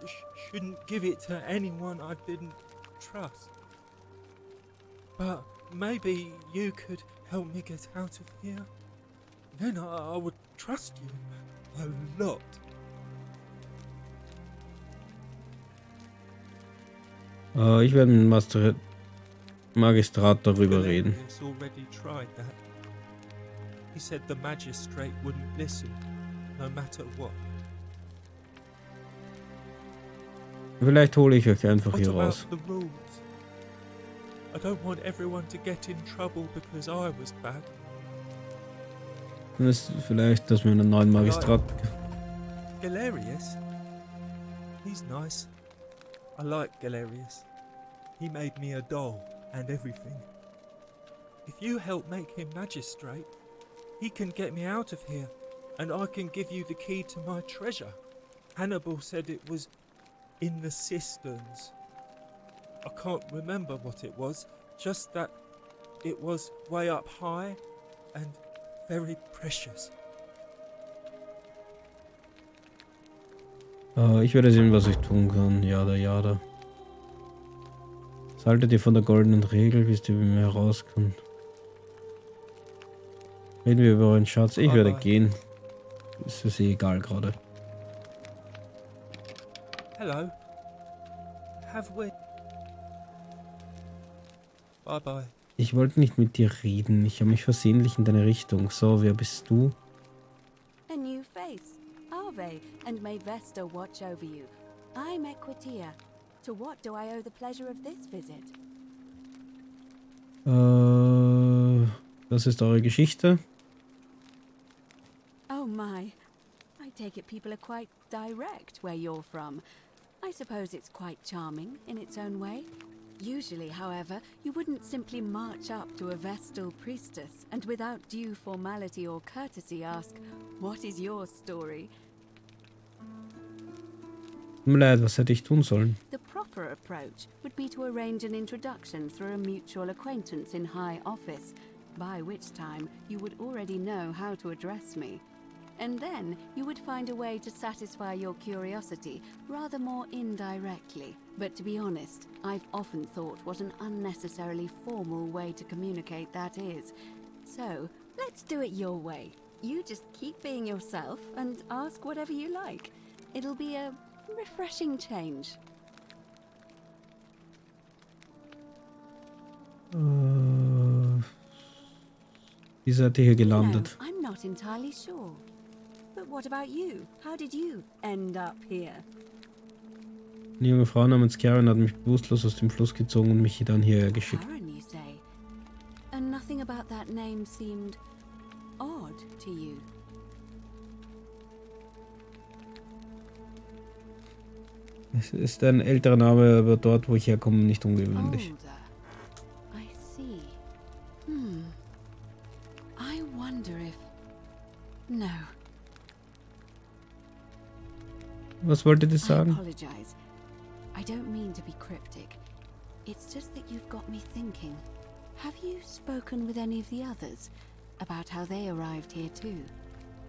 shouldn't give it to anyone I didn't trust. But maybe you could help me get out of here. Then I would trust you a lot. Ich werde mit dem Magistrat darüber reden. Already tried that. He said the magistrate wouldn't listen, no matter what. Vielleicht hole ich euch einfach hier What raus. about the rules? I don't want everyone to get in trouble because I was bad. Das ist vielleicht, dass wir einen neuen Magistrat. Galerius? He's nice. I like Galerius. He made me a doll and everything. If you help make him magistrate, he can get me out of here, and I can give you the key to my treasure. Hannibal said it was in the cisterns. I can't remember what it was, just that it was way up high and very precious. Ich werde sehen, was ich tun kann. Jada. Was haltet ihr von der goldenen Regel, bis die bei mir herauskommt? Reden wir über euren Schatz. Ich werde gehen. Ist es eh egal gerade. Hello. Have we... Bye. Ich wollte nicht mit dir reden. Ich habe mich versehentlich in deine Richtung. So, wer bist du? new face, Ave, and may Vesta watch over you. I'm Equitia. To what do I owe the pleasure of this visit? Das ist eure Geschichte. Oh my. I take it people are quite direct where you're from. I suppose it's quite charming in its own way. Usually, however, you wouldn't simply march up to a Vestal priestess and without due formality or courtesy ask, "What is your story?" Tut mir leid, was hätte ich tun sollen? The proper approach would be to arrange an introduction through a mutual acquaintance in high office, by which time you would already know how to address me. And then you would find a way to satisfy your curiosity rather more indirectly. But to be honest, I've often thought what an unnecessarily formal way to communicate that is. So, let's do it your way. You just keep being yourself and ask whatever you like. It'll be a refreshing change. Wie seid ihr hier gelandet? No, I'm not entirely sure. But what about you? How did you end up here? Eine junge Frau namens Karen hat mich bewusstlos aus dem Fluss gezogen und mich dann hierher geschickt. Karen, you say? And nothing about that name seemed odd to you. Es ist ein älterer Name, aber dort, wo ich herkomme, nicht ungewöhnlich. I see. I wonder if... No. Was wolltet ihr I sagen? apologize. I don't mean to be cryptic. It's just that you've got me thinking. Have you spoken with any of the others about how they arrived here too?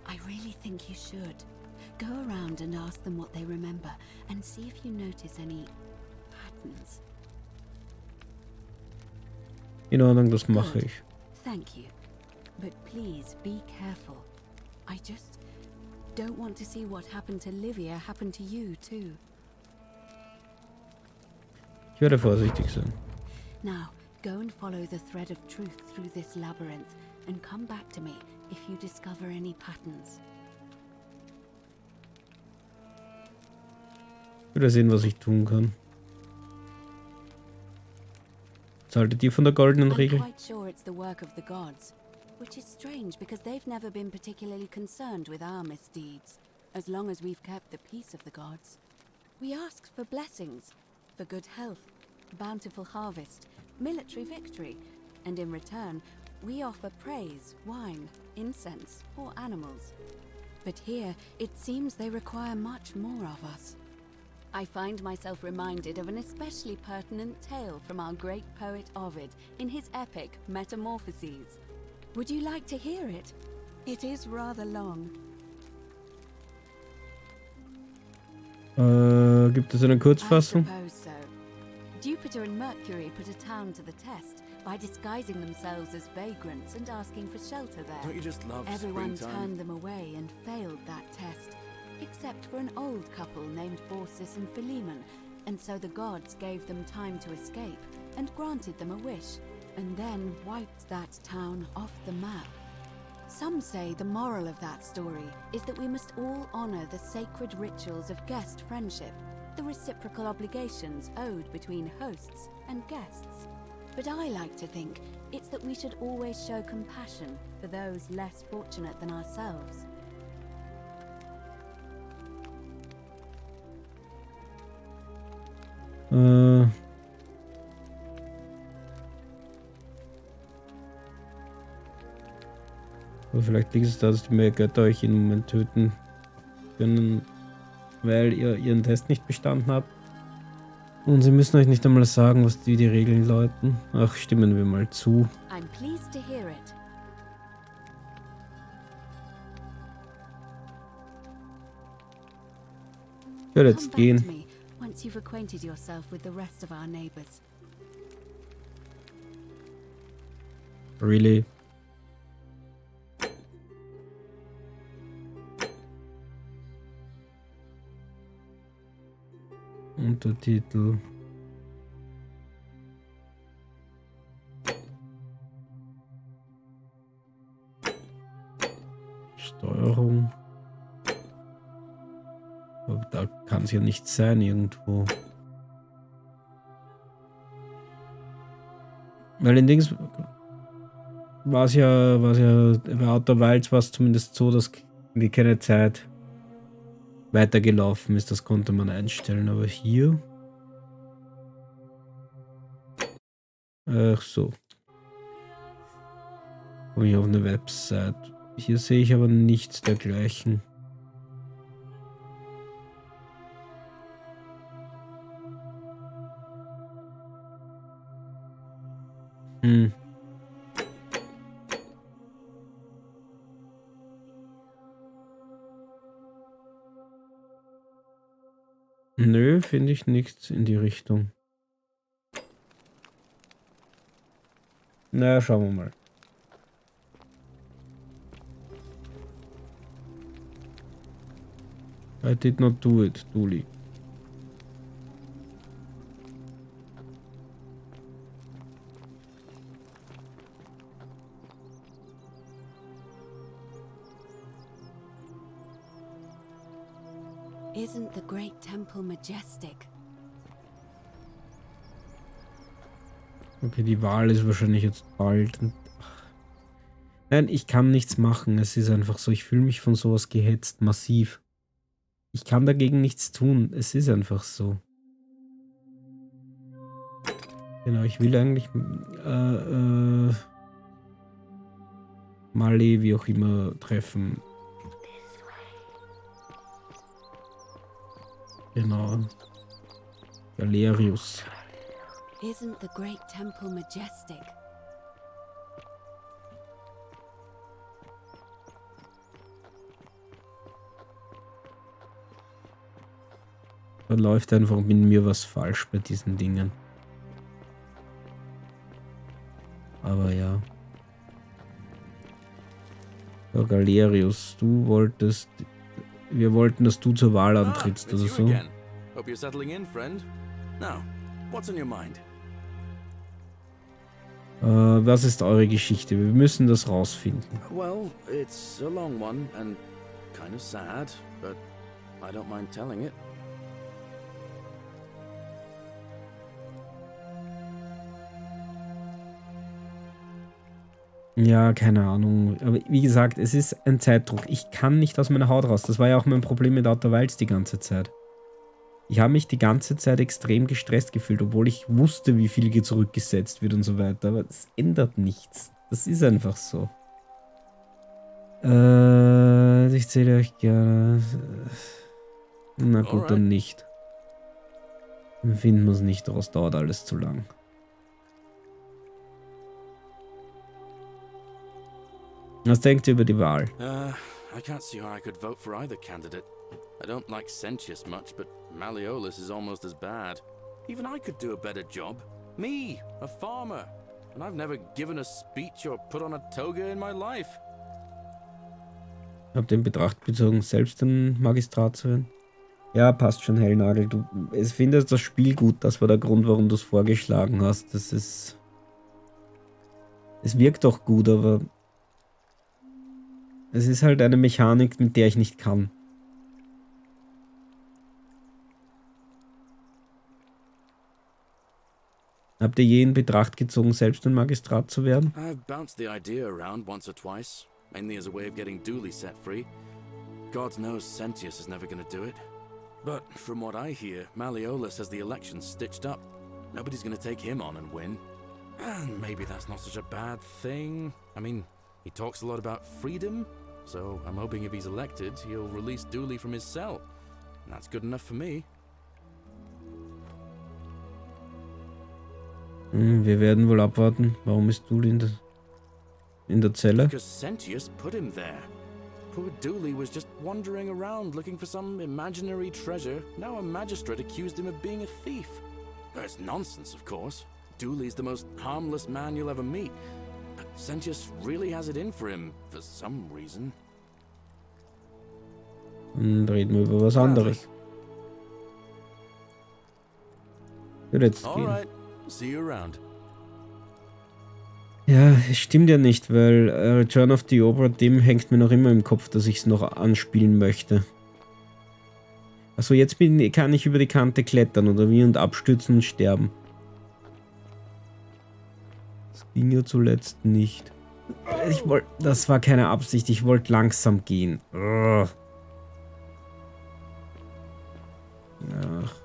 I really think you should. Go around and ask them what they remember and see if you notice any patterns. In Ordnung, das mache ich. Thank you. But please be careful. I just don't want to see what happened to Livia happen to you too. Ich werde vorsichtig sein. Now, go and follow the thread of truth through this labyrinth and come back to me if you discover any patterns. Ich werde sehen, was ich tun kann. Was haltet ihr von der goldenen Regel? I'm quite sure it's the work of the gods, which is strange because they've never been particularly concerned with our misdeeds, as long as we've kept the peace of the gods. We ask for blessings, for good health, bountiful harvest, military victory, and in return, we offer praise, wine, incense, or animals. But here, it seems they require much more of us. I find myself reminded of an especially pertinent tale from our great poet Ovid in his epic Metamorphoses. Would you like to hear it? It is rather long. Gibt es eine Kurzfassung? I suppose so. Jupiter and Mercury put a town to the test by disguising themselves as vagrants and asking for shelter there. Don't you just love Everyone springtime? turned them away and failed that test, except for an old couple named Baucis and Philemon, and so the gods gave them time to escape and granted them a wish, and then wiped that town off the map. Some say the moral of that story is that we must all honor the sacred rituals of guest friendship, the reciprocal obligations owed between hosts and guests. But I like to think it's that we should always show compassion for those less fortunate than ourselves. Aber vielleicht liegt es da, dass die Götter euch im Moment töten können, weil ihr ihren Test nicht bestanden habt. Und sie müssen euch nicht einmal sagen, was die Regeln läuten. Ach, stimmen wir mal zu. I'm pleased to hear it. Ich werde jetzt Come back to gehen. me once you've acquainted yourself with the rest of our neighbors. Really? Untertitel. Steuerung. Aber da kann es ja nicht sein irgendwo. Weil in Dings war es ja bei Outer Wilds war es zumindest so, dass die keine Zeit weitergelaufen ist. Das konnte man einstellen. Aber hier... Ach so. Komme ich auf eine Website. Hier sehe ich aber nichts dergleichen. Hm. Nö, finde ich nichts in die Richtung. Na, schauen wir mal. I did not do it, Dooley. Isn't the great temple majestic? Okay, die Wahl ist wahrscheinlich jetzt bald. Nein, ich kann nichts machen. Es ist einfach so. Ich fühle mich von sowas gehetzt, massiv. Ich kann dagegen nichts tun. Es ist einfach so. Genau, ich will eigentlich Mali, wie auch immer, treffen. Genau. Galerius. Isn't the great temple majestic? Da läuft einfach mit mir was falsch bei diesen Dingen. Aber ja. So, Galerius, du wolltest... Wir wollten, dass du zur Wahl antrittst oder so. Hope you're settling in, friend. Now, what's on your mind? Was ist eure Geschichte? Wir müssen das rausfinden. Well, it's a long one and kind of sad, but I don't mind telling it. Ja, keine Ahnung. Aber wie gesagt, es ist ein Zeitdruck. Ich kann nicht aus meiner Haut raus. Das war ja auch mein Problem mit Outer Wilds die ganze Zeit. Ich habe mich die ganze Zeit extrem gestresst gefühlt, obwohl ich wusste, wie viel zurückgesetzt wird und so weiter. Aber es ändert nichts. Das ist einfach so. Ich zähle euch gerne. Na gut, dann nicht. Wir finden uns nicht raus. Dauert alles zu lang. Was denkt ihr über die Wahl? I can't see how I could vote for either candidate. I don't like Sentius much, but Malleolus is almost as bad. Even I could do a better job. Me, a farmer. And I've never given a speech or put on a toga in my life. Habt ihr in Betracht gezogen, selbst ein Magistrat zu werden? Ja, passt schon, Hellnagel. Du findest das Spiel gut. Das war der Grund, warum du es vorgeschlagen hast. Das ist... Es wirkt doch gut, aber... Es ist halt eine Mechanik, mit der ich nicht kann. Habt ihr je in Betracht gezogen, selbst ein Magistrat zu werden? I've bounced the idea around once or twice, mainly as a way of getting Dooley set free. God knows Sentius is never going to do it. But from what I hear, Malleolus has the election stitched up. Nobody's going to take him on and win. And maybe that's not such a bad thing. I mean, he talks a lot about freedom. So I'm hoping if he's elected, he'll release Dooley from his cell. And that's good enough for me. Wir werden wohl abwarten. Warum ist Dooley in der Zelle? Because Sentius put him there. Poor Dooley was just wandering around looking for some imaginary treasure. Now a magistrate accused him of being a thief. That's nonsense, of course. Dooley's the most harmless man you'll ever meet. But Sentius really has it in for him, for some reason. Dann reden wir über was anderes. Wird jetzt gehen. Alright, see you around. Ja, es stimmt ja nicht, weil Return of the Obra, dem hängt mir noch immer im Kopf, dass ich es noch anspielen möchte. Also jetzt kann ich über die Kante klettern oder wie und abstürzen und sterben. Das ging ja zuletzt nicht. Das war keine Absicht, ich wollte langsam gehen. Ugh. Ach.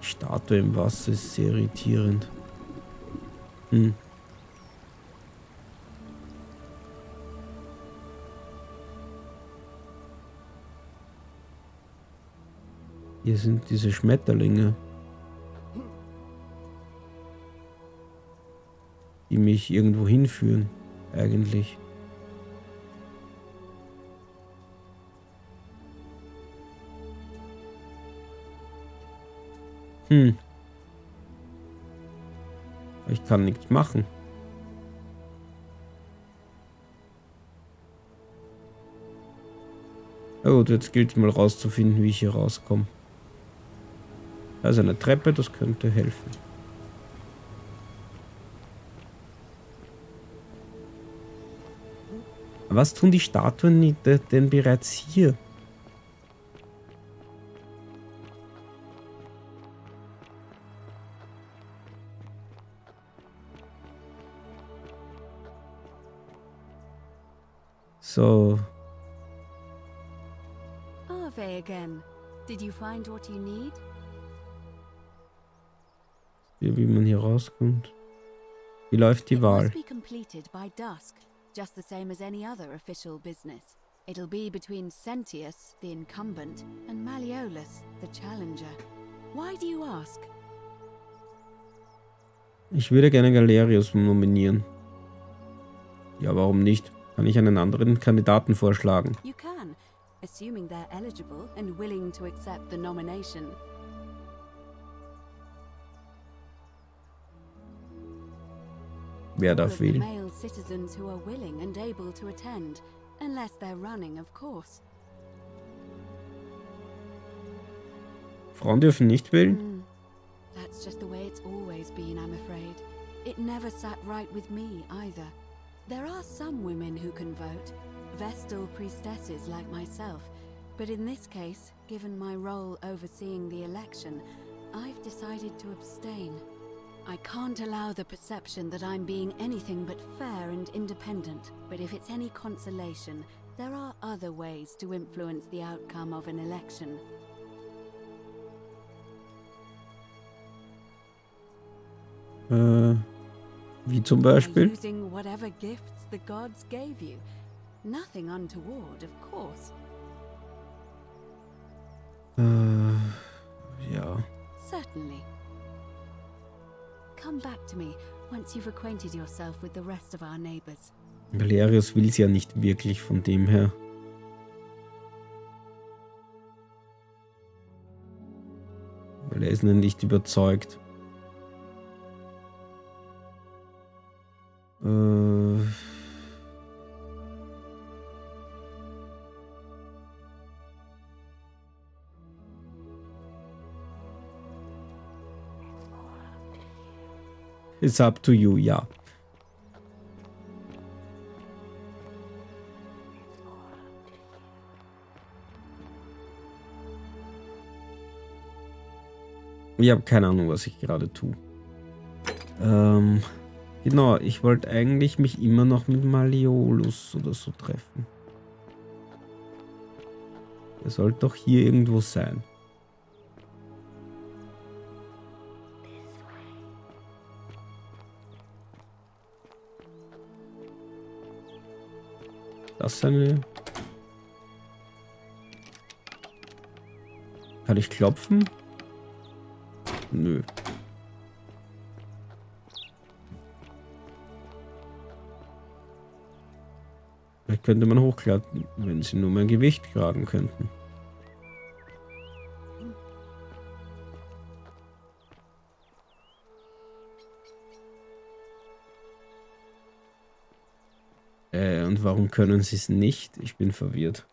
Statue im Wasser ist sehr irritierend. Hm. Hier sind diese Schmetterlinge, die mich irgendwo hinführen, eigentlich. Ich kann nichts machen. Na gut, jetzt gilt es mal rauszufinden, wie ich hier rauskomme. Da ist eine Treppe, das könnte helfen. Was tun die Statuen denn bereits hier? So. Arve again. Did you find what you need? Wie man hier rauskommt. Wie läuft die Wahl? Must be completed by dusk, just the same as any other official business. It'll be between Sentius, the incumbent, and Malleolus, the challenger. Why do you ask? Ich würde gerne Galerius nominieren. Ja, warum nicht? Kann ich einen anderen Kandidaten vorschlagen? You can, assuming they're eligible and willing to accept the nomination. Wer darf wählen? Male citizens who are willing and able to attend, unless they're running, of course. Frauen dürfen nicht wählen? That's just the way it's always been, I'm afraid. It never sat right with me either. There are some women who can vote, Vestal priestesses like myself, but in this case, given my role overseeing the election, I've decided to abstain. I can't allow the perception that I'm being anything but fair and independent, but if it's any consolation, there are other ways to influence the outcome of an election. Wie zum Beispiel? Using whatever gifts the gods gave you. Nothing untoward, of course. Ja. Certainly. Come back to me once you've acquainted yourself with the rest of our neighbors. Galerius will es ja nicht wirklich von dem her. Weil er ist nicht überzeugt. It's up to you, ja. Ich habe keine Ahnung, was ich gerade tue. Genau, ich wollte eigentlich mich immer noch mit Malleolus oder so treffen. Er sollte doch hier irgendwo sein. Das ist eine... Kann ich klopfen? Nö. Vielleicht könnte man hochklettern, wenn sie nur mein Gewicht tragen könnten. Und warum können sie es nicht? Ich bin verwirrt.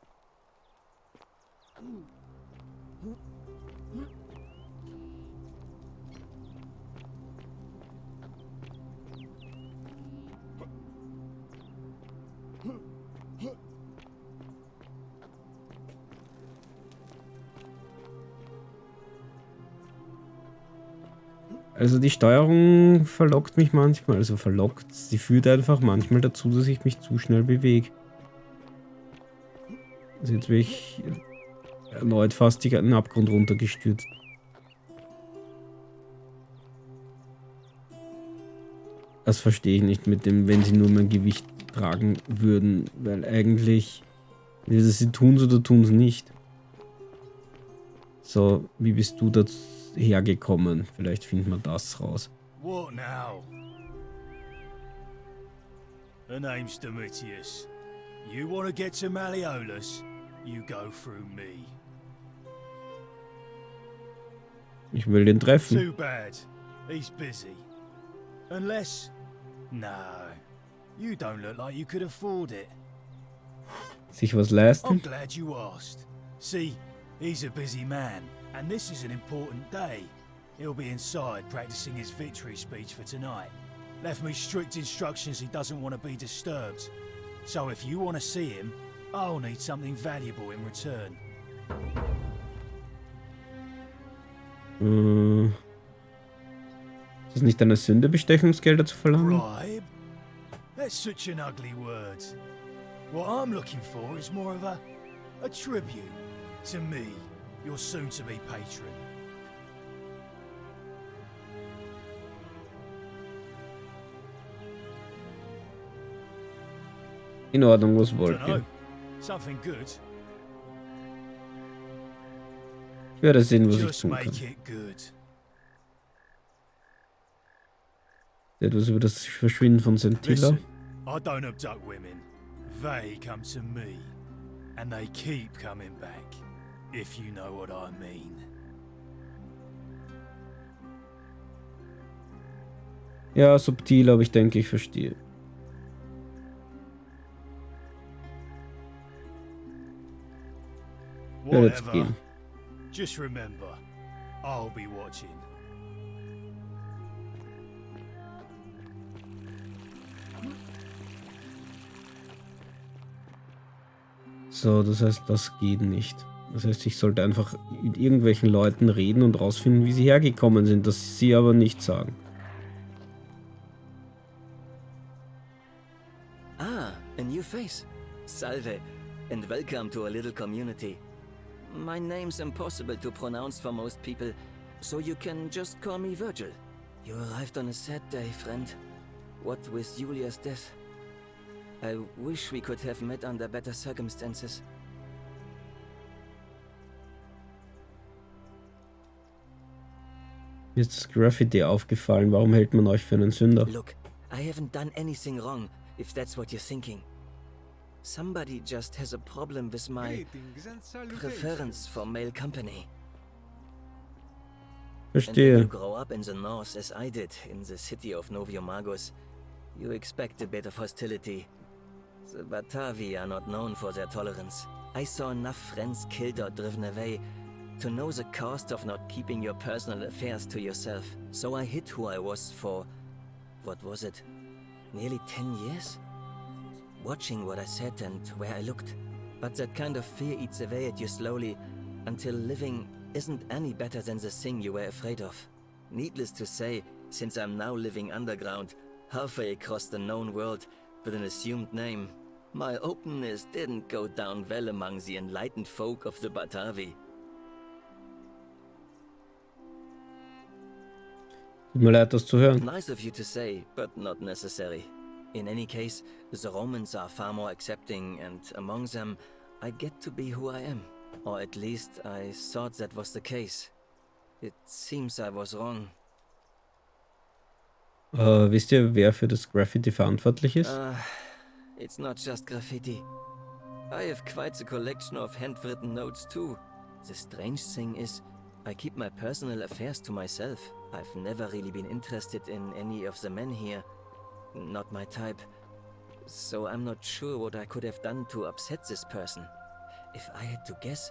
Also die Steuerung verlockt mich manchmal, also verlockt, sie führt einfach manchmal dazu, dass ich mich zu schnell bewege. Also jetzt bin ich erneut fast in den Abgrund runtergestürzt. Das verstehe ich nicht mit dem, wenn sie nur mein Gewicht tragen würden, weil eigentlich, entweder sie tun es oder tun es nicht. So, wie bist du da hergekommen? Vielleicht finden wir das raus. What now? The name's Domitius. You want to get to Malleolus? You go through me. Ich will den treffen. Too bad. He's busy. Unless... No. You don't look like you could afford it. Sich was leisten? I'm glad you asked. See, he's a busy man, and this is an important day. He'll be inside practicing his victory speech for tonight. Left me strict instructions he doesn't want to be disturbed. So if you want to see him, I'll need something valuable in return. Ist es nicht eine Sünde, Bestechungsgelder zu verlangen? Bribe? That's such an ugly word. What I'm looking for is more of a tribute to me, your soon-to-be patron. In Ordnung, was wollt ihr? Something good. Ich werde sehen, was ich Just tun make kann. it good. Etwas über das Verschwinden von Sentilla. Listen, I don't abduct women. They come to me. And they keep coming back. If you know what I mean. Ja, subtil, aber ich denke, ich verstehe. Ich werde jetzt gehen. Just remember, I'll be watching. So, das heißt, das geht nicht. Das heißt, ich sollte einfach mit irgendwelchen Leuten reden und rausfinden, wie sie hergekommen sind, das sie aber nicht sagen. Ah, a new face. Salve, and welcome to a little community. My name's impossible to pronounce for most people, so you can just call me Virgil. You arrived on a sad day, friend. What with Julia's death? I wish we could have met under better circumstances. Mir ist das Graffiti aufgefallen. Warum hält man euch für einen Sünder? Look, I haven't done anything wrong, if that's what you're thinking. Somebody just has a problem with my preference for male company. And when Verstehe. you grow up in the north as I did, in the city of Noviomagus, you expect a bit of hostility. The Batavi are not known for their tolerance. I saw enough friends killed or driven away to know the cost of not keeping your personal affairs to yourself. So I hid who I was for, what was it, nearly 10 years? Watching what I said and where I looked. But that kind of fear eats away at you slowly, until living isn't any better than the thing you were afraid of. Needless to say, since I'm now living underground, halfway across the known world, with an assumed name, my openness didn't go down well among the enlightened folk of the Batavi. Tut mir leid, das zu hören. Nice of you to say, but not necessary. In any case, the Romans are far more accepting, and among them, I get to be who I am. Or at least, I thought that was the case. It seems I was wrong. Wisst ihr, wer für das Graffiti verantwortlich ist? It's not just graffiti. I have quite a collection of handwritten notes too. The strange thing is, I keep my personal affairs to myself. I've never really been interested in any of the men here. Not my type. So I'm not sure what I could have done to upset this person. If I had to guess,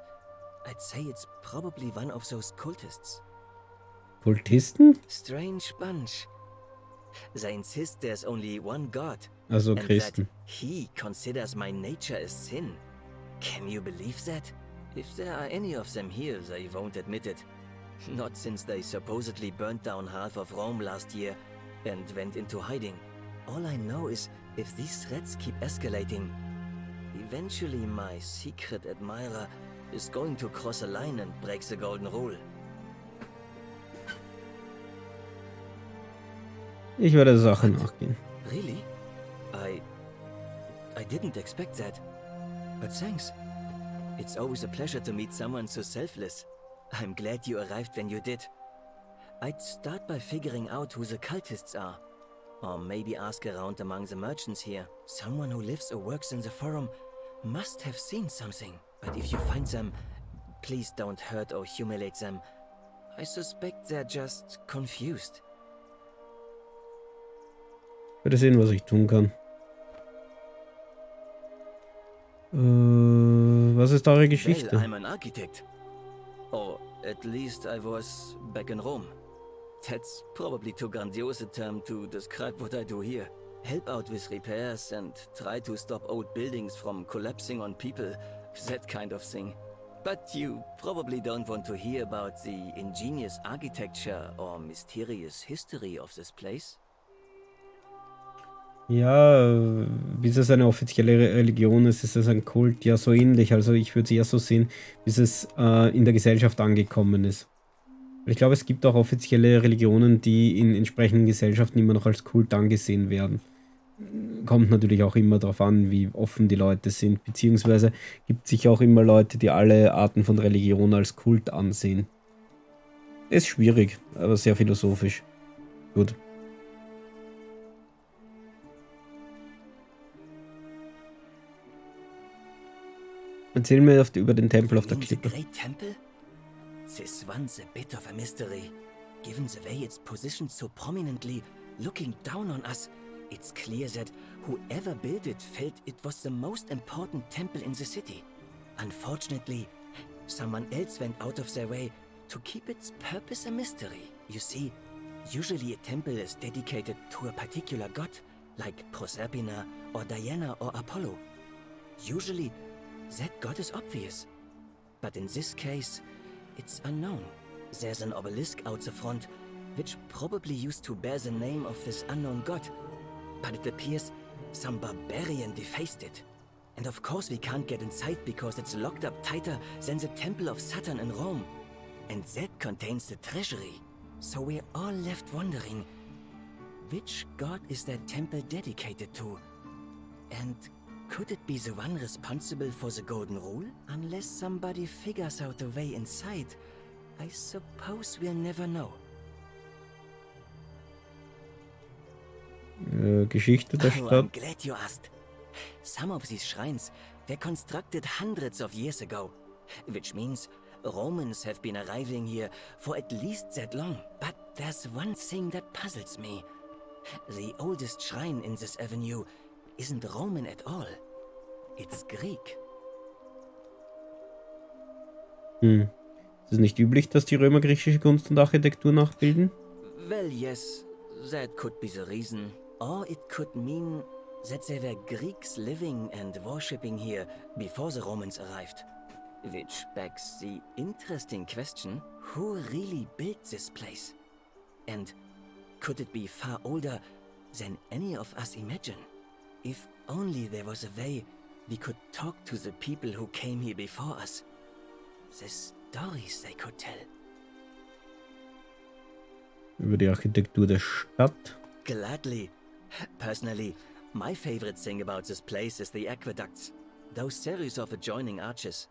I'd say it's probably one of those cultists. Kultisten? Strange bunch. They insist there's only one God. Also and Christen. that he considers my nature as sin. Can you believe that? If there are any of them here, they won't admit it. Not since they supposedly burnt down half of Rome last year and went into hiding. All I know is if these threats keep escalating, eventually my secret admirer is going to cross a line and break the golden rule. Ich werde der Sache nachgehen. Really? I didn't expect that. But thanks. It's always a pleasure to meet someone so selfless. I'm glad you arrived when you did. I'd start by figuring out who the cultists are. Or maybe ask around among the merchants here. Someone who lives or works in the forum must have seen something. But if you find them, please don't hurt or humiliate them. I suspect they're just confused. Ich werde sehen, was ich tun kann. Was ist eure Geschichte? Well, I'm an architect. Or at least I was back in Rome. That's probably too grandiose a term to describe what I do here. Help out with repairs and try to stop old buildings from collapsing on people. That kind of thing. But you probably don't want to hear about the ingenious architecture or mysterious history of this place. Ja, bis es eine offizielle Religion ist, ist es ein Kult. Ja, so ähnlich. Also ich würde es eher so sehen, bis es in der Gesellschaft angekommen ist. Ich glaube, es gibt auch offizielle Religionen, die in entsprechenden Gesellschaften immer noch als Kult angesehen werden. Kommt natürlich auch immer darauf an, wie offen die Leute sind. Beziehungsweise gibt es sicher auch immer Leute, die alle Arten von Religion als Kult ansehen. Ist schwierig, aber sehr philosophisch. Gut. Erzähl mir über den Tempel auf der Klippe. Great Temple? This one's a bit of a mystery. Given the way it's positioned so prominently, looking down on us, it's clear that whoever built it felt it was the most important temple in the city. Unfortunately, someone else went out of their way to keep its purpose a mystery. You see, usually a temple is dedicated to a particular god, like Proserpina or Diana or Apollo. Usually, that god is obvious. But in this case, it's unknown. There's an obelisk out the front, which probably used to bear the name of this unknown god. But it appears some barbarian defaced it. And of course we can't get inside because it's locked up tighter than the Temple of Saturn in Rome. And that contains the treasury. So we're all left wondering, which god is that temple dedicated to? And could it be the one responsible for the Golden Rule? Unless somebody figures out a way inside, I suppose we'll never know. Geschichte der Oh, Stadt. I'm glad you asked. Some of these shrines were constructed hundreds of years ago, which means Romans have been arriving here for at least that long. But there's one thing that puzzles me. The oldest shrine in this avenue isn't Roman at all. It's Greek. Ist es nicht üblich, dass die Römer griechische Kunst und Architektur nachbilden? Well, yes, that could be the reason. Or it could mean that there were Greeks living and worshipping here before the Romans arrived. Which begs the interesting question, who really built this place? And could it be far older than any of us imagine? If only there was a way we could talk to the people who came here before us. The stories they could tell. Über die Architektur der Stadt. Gladly. Personally, my favorite thing about this place is the aqueducts. Those series of adjoining arches.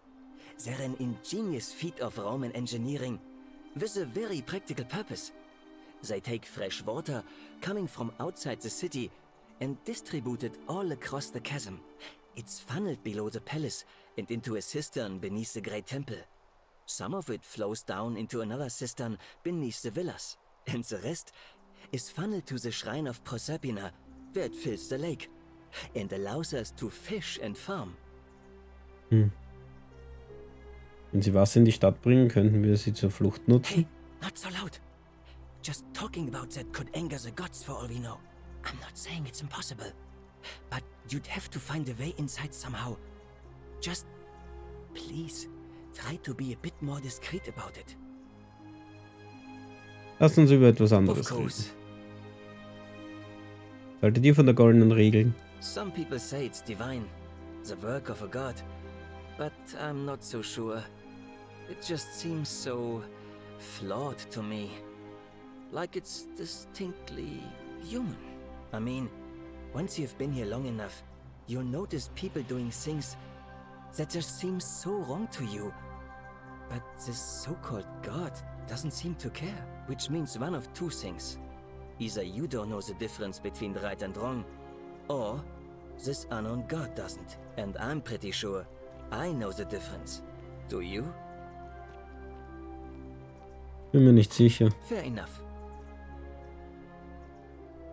They're an ingenious feat of Roman engineering with a very practical purpose. They take fresh water coming from outside the city and distribute it all across the chasm. It's funneled below the palace and into a cistern beneath the great temple. Some of it flows down into another cistern beneath the villas, and the rest is funneled to the shrine of Proserpina, where it fills the lake, and allows us to fish and farm. Wenn sie Wasser in die Stadt bringen, könnten wir sie zur Flucht nutzen. Hey, not so loud. Just talking about that could anger the gods for all we know. I'm not saying it's impossible, but you'd have to find a way inside somehow. Just, please, try to be a bit more discreet about it. Lass uns über etwas anderes reden. Haltet ihr von der goldenen Regel? Some people say it's divine, the work of a god, but I'm not so sure. It just seems so flawed to me. Like it's distinctly human. I mean, once you've been here long enough, you'll notice people doing things that just seem so wrong to you. But this so-called god doesn't seem to care, which means one of two things. Either you don't know the difference between right and wrong, or this unknown god doesn't. And I'm pretty sure I know the difference. Do you? Bin mir nicht sicher. Fair enough.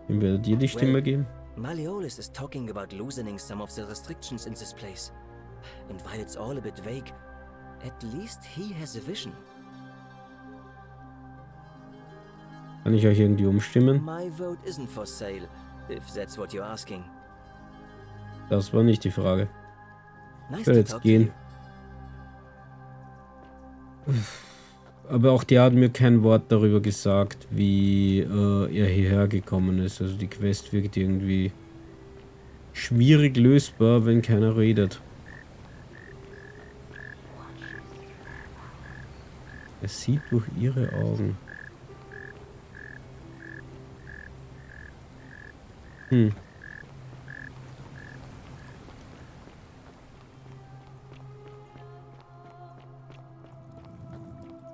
Wem werdet ihr die Stimme geben? Malleolus is talking about loosening some of the restrictions in this place. And while it's all a bit vague, at least he has a vision. Kann ich euch irgendwie umstimmen? My vote isn't for sale, if that's what you're asking. Das war nicht die Frage. Nice Ich werde jetzt gehen. Aber auch der hat mir kein Wort darüber gesagt, wie er hierher gekommen ist. Also die Quest wirkt irgendwie schwierig lösbar, wenn keiner redet. Er sieht durch ihre Augen.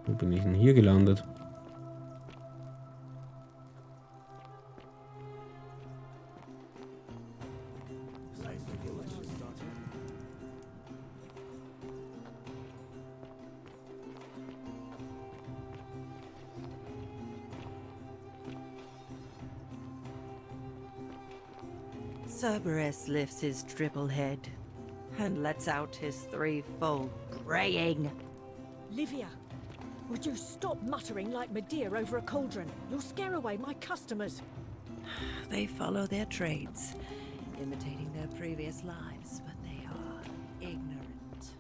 Wo bin ich denn hier gelandet? Cerberus lifts his triple head and lets out his threefold braying. Livia, would you stop muttering like Medea over a cauldron? You'll scare away my customers. They follow their trades, imitating their previous lives, but they are ignorant.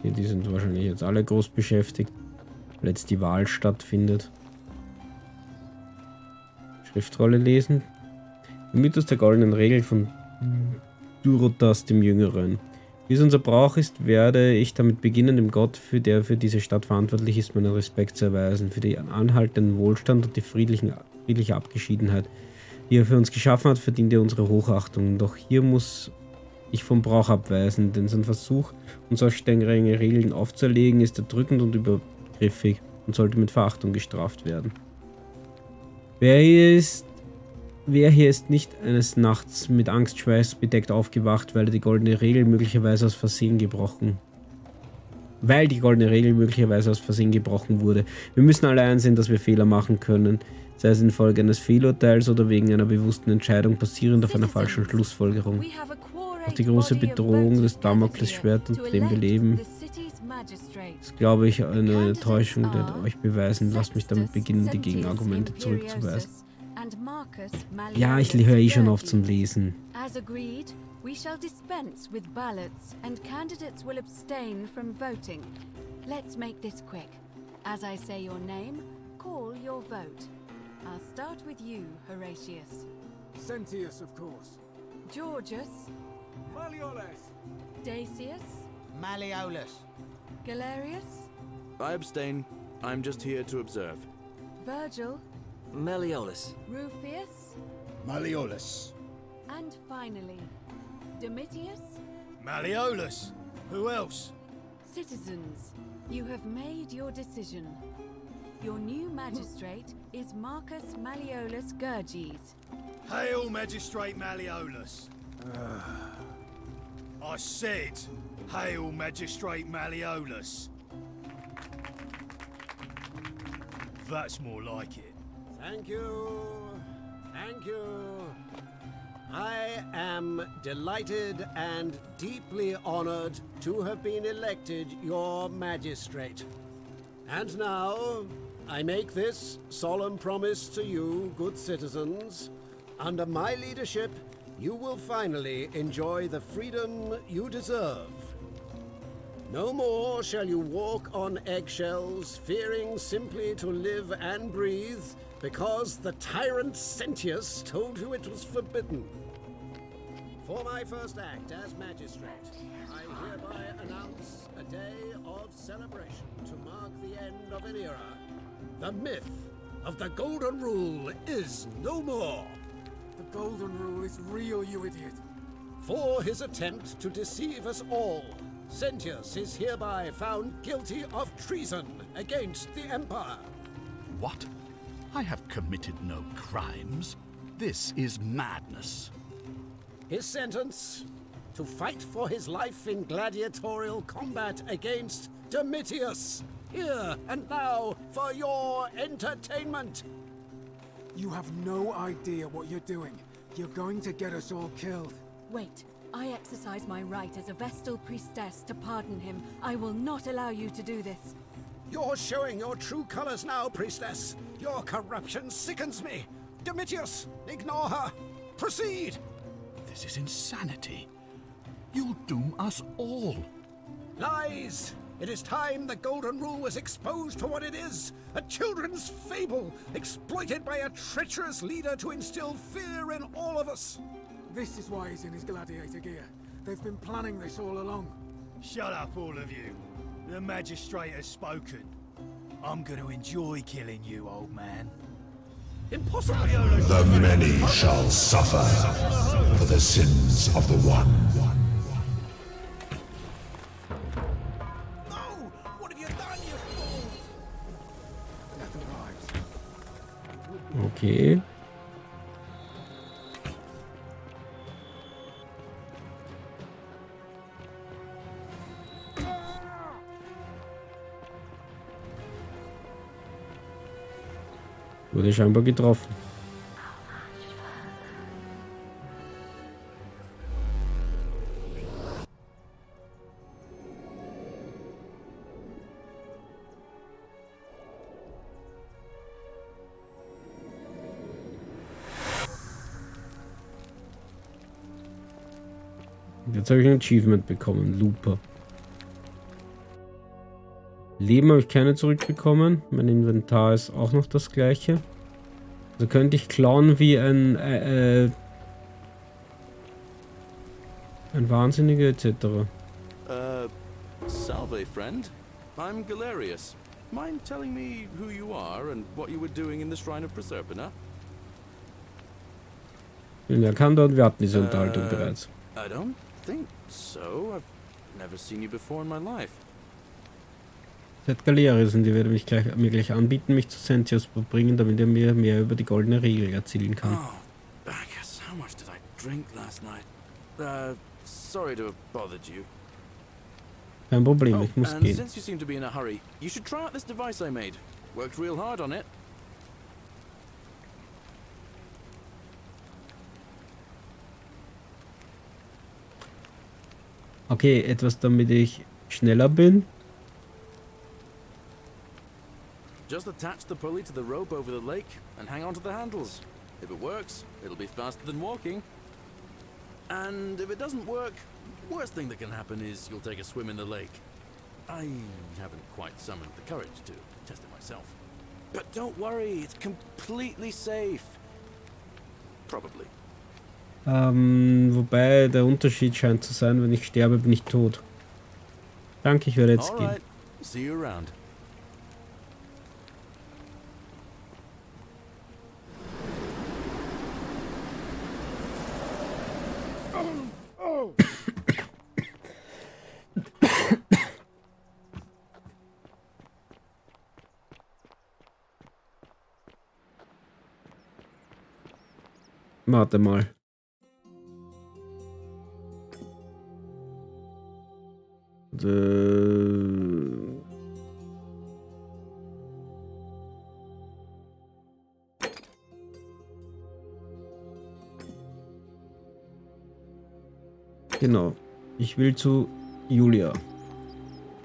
Hier, die sind wahrscheinlich jetzt alle groß beschäftigt, weil jetzt die Wahl stattfindet. Schriftrolle lesen. Der Mythos der goldenen Regel von Durotas dem Jüngeren. Wie es unser Brauch ist, werde ich damit beginnen, dem Gott, der für diese Stadt verantwortlich ist, meinen Respekt zu erweisen, für den anhaltenden Wohlstand und die friedliche Abgeschiedenheit, die er für uns geschaffen hat, verdient er unsere Hochachtung. Doch hier muss ich vom Brauch abweisen, denn sein Versuch, uns so strenge Regeln aufzuerlegen, ist erdrückend und übergriffig und sollte mit Verachtung gestraft werden. Wer hier ist nicht eines Nachts mit Angstschweiß bedeckt aufgewacht, weil die goldene Regel möglicherweise aus Versehen gebrochen wurde. Wir müssen alle einsehen, dass wir Fehler machen können, sei es infolge eines Fehlurteils oder wegen einer bewussten Entscheidung basierend auf einer falschen Schlussfolgerung. Auch die große Bedrohung des Damoklesschwert, unter dem wir leben, ist, glaube ich, eine Täuschung, der euch beweisen. Lasst mich damit beginnen, die Gegenargumente zurückzuweisen. Ja, ich höre eh schon auf zum Lesen. As agreed, we shall dispense with ballots and candidates will abstain from voting. Let's make this quick. As I say your name, call your vote. I'll start with you, Horatius. Sentius, of course. Georgius. Malleolus. Dacius. Malleolus. Galerius. I abstain. I'm just here to observe. Virgil. Malleolus. Rufius. Malleolus. And finally, Domitius. Malleolus. Who else? Citizens, you have made your decision. Your new magistrate is Marcus Malleolus Gurges. Hail, Magistrate Malleolus. I said, hail, Magistrate Malleolus. That's more like it. Thank you. Thank you. I am delighted and deeply honored to have been elected your magistrate. And now, I make this solemn promise to you, good citizens. Under my leadership, you will finally enjoy the freedom you deserve. No more shall you walk on eggshells, fearing simply to live and breathe, because the tyrant Sentius told you it was forbidden. For my first act as magistrate, I hereby announce a day of celebration to mark the end of an era. The myth of the Golden Rule is no more. The Golden Rule is real, you idiot. For his attempt to deceive us all, Sentius is hereby found guilty of treason against the Empire. What? I have committed no crimes. This is madness. His sentence: to fight for his life in gladiatorial combat against Domitius, here and now for your entertainment. You have no idea what you're doing. You're going to get us all killed. Wait. I exercise my right as a Vestal priestess to pardon him. I will not allow you to do this. You're showing your true colors now, priestess. Your corruption sickens me. Domitius, ignore her. Proceed. This is insanity. You'll doom us all. Lies! It is time the Golden Rule was exposed for what it is. A children's fable, exploited by a treacherous leader to instill fear in all of us. This is why he's in his gladiator gear. They've been planning this all along. Shut up, all of you. The magistrate has spoken. I'm going to enjoy killing you, old man. Impossible! The many shall suffer for the sins of the one. No! What have you done, you fool? Death arrives. Okay. Wurde scheinbar getroffen. Jetzt habe ich ein Achievement bekommen, Looper. Leben habe ich keine zurückbekommen. Mein Inventar ist auch noch das gleiche. Also könnte ich klauen wie ein Wahnsinniger etc. Salve, friend. I'm Galerius. Mind telling me who you are and what you were doing in the Shrine of Proserpina? Bin erkannt und wir hatten diese Unterhaltung bereits. I don't think so. I've never seen you before in my life. Seid Galerius und ihr werdet mir gleich anbieten, mich zu Sentius zu bringen, damit er mir mehr über die goldene Regel erzählen kann. Oh, Bacchus, how much did I drink last night? Sorry to have bothered you. Kein Problem, ich muss and gehen. Since you seem to be in a hurry, you should try out this device I made. Worked real hard on it. Okay, etwas damit ich schneller bin. Just attach the pulley to the rope over the lake and hang on to the handles. If it works, it'll be faster than walking. And if it doesn't work, worst thing that can happen is you'll take a swim in the lake. I haven't quite summoned the courage to test it myself. But don't worry, it's completely safe. Probably. Wobei der Unterschied scheint zu sein, wenn ich sterbe, bin ich tot. Danke, ich werde jetzt gehen. Alright, see you around. Warte mal. Genau. Ich will zu Julia.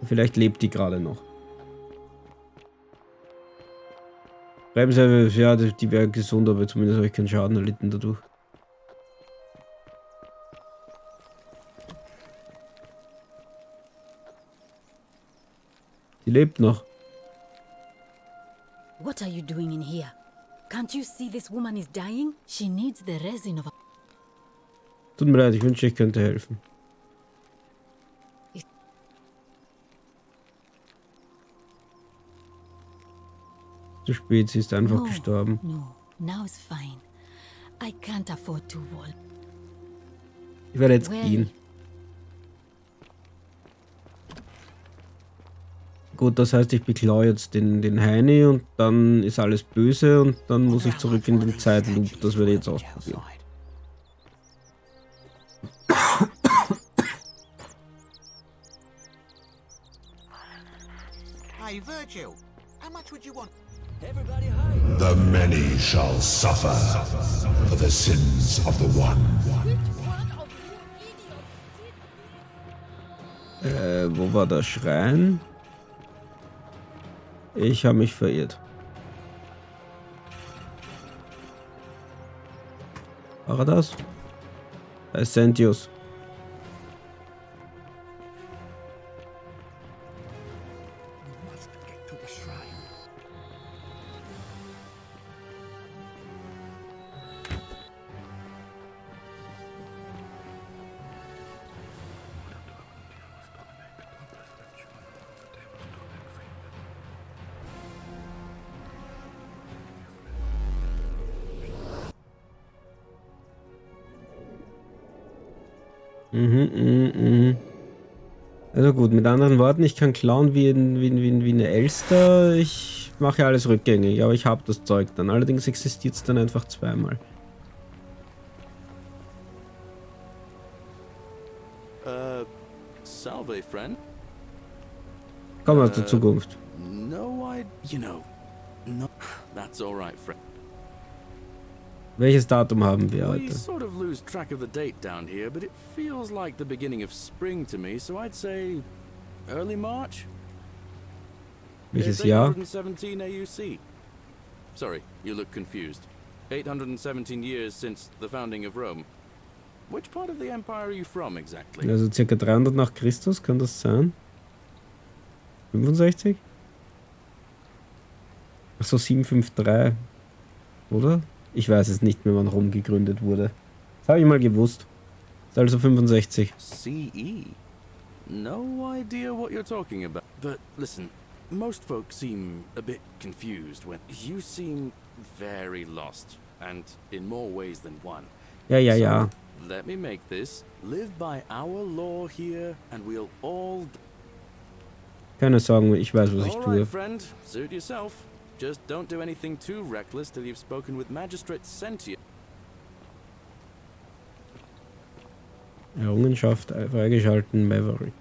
Vielleicht lebt die gerade noch. Bremse, ja, die wäre gesund, aber zumindest habe ich keinen Schaden erlitten dadurch. Die lebt noch. What are you doing in here? Can't you see this woman is dying? She needs the resin of a... Tut mir leid, ich wünschte, ich könnte helfen. Zu spät, sie ist einfach gestorben. No, now it's fine. I can't afford to walk. Ich werde jetzt gehen. Gut, das heißt, ich beklaue jetzt den Heini und dann ist alles böse und dann muss ich zurück in den Zeitloop. Das werde ich jetzt ausprobieren. Hey, Virgil, how much would you want? The many shall suffer for the sins of the one. Wo war der Schrein? Ich habe mich verirrt. War er das? Da ist Sentius. Also gut, mit anderen Worten, ich kann klauen wie eine Elster. Ich mache alles rückgängig, aber ich habe das Zeug dann. Allerdings existiert es dann einfach zweimal. Salve, friend. Komm aus der Zukunft. No, you know, no, that's all right, friend. Welches Datum haben wir We heute? sort of lose track of the date down here, but it feels like the beginning of spring to me, so I'd say early March. Welches It's Jahr? 817 AUC. Sorry, you look confused. 817 years since the founding of Rome. Which part of the empire are you from exactly? Also circa 300 nach Christus, kann das sein? 65? Achso, 753. Oder? Ich weiß es nicht mehr, wann Rom gegründet wurde. Das habe ich mal gewusst. Ist also 65. CE? No idea what you're talking about. But listen, most folks seem a bit confused when you seem very lost, and in more ways than one. Ja. So, let me make this. Live by our law here, and we'll all... Keine Sorgen, ich weiß, was ich All tue. right, friend. Suit yourself. Just don't do anything too reckless till you've spoken with Magistrate Sentia. Errungenschaft freigeschalten, Maverick.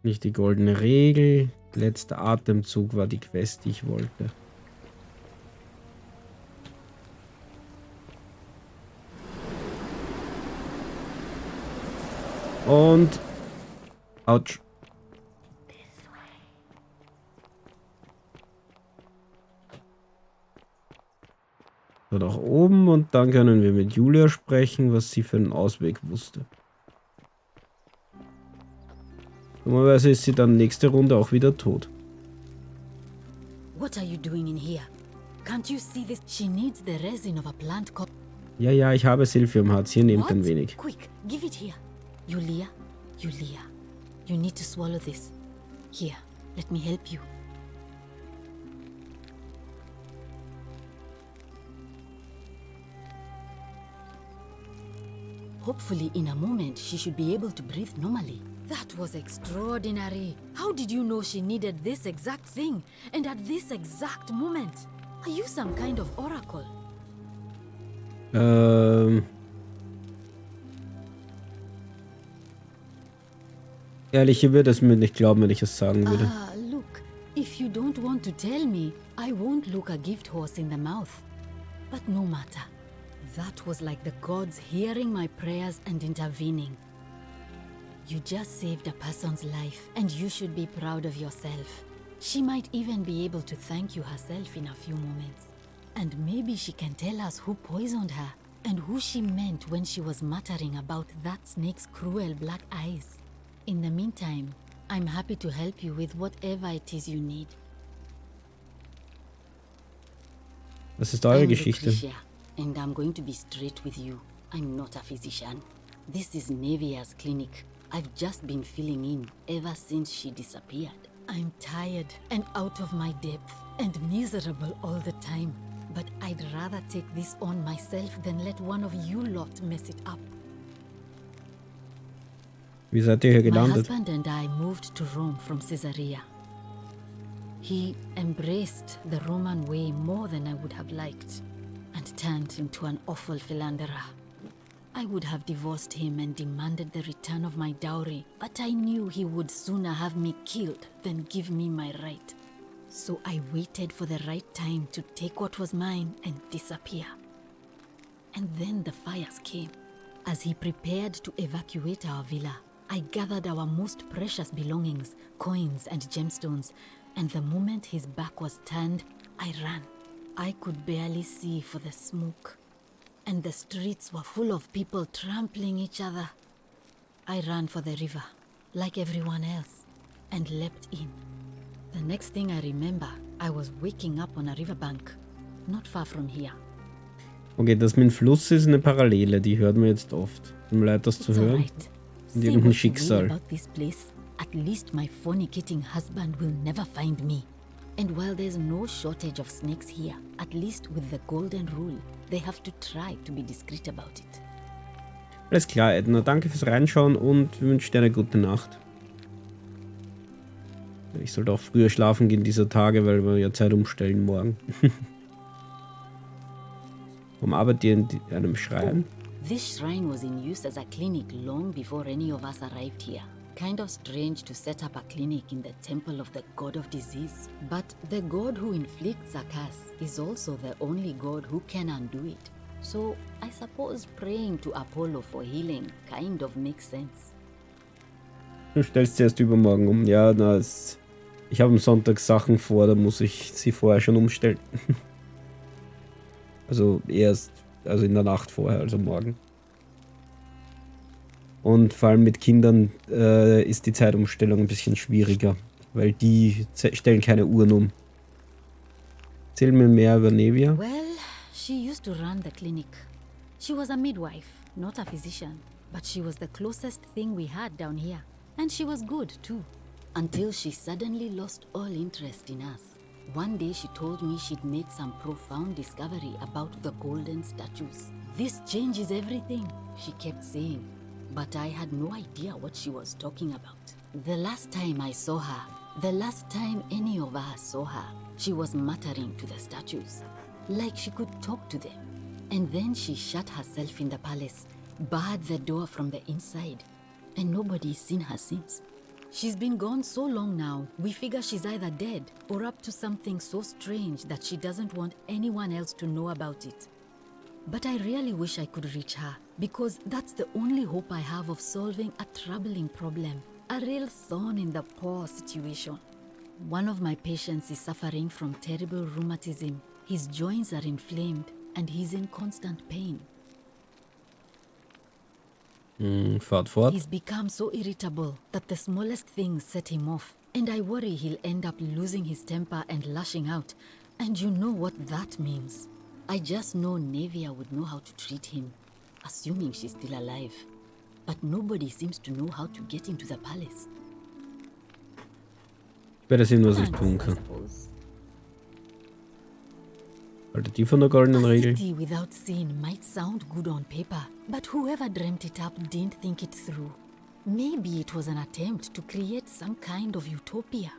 Nicht die goldene Regel. Letzter Atemzug war die Quest, die ich wollte. Und... Autsch. So, nach oben und dann können wir mit Julia sprechen, was sie für einen Ausweg wusste. Normalerweise ist sie dann nächste Runde auch wieder tot. What are you doing in here? Can't you see this? She needs the resin of a plant called... Ja, ich habe Silphiumharz. Hier nehmt ein wenig. Quick, give it here. Julia, you need to swallow this. Here, let me help you. Hopefully, in a moment, she should be able to breathe normally. That was extraordinary. How did you know she needed this exact thing? And at this exact moment? Are you some kind of oracle? Ehrlich, ihr würdet es mir nicht glauben, wenn ich es sagen würde. Look, if you don't want to tell me, I won't look a gift horse in the mouth. But no matter. That was like the gods hearing my prayers and intervening. You just saved a person's life, and you should be proud of yourself. She might even be able to thank you herself in a few moments. And maybe she can tell us who poisoned her. and who she meant when she was muttering about that snake's cruel black eyes. In the meantime, I'm happy to help you with whatever it is you need. Was ist eure I'm Geschichte? Lucretia, and I'm going to be straight with you. I'm not a physician. This is Nevia's clinic. I've just been filling in ever since she disappeared. I'm tired and out of my depth and miserable all the time. But I'd rather take this on myself than let one of you lot mess it up. Wie seid ihr hier My gelandet? husband and I moved to Rome from Caesarea. He embraced the Roman way more than I would have liked and turned into an awful philanderer. I would have divorced him and demanded the return of my dowry, but I knew he would sooner have me killed than give me my right. So I waited for the right time to take what was mine and disappear. And then the fires came. As he prepared to evacuate our villa, I gathered our most precious belongings, coins and gemstones, and the moment his back was turned, I ran. I could barely see for the smoke, and the streets were full of people trampling each other. I ran for the river, like everyone else, and leapt in. The next thing I remember, I was waking up on a riverbank, not far from here. Okay, das mit dem Fluss ist eine Parallele, die hört man jetzt oft. Tut mir leid, das zu hören. Alright. Und Say irgendein what you will Schicksal. about this place. At least my fornicating husband will never find me. And while there's no shortage of snakes here, at least with the golden rule, they have to try to be discreet about it. Alles klar, Edna, danke fürs Reinschauen und wir wünschen dir eine gute Nacht. Ich sollte auch früher schlafen gehen dieser Tage, weil wir ja Zeit umstellen morgen. Warum arbeitet ihr in einem Schrein? This shrine was in use as a clinic long before any of us arrived here. Kind of strange to set up a clinic in the temple of the god of disease. But the god who inflicts a curse is also the only god who can undo it. So I suppose praying to Apollo for healing kind of makes sense. Du stellst sie erst übermorgen um. Ja, ich habe am Sonntag Sachen vor, da muss ich sie vorher schon umstellen. Also in der Nacht vorher, also morgen. Und vor allem mit Kindern ist die Zeitumstellung ein bisschen schwieriger, weil die stellen keine Uhren um. Erzähl mir mehr über Nevia. Well, she used to run the clinic. She was a midwife, not a physician, but she was the closest thing we had down here. And she was good too, until she suddenly lost all interest in us. One day she told me she'd made some profound discovery about the golden statues. This changes everything, she kept saying. But I had no idea what she was talking about. The last time I saw her, the last time any of us saw her, she was muttering to the statues, like she could talk to them. And then she shut herself in the palace, barred the door from the inside, and nobody's seen her since. She's been gone so long now, we figure she's either dead or up to something so strange that she doesn't want anyone else to know about it. But I really wish I could reach her, because that's the only hope I have of solving a troubling problem, a real thorn in the paw situation. One of my patients is suffering from terrible rheumatism. His joints are inflamed and he's in constant pain. Fahrt fort. He's become so irritable that the smallest things set him off, and I worry he'll end up losing his temper and lashing out, and you know what that means. I just know Nevia would know how to treat him, assuming she's still alive. But nobody seems to know how to get into the palace. Ich werde sehen, was ich tun kann. Alter, die von der goldenen A Regel. city without sin might sound good on paper, but whoever dreamt it up didn't think it through. Maybe it was an attempt to create some kind of utopia.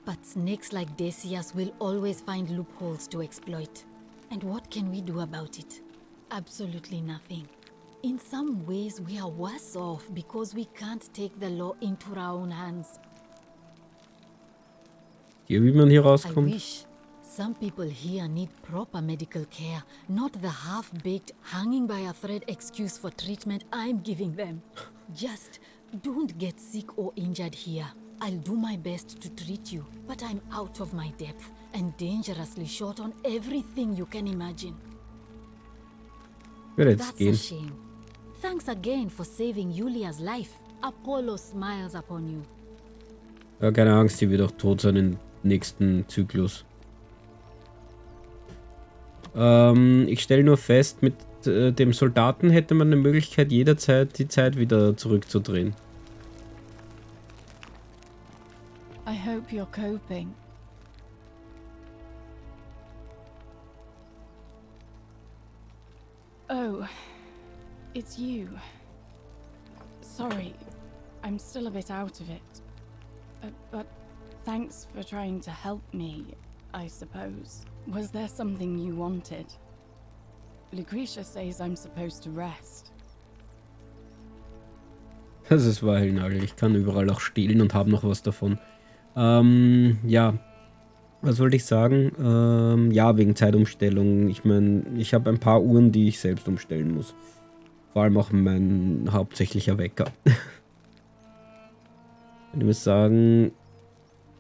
But snakes like Decius will always find loopholes to exploit. And what can we do about it? Absolutely nothing. In some ways, we are worse off because we can't take the law into our own hands. Hier, wie man hier I rauskommt. wish some people here need proper medical care, not the half-baked, hanging by a thread excuse for treatment I'm giving them. Just don't get sick or injured here. I'll do my best to treat you, but I'm out of my depth and dangerously short on everything you can imagine. Würde jetzt That's a gehen. shame. Thanks again for saving Julia's life. Apollo smiles upon you. Ja, keine Angst, die wird auch tot sein im nächsten Zyklus. Ich stelle nur fest, mit dem Soldaten hätte man eine Möglichkeit, jederzeit die Zeit wieder zurückzudrehen. I hope you're coping. Oh, it's you. Sorry, I'm still a bit out of it. But thanks for trying to help me, I suppose. Was there something you wanted? Lucretia says I'm supposed to rest. Das ist wahr, Hellnagel. Ich kann überall auch stehlen und habe noch was davon. Ja. Was wollte ich sagen? Ja, wegen Zeitumstellung. Ich meine, ich habe ein paar Uhren, die ich selbst umstellen muss. Vor allem auch mein hauptsächlicher Wecker. Ich muss sagen,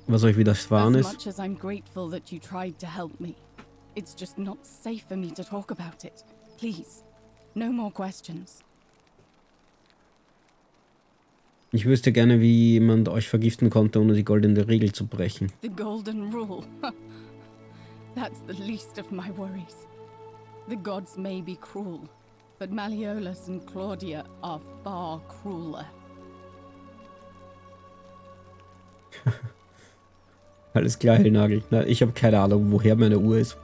was euch widerfahren ist. As much as I'm grateful that you tried to help me, it's just not safe for me to talk about it. Please, no more questions. Ich wüsste gerne, wie jemand euch vergiften konnte, ohne die goldene Regel zu brechen. The golden rule. That's the least of my worries. The gods may be cruel, but Malleolus and Claudia are far crueler. Alles klar, Hellnagel. Na, ich habe keine Ahnung, woher meine Uhr ist.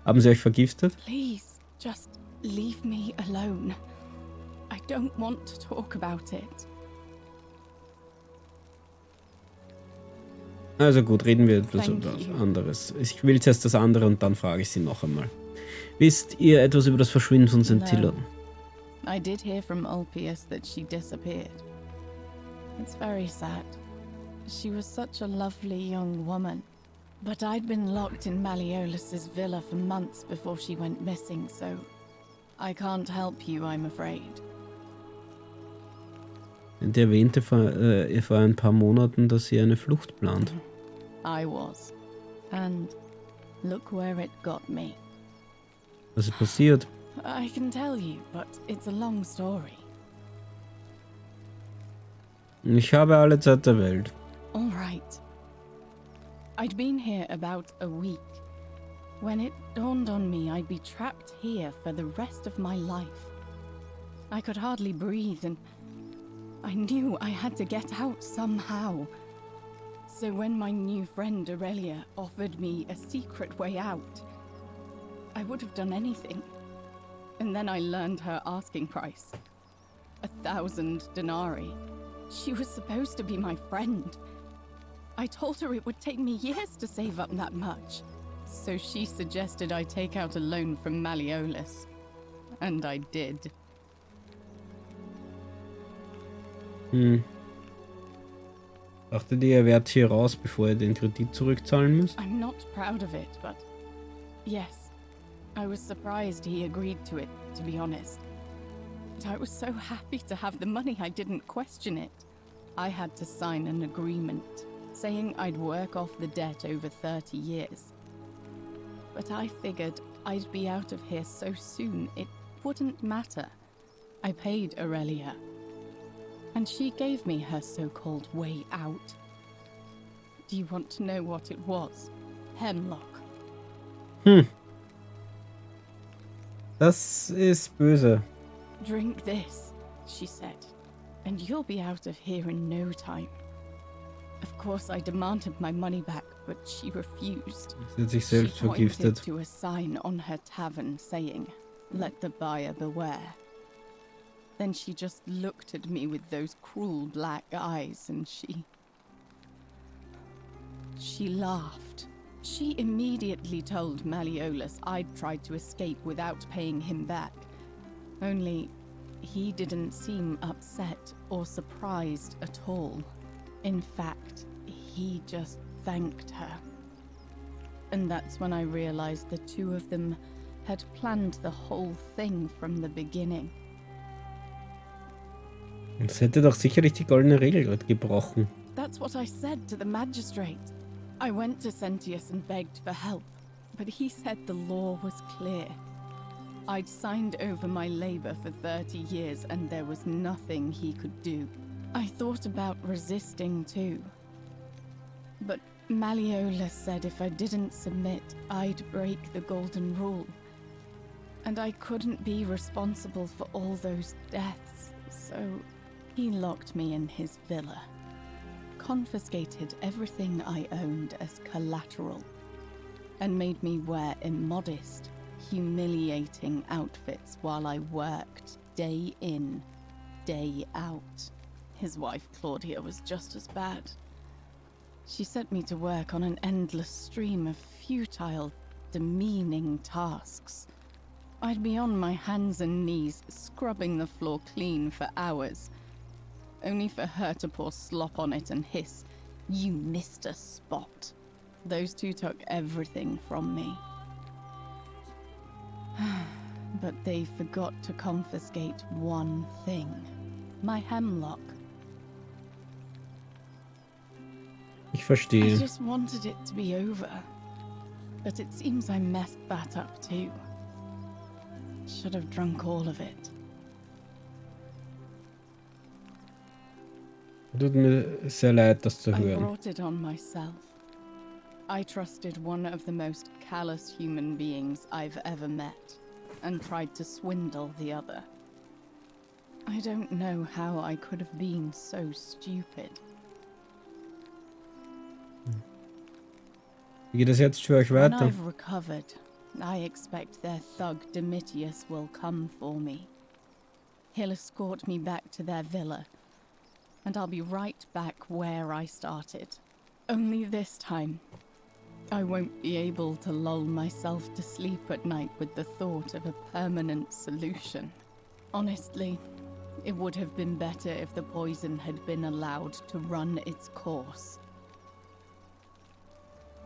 Haben sie euch vergiftet? Please, just leave me alone. I don't want to talk about it. Also gut, reden wir etwas anderes. Ich will zuerst das andere und dann frage ich sie noch einmal. Wisst ihr etwas über das Verschwinden von Sentillon? No. I did hear from Ulpius that she disappeared. It's very sad. She was such a lovely young woman. But I'd been locked in Malleolus's villa for months before she went missing, so I can't help you, I'm afraid. Und er erwähnte vor ein paar Monaten, dass sie eine Flucht plant. I was. And look where it got me. Was ist passiert? I can tell you, but it's a long story. Ich habe alle Zeit der Welt. All right. I'd been here about a week when it dawned on me I'd be trapped here for the rest of my life. I could hardly breathe and I knew I had to get out somehow. So when my new friend Aurelia offered me a secret way out, I would have done anything. And then I learned her asking price. 1,000 denarii. She was supposed to be my friend. I told her it would take me years to save up that much. So she suggested I take out a loan from Malleolus. And I did. Dachtet ihr, er wärt hier raus, bevor ihr den Kredit zurückzahlen müsst? I'm not proud of it, but yes. I was surprised he agreed to it, to be honest. But I was so happy to have the money I didn't question it. I had to sign an agreement, saying I'd work off the debt over 30 years. But I figured I'd be out of here so soon it wouldn't matter. I paid Aurelia. And she gave me her so-called way out. Do you want to know what it was? Hemlock. Das ist böse. Drink this, she said, and you'll be out of here in no time. Of course, I demanded my money back, but she refused. Sie hat sich selbst She pointed vergiftet. to a sign on her tavern saying, "Let the buyer beware." Then she just looked at me with those cruel black eyes and she laughed. She immediately told Malleolus I'd tried to escape without paying him back. Only he didn't seem upset or surprised at all. In fact, he just thanked her. And that's when I realized the two of them had planned the whole thing from the beginning. Das hätte doch sicherlich die goldene Regel gerade gebrochen. That's what I said to the magistrate. I went to Sentius and begged for help, but he said the law was clear. I'd signed over my labor for 30 years and there was nothing he could do. I thought about resisting too. But Malleolus said if I didn't submit, I'd break the golden rule. And I couldn't be responsible for all those deaths, so he locked me in his villa. Confiscated everything I owned as collateral, and made me wear immodest, humiliating outfits while I worked day in, day out. His wife Claudia was just as bad. She set me to work on an endless stream of futile, demeaning tasks. I'd be on my hands and knees, scrubbing the floor clean for hours, only for her to pour slop on it and hiss, "You missed a spot." Those two took everything from me. But they forgot to confiscate one thing. My hemlock. Ich verstehe. I just wanted it to be over. But it seems I messed that up too. Should have drunk all of it. Tut mir sehr leid, das zu I hören. brought it on myself. I trusted one of the most callous human beings I've ever met, and tried to swindle the other. I don't know how I could have been so stupid. Wie geht es jetzt für euch When weiter? I've recovered, I expect their thug Domitius will come for me. He'll escort me back to their villa, and I'll be right back where I started. Only this time, I won't be able to lull myself to sleep at night with the thought of a permanent solution. Honestly, it would have been better if the poison had been allowed to run its course.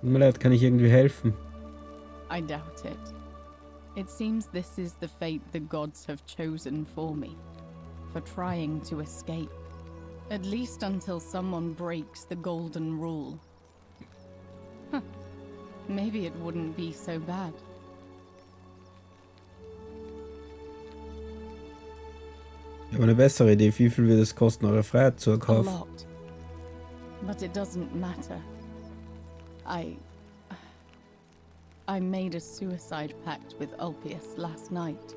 Tut mir leid, kann ich irgendwie helfen? I doubt it. It seems this is the fate the gods have chosen for me, for trying to escape. At least until someone breaks the golden rule. Huh. Maybe it wouldn't be so bad. Ich habe eine bessere Idee. Wie viel wird es kosten, eure Freiheit zu A erkaufen? lot. But it doesn't matter. I made a suicide pact with Ulpius last night.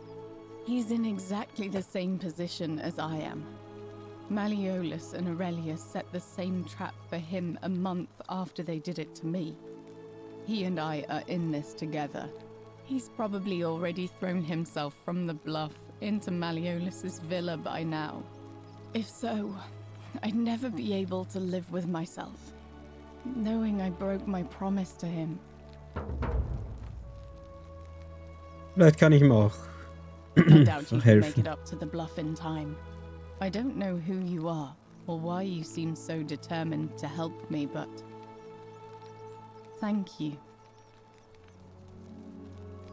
He's in exactly the same position as I am. Malleolus and Aurelius set the same trap for him a month after they did it to me. He and I are in this together. He's probably already thrown himself from the bluff into Malleolus's villa by now. If so, I'd never be able to live with myself, knowing I broke my promise to him. Vielleicht kann ich ihm auch I doubt you can make helfen. it up to the bluff in time. I don't know who you are, or why you seem so determined to help me, but thank you.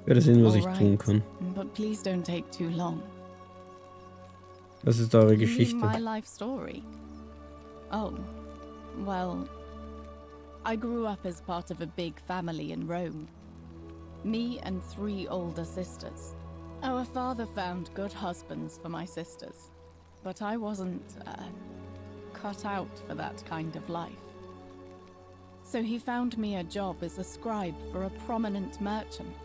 Ich werde sehen, was ich All tun right, kann. but please don't take too long. Was ist eure You mean Geschichte? my life story? Oh, well, I grew up as part of a big family in Rome. Me and 3 older sisters. Our father found good husbands for my sisters, but I wasn't cut out for that kind of life. So he found me a job as a scribe for a prominent merchant.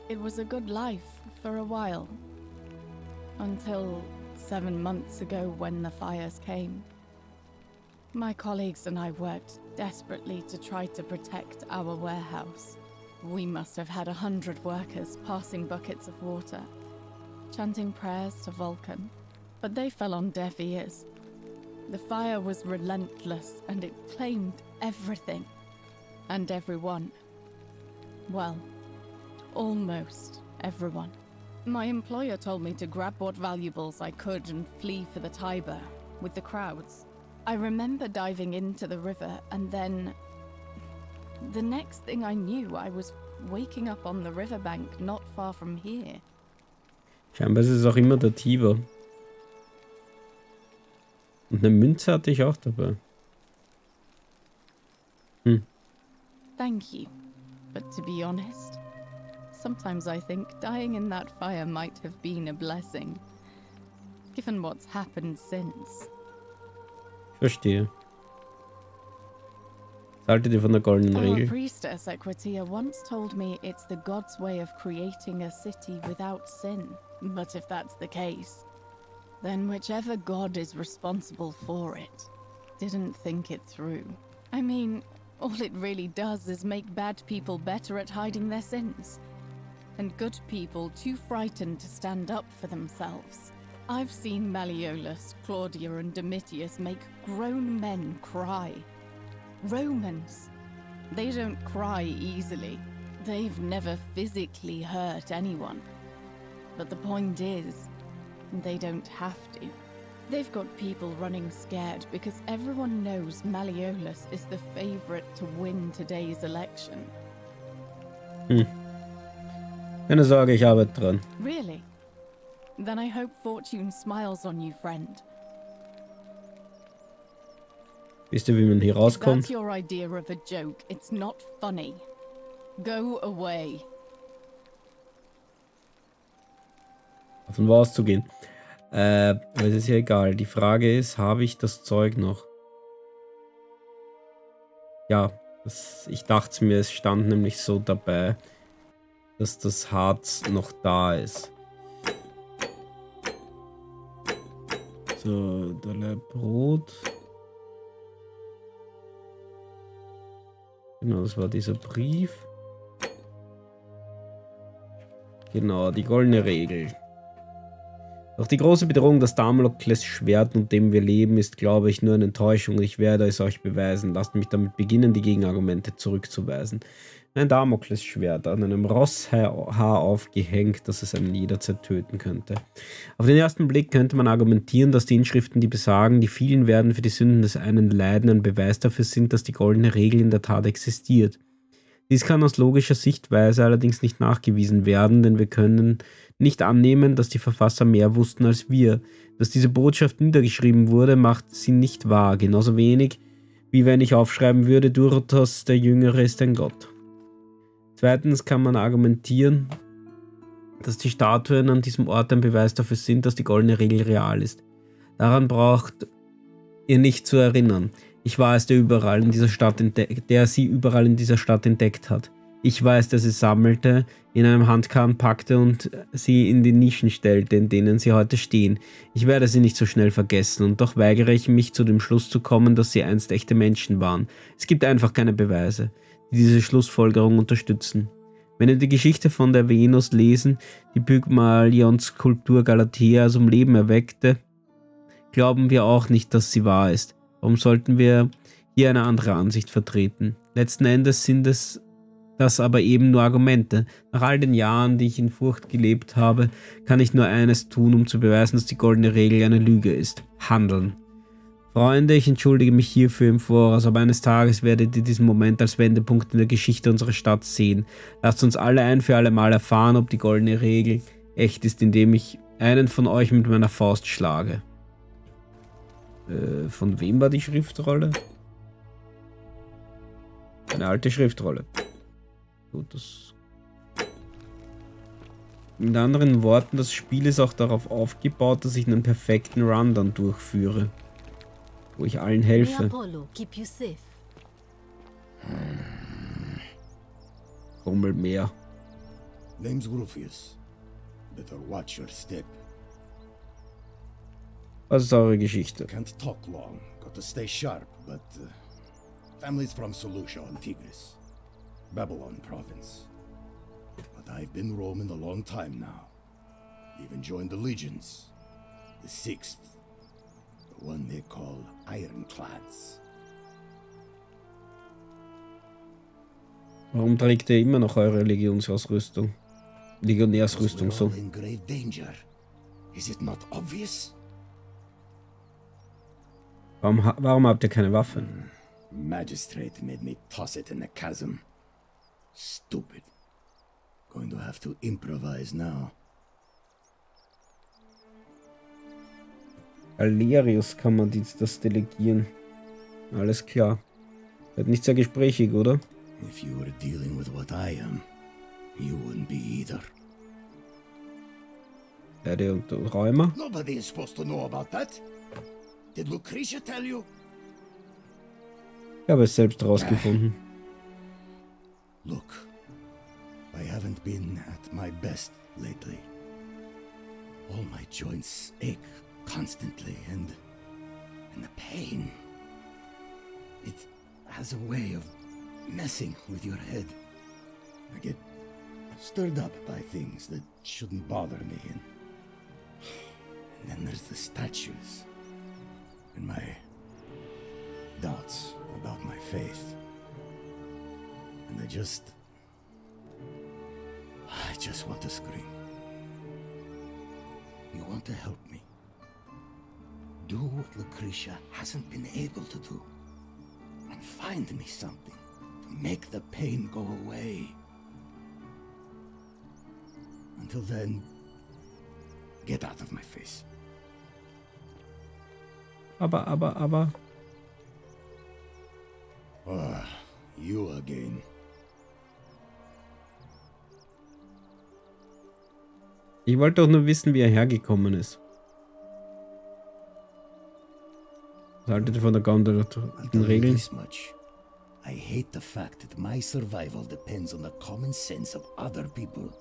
It was a good life for a while, until 7 months ago when the fires came. My colleagues and I worked desperately to try to protect our warehouse. We must have had 100 workers passing buckets of water, chanting prayers to Vulcan, but they fell on deaf ears. The fire was relentless and it claimed everything and everyone. Well, almost everyone. My employer told me to grab what valuables I could and flee for the Tiber with the crowds. I remember diving into the river and then the next thing I knew, I was waking up on the riverbank not far from here. Scheinbar ist es auch immer der Tiber. Und eine Münze hatte ich auch dabei. Thank you. But to be honest, sometimes I think dying in that fire might have been a blessing, given what's happened since. Verstehe. Haltet ihr von der goldenen Our Regel? priestess Equitia once told me it's the god's way of creating a city without sin. But if that's the case, then whichever god is responsible for it didn't think it through. I mean, all it really does is make bad people better at hiding their sins, and good people too frightened to stand up for themselves. I've seen Malleolus, Claudia, and Domitius make grown men cry. Romans. They don't cry easily. They've never physically hurt anyone. But the point is, they don't have to. They've got people running scared because everyone knows Malleolus is the favorite to win today's election. Keine Sorge, ich arbeite dran. Really? Then I hope fortune smiles on you, friend. Wisst ihr, wie man hier If rauskommt? that's your idea of a joke, it's not funny. Go away. Davon war auszugehen. Aber es ist ja egal. Die Frage ist, habe ich das Zeug noch? Ja, ich dachte mir, es stand nämlich so dabei, dass das Harz noch da ist. So, da Brot. Genau, das war dieser Brief. Genau, die goldene Regel. Doch die große Bedrohung, das Damoklesschwert, unter dem wir leben, ist, glaube ich, nur eine Enttäuschung. Ich werde es euch beweisen. Lasst mich damit beginnen, die Gegenargumente zurückzuweisen. Ein Damoklesschwert, an einem Rosshaar aufgehängt, das es einen jederzeit töten könnte. Auf den ersten Blick könnte man argumentieren, dass die Inschriften, die besagen, die vielen werden für die Sünden des einen leiden, ein Beweis dafür sind, dass die goldene Regel in der Tat existiert. Dies kann aus logischer Sichtweise allerdings nicht nachgewiesen werden, denn wir können nicht annehmen, dass die Verfasser mehr wussten als wir. Dass diese Botschaft niedergeschrieben wurde, macht sie nicht wahr, genauso wenig, wie wenn ich aufschreiben würde, Duratos der Jüngere ist ein Gott. Zweitens kann man argumentieren, dass die Statuen an diesem Ort ein Beweis dafür sind, dass die goldene Regel real ist. Daran braucht ihr nicht zu erinnern. Ich war es, der sie überall in dieser Stadt entdeckt hat. Ich war es, der sie sammelte, in einem Handkarren packte und sie in die Nischen stellte, in denen sie heute stehen. Ich werde sie nicht so schnell vergessen, und doch weigere ich mich, zu dem Schluss zu kommen, dass sie einst echte Menschen waren. Es gibt einfach keine Beweise, die diese Schlussfolgerung unterstützen. Wenn wir die Geschichte von der Venus lesen, die Pygmalion-Skulptur Galatea zum Leben erweckte, glauben wir auch nicht, dass sie wahr ist. Warum sollten wir hier eine andere Ansicht vertreten? Letzten Endes sind das aber eben nur Argumente. Nach all den Jahren, die ich in Furcht gelebt habe, kann ich nur eines tun, um zu beweisen, dass die goldene Regel eine Lüge ist. Handeln. Freunde, ich entschuldige mich hierfür im Voraus, aber eines Tages werdet ihr diesen Moment als Wendepunkt in der Geschichte unserer Stadt sehen. Lasst uns alle ein für alle Mal erfahren, ob die goldene Regel echt ist, indem ich einen von euch mit meiner Faust schlage. Von wem war die Schriftrolle? Eine alte Schriftrolle. Gut, das. Mit anderen Worten, das Spiel ist auch darauf aufgebaut, dass ich einen perfekten Run dann durchführe. Wo ich allen helfe. Rummel mehr. Name's Rufius. Better watch your step. Was ist eure Geschichte? Can't talk long. Got to stay sharp, but family's from Seleucia on Tigris, Babylon province. But I've been roaming a long time now. Even joined the legions, the 6th, the one they call Ironclads. Warum trägt ihr immer noch eure Legionsausrüstung? Legionärsrüstung so. In grave danger. Is it not obvious? Warum habt ihr keine Waffen? Magistrate made me toss it in the chasm. Stupid. Going to have to improvise now. Galerius kann man das delegieren. Alles klar. Wird nicht sehr gesprächig, oder? If you were dealing with what I am, you wouldn't be traitor. Der und Räumer. Nobody is supposed to know about that. Did Lucretia tell you? Ich habe es selbst rausgefunden. Look, I haven't been at my best lately. All my joints ache constantly, and the pain. It has a way of messing with your head. I get stirred up by things that shouldn't bother me, and then there's the statues, and my doubts about my faith. And I just want to scream. You want to help me? Do what Lucretia hasn't been able to do. And find me something to make the pain go away. Until then, get out of my face. Aber. Ah, you again. Ich wollte doch nur wissen, wie er hergekommen ist. Was haltet ihr von der gauntletischen Regeln? I hate the fact that my survival depends on the common sense of other people.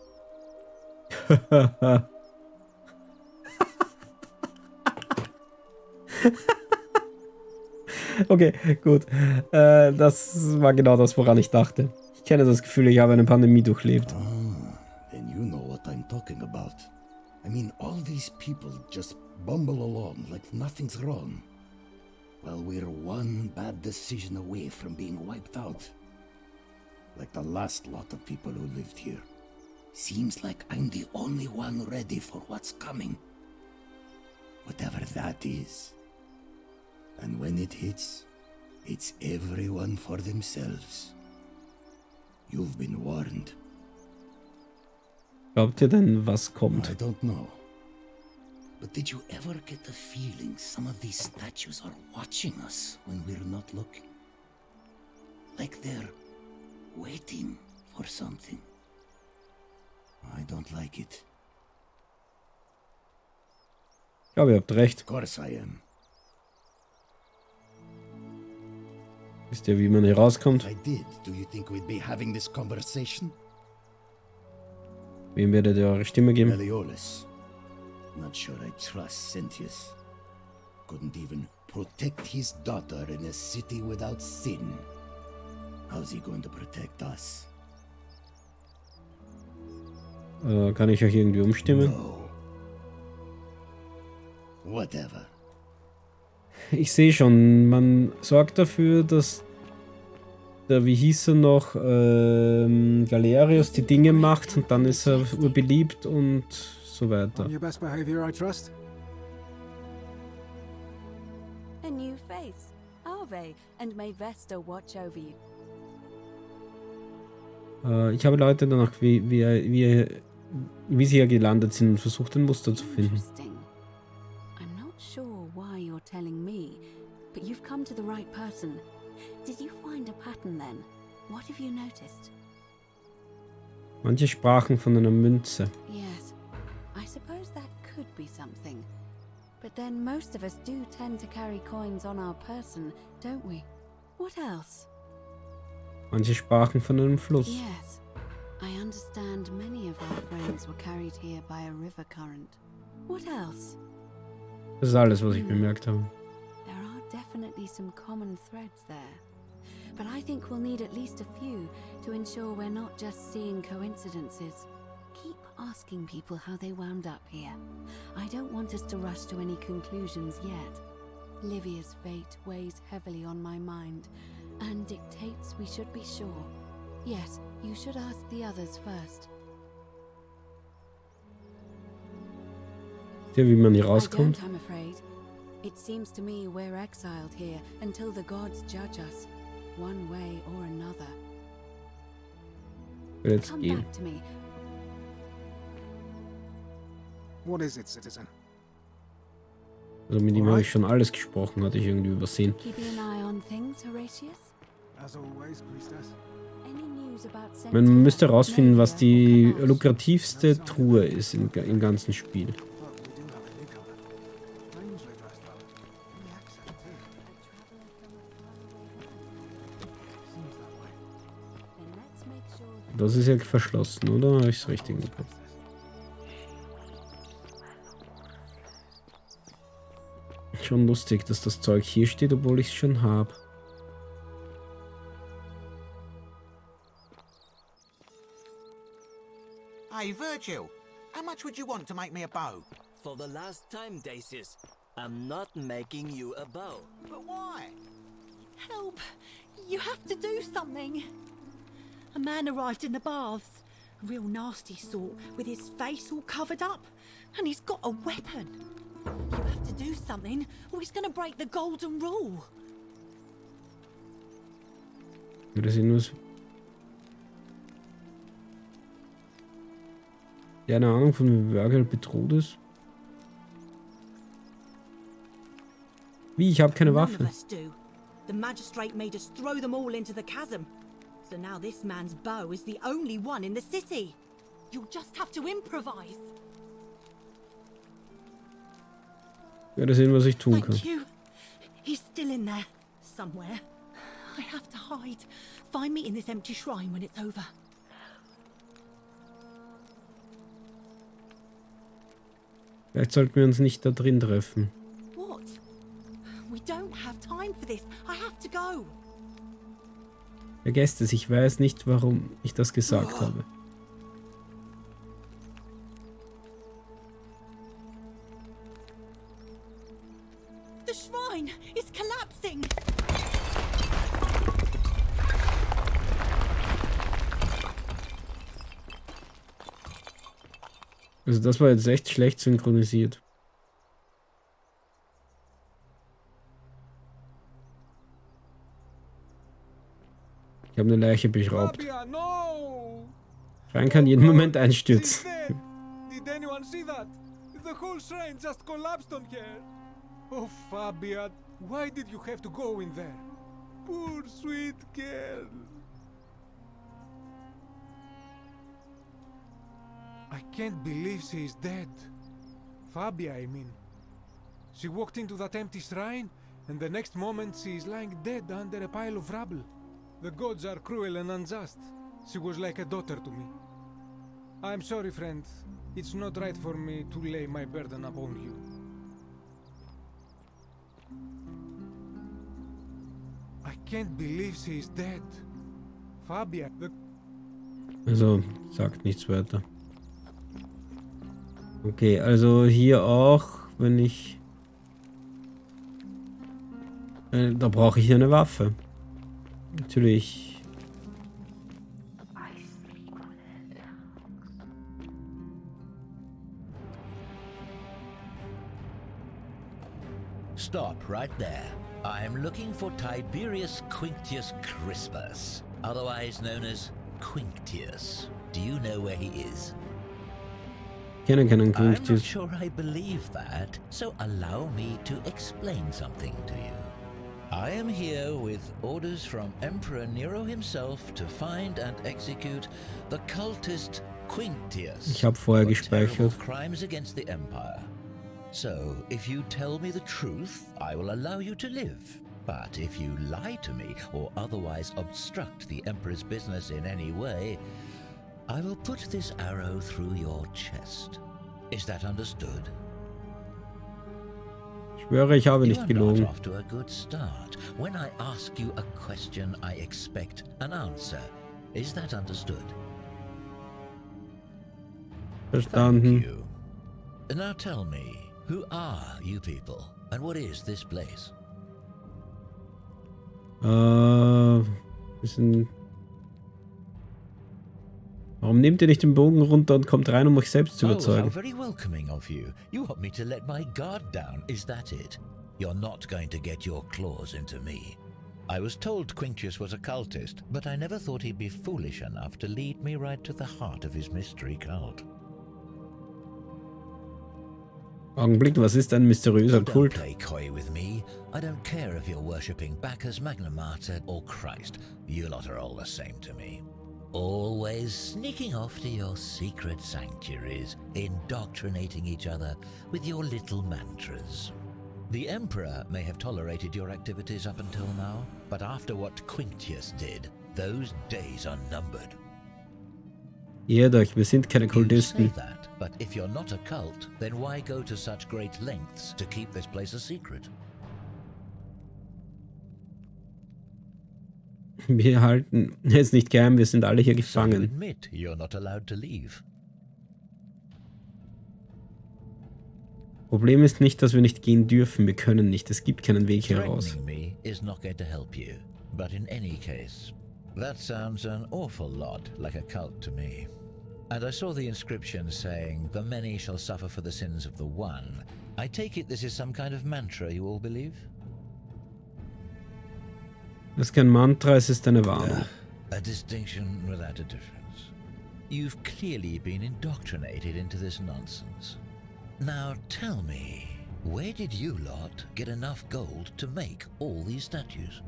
Okay, gut. Das war genau das, woran ich dachte. Ich kenne das Gefühl, ich habe eine Pandemie durchlebt. Then you know what I'm talking about. I mean, all these people just bumble along like nothing's wrong. Well, we're one bad decision away from being wiped out. Like the last lot of people who lived here. Seems like I'm the only one ready for what's coming. Whatever that is. And when it hits, it's everyone for themselves. You've been warned. Glaubt ihr denn, was kommt? I don't know. But did you ever get the feeling some of these statues are watching us when we're not looking? Like they're waiting for something. I don't like it. Ich glaube, ihr habt recht. Of course I am. Wisst ihr, wie man hier rauskommt? If I did, do you think we'd be having this conversation? Wem werdet ihr eure Stimme geben? Meliodas. Not sure I trust Sentius. Couldn't even protect his daughter in a city without sin. How's he going to protect us? Kann ich euch irgendwie umstimmen? No. Whatever. Ich sehe schon, man sorgt dafür, dass der, wie hieß er noch, Galerius die Dinge macht und dann ist er beliebt und so weiter. On your best behavior, I trust. A new face, Arve, and may Vesta watch over you. Ich habe Leute danach, wie sie hier gelandet sind und versucht, ein Muster zu finden. I'm not sure why you're telling me, but you've come to the right person. Did you find a pattern then? What have you noticed? Manche sprachen von einer Münze. Yes, I suppose that could be something. But then most of us do tend to carry coins on our person, don't we? What else? Manche sprachen von einem Fluss. Yes, I understand many of our friends were carried here by a river current. What else? Das ist alles, was ich bemerkt habe. There are definitely some common threads there. But I think we'll need at least a few to ensure we're not just seeing coincidences. Keep asking people how they wound up here. I don't want us to rush to any conclusions yet. Livia's fate weighs heavily on my mind and dictates we should be sure. Yes, you should ask the others first. Wisst ihr, wie man hier I rauskommt? don't, I'm afraid. It seems to me we're exiled here until the gods judge us, one way or another. Jetzt Come gehen. back to me. What is it, citizen? Also mit ihm habe ich schon alles gesprochen, hatte ich irgendwie übersehen. Keeping an eye on things, Horatius? As always, priestess. Any new Man müsste herausfinden, was die lukrativste Truhe ist im ganzen Spiel. Das ist ja verschlossen, oder? Habe ich es richtig im Kopf? Schon lustig, dass das Zeug hier steht, obwohl ich es schon habe. Hey, Virgil, how much would you want to make me a bow? For the last time, Dacius, I'm not making you a bow. But why? Help! You have to do something! A man arrived in the baths. A real nasty sort, with his face all covered up. And he's got a weapon. You have to do something, or he's gonna break the golden rule. Würde sie nur... Ja, eine Ahnung von wie Virgil bedroht ist. Wie? Ich habe keine Waffe. The magistrate made us throw them all into the chasm. So now this man's bow is the only one in the city. You'll just have to improvise. Ich werde sehen, was ich tun kann. Thank you. He's still in there, somewhere. I have to hide. Find me in this empty shrine when it's over. Vielleicht sollten wir uns nicht da drin treffen. What? We don't have time for this. I have to go. Vergesst es, ich weiß nicht, warum ich das gesagt habe. The shrine is collapsing. Also das war jetzt echt schlecht synchronisiert. Ich habe eine Leiche beraubt. Schrein kann jeden Moment einstürzen. Did anyone see that? The whole shrine just collapsed on her. Oh, Fabia, why did you have to go in there? Poor sweet girl. I can't believe she is dead. Fabia, I mean. She walked into that empty shrine, and the next moment she is lying dead under a pile of rubble. The gods are cruel and unjust. She was like a daughter to me. I'm sorry, friend. It's not right for me to lay my burden upon you. I can't believe she is dead. Fabia, Also, sagt nichts weiter. Okay, also hier auch, wenn ich... da brauche ich eine Waffe. Natürlich. Stop right there. I'm looking for Tiberius Quinctius Crispus, otherwise known as Quinctius. Do you know where he is? Kenne keinen I'm not Quinctius. sure I believe that, so allow me to explain something to you. I am here with orders from Emperor Nero himself to find and execute the cultist Quinctius Ich habe vorher for terrible gespeichert. crimes against the Empire. So, if you tell me the truth, I will allow you to live. But if you lie to me or otherwise obstruct the Emperor's business in any way, I will put this arrow through your chest. Is that understood? Ich schwöre, ich habe You nicht are gelogen. not off to a good start. When I ask you a question, I expect an answer. Is that understood? Verstanden. You. Now tell me, who are you people, and what is this place? Bisschen... Warum nehmt ihr nicht den Bogen runter und kommt rein, um euch selbst zu Oh, how überzeugen? very welcoming of you. You want me to let my guard down, is that it? You're not going to get your claws into me. I was told Quinctius was a cultist, but I never thought he'd be foolish enough to lead me right to the heart of his mystery cult. Augenblick, was ist ein mysteriöser Don't Kult? play coy with me. I don't care if you're worshipping Bacchus, Magna Mater, or Christ. You lot are all the same to me. Always sneaking off to your secret sanctuaries, indoctrinating each other with your little mantras. The Emperor may have tolerated your activities up until now, but after what Quintius did, those days are numbered. Irrt euch, wir sind keine You say Kultisten. that, but if you're not a cult, then why go to such great lengths to keep this place a secret? Wir halten es nicht geheim, wir sind alle hier So you gefangen. admit you're not allowed to leave. Problem ist nicht, dass wir nicht gehen dürfen. Wir können nicht. Es gibt keinen Weg hier raus. Threatening me is not going to help you. But in any case, that sounds an awful lot like a cult to me. And I saw the inscription saying, "The many shall suffer for the sins of the one." I take it this is some kind of mantra you all believe? Das ist kein Mantra, es ist eine Warnung. A distinction without a difference. You've clearly been indoctrinated into this nonsense. Now tell me, where did you lot get enough gold to make all these statues?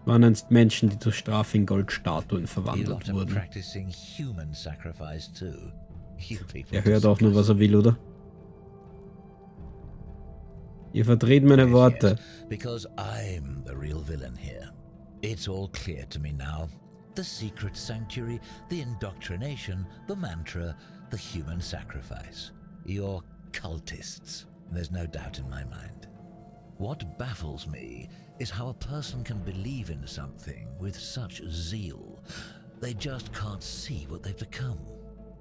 Waren einst Menschen, die zur Strafe in Goldstatuen You verwandelt lot are wurden. practicing human sacrifice too. You people Er hört auch nur, was er will, oder? Ihr verdreht meine Worte. Because I'm the real villain here. It's all clear to me now. The secret sanctuary, the indoctrination, the mantra, the human sacrifice. You're cultists. There's no doubt in my mind. What baffles me is how a person can believe in something with such zeal. They just can't see what they've become.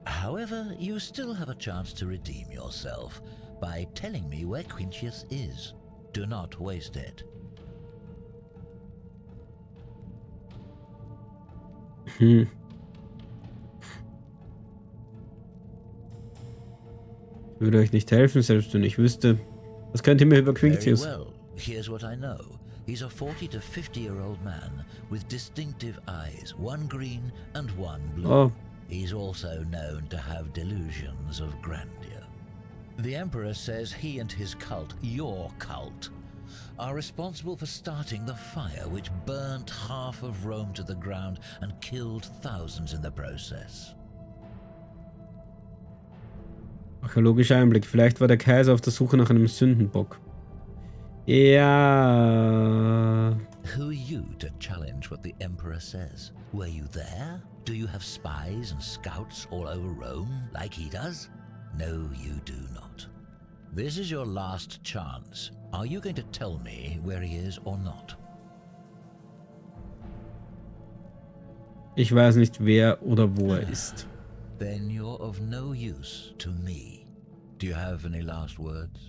However, you still have a chance to redeem yourself by telling me where Quintius is. Do not waste it. Würde euch nicht helfen, selbst wenn ich wüsste. Was könnt ihr mir über Very Quintius? well. Here's what I know. He's a 40 to 50-year-old man with distinctive eyes, one green and one blue. Oh. He's also known to have delusions of grandeur. The Emperor says he and his cult, your cult, are responsible for starting the fire which burnt half of Rome to the ground and killed thousands in the process. Archäologischer Einblick. Vielleicht war der Kaiser auf der Suche nach einem Sündenbock. Ja. Who are you to challenge what the Emperor says? Were you there? Do you have spies and scouts all over Rome like he does? No, you do not. This is your last chance. Are you going to tell me where he is or not? Ich weiß nicht, wer oder wo er ist. Then you're of no use to me. Do you have any last words?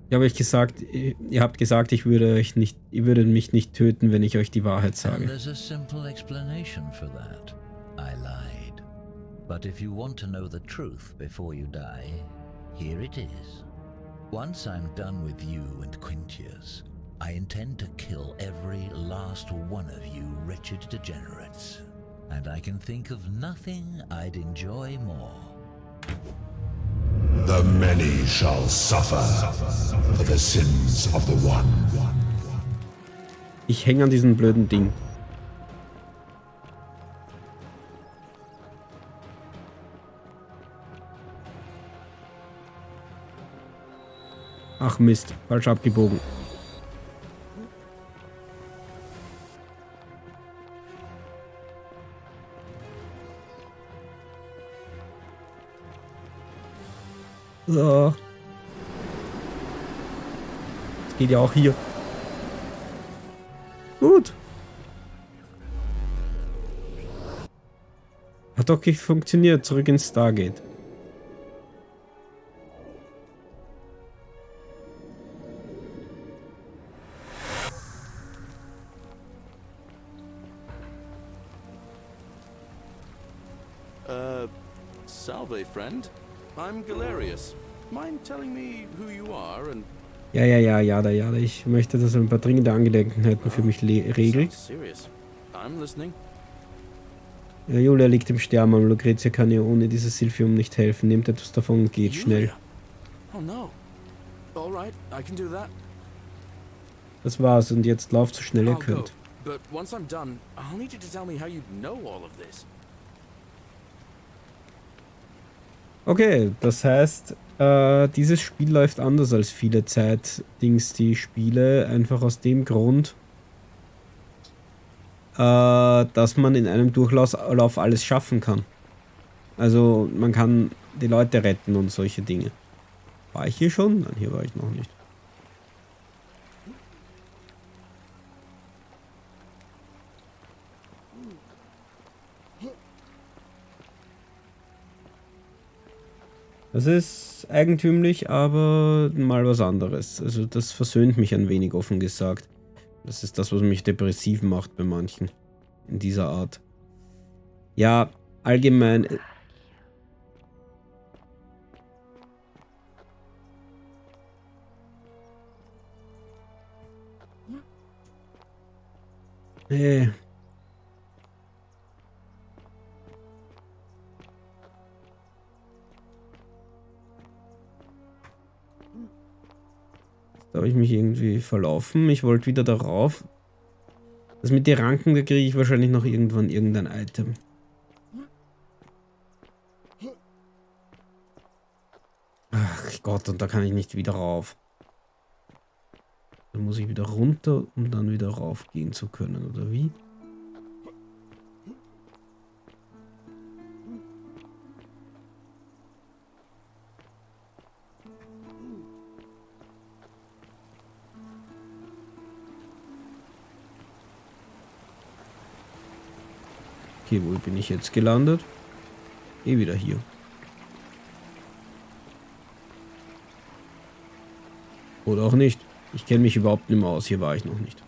Ja, aber ihr habt gesagt, ihr würdet mich nicht töten, wenn ich euch die Wahrheit And sage. there's a simple explanation for that. I lied. But if you want to know the truth before you die, here it is. Once I'm done with you and Quintius, I intend to kill every last one of you wretched degenerates. And I can think of nothing I'd enjoy more. The many shall suffer for the sins of the one. Ich hänge an diesem blöden Ding. Ach Mist, falsch abgebogen. So. Das geht ja auch hier. Gut. Hat doch nicht funktioniert. Zurück ins Stargate. Salve, friend. I'm Galerius. Mind telling me who you are and... Ja. Ich möchte, dass er ein paar dringende Angelegenheiten für mich regelt. Serious. I'm listening. Ja, Julia liegt im Sterben, aber Lucrezia kann ihr ohne dieses Silphium nicht helfen. Nehmt etwas davon und geht schnell. Oh no. All right, I can do that. Das war's und jetzt lauft so schnell ihr I'll go. könnt. But once I'm done, I'll need you to tell me how you know all of this. Okay, das heißt, dieses Spiel läuft anders als viele Zeit-Dings, die ich spiele. Einfach aus dem Grund, dass man in einem Durchlauf alles schaffen kann. Also man kann die Leute retten und solche Dinge. War ich hier schon? Nein, hier war ich noch nicht. Das ist eigentümlich, aber mal was anderes. Also das versöhnt mich ein wenig, offen gesagt. Das ist das, was mich depressiv macht bei manchen. In dieser Art. Ja, allgemein... Da habe ich mich irgendwie verlaufen. Ich wollte wieder darauf. Das mit den Ranken, da kriege ich wahrscheinlich noch irgendwann irgendein Item. Ach Gott, und da kann ich nicht wieder rauf. Dann muss ich wieder runter, um dann wieder rauf gehen zu können, oder wie? Okay, wo bin ich jetzt gelandet? Wieder hier. Oder auch nicht. Ich kenne mich überhaupt nicht mehr aus. Hier war ich noch nicht.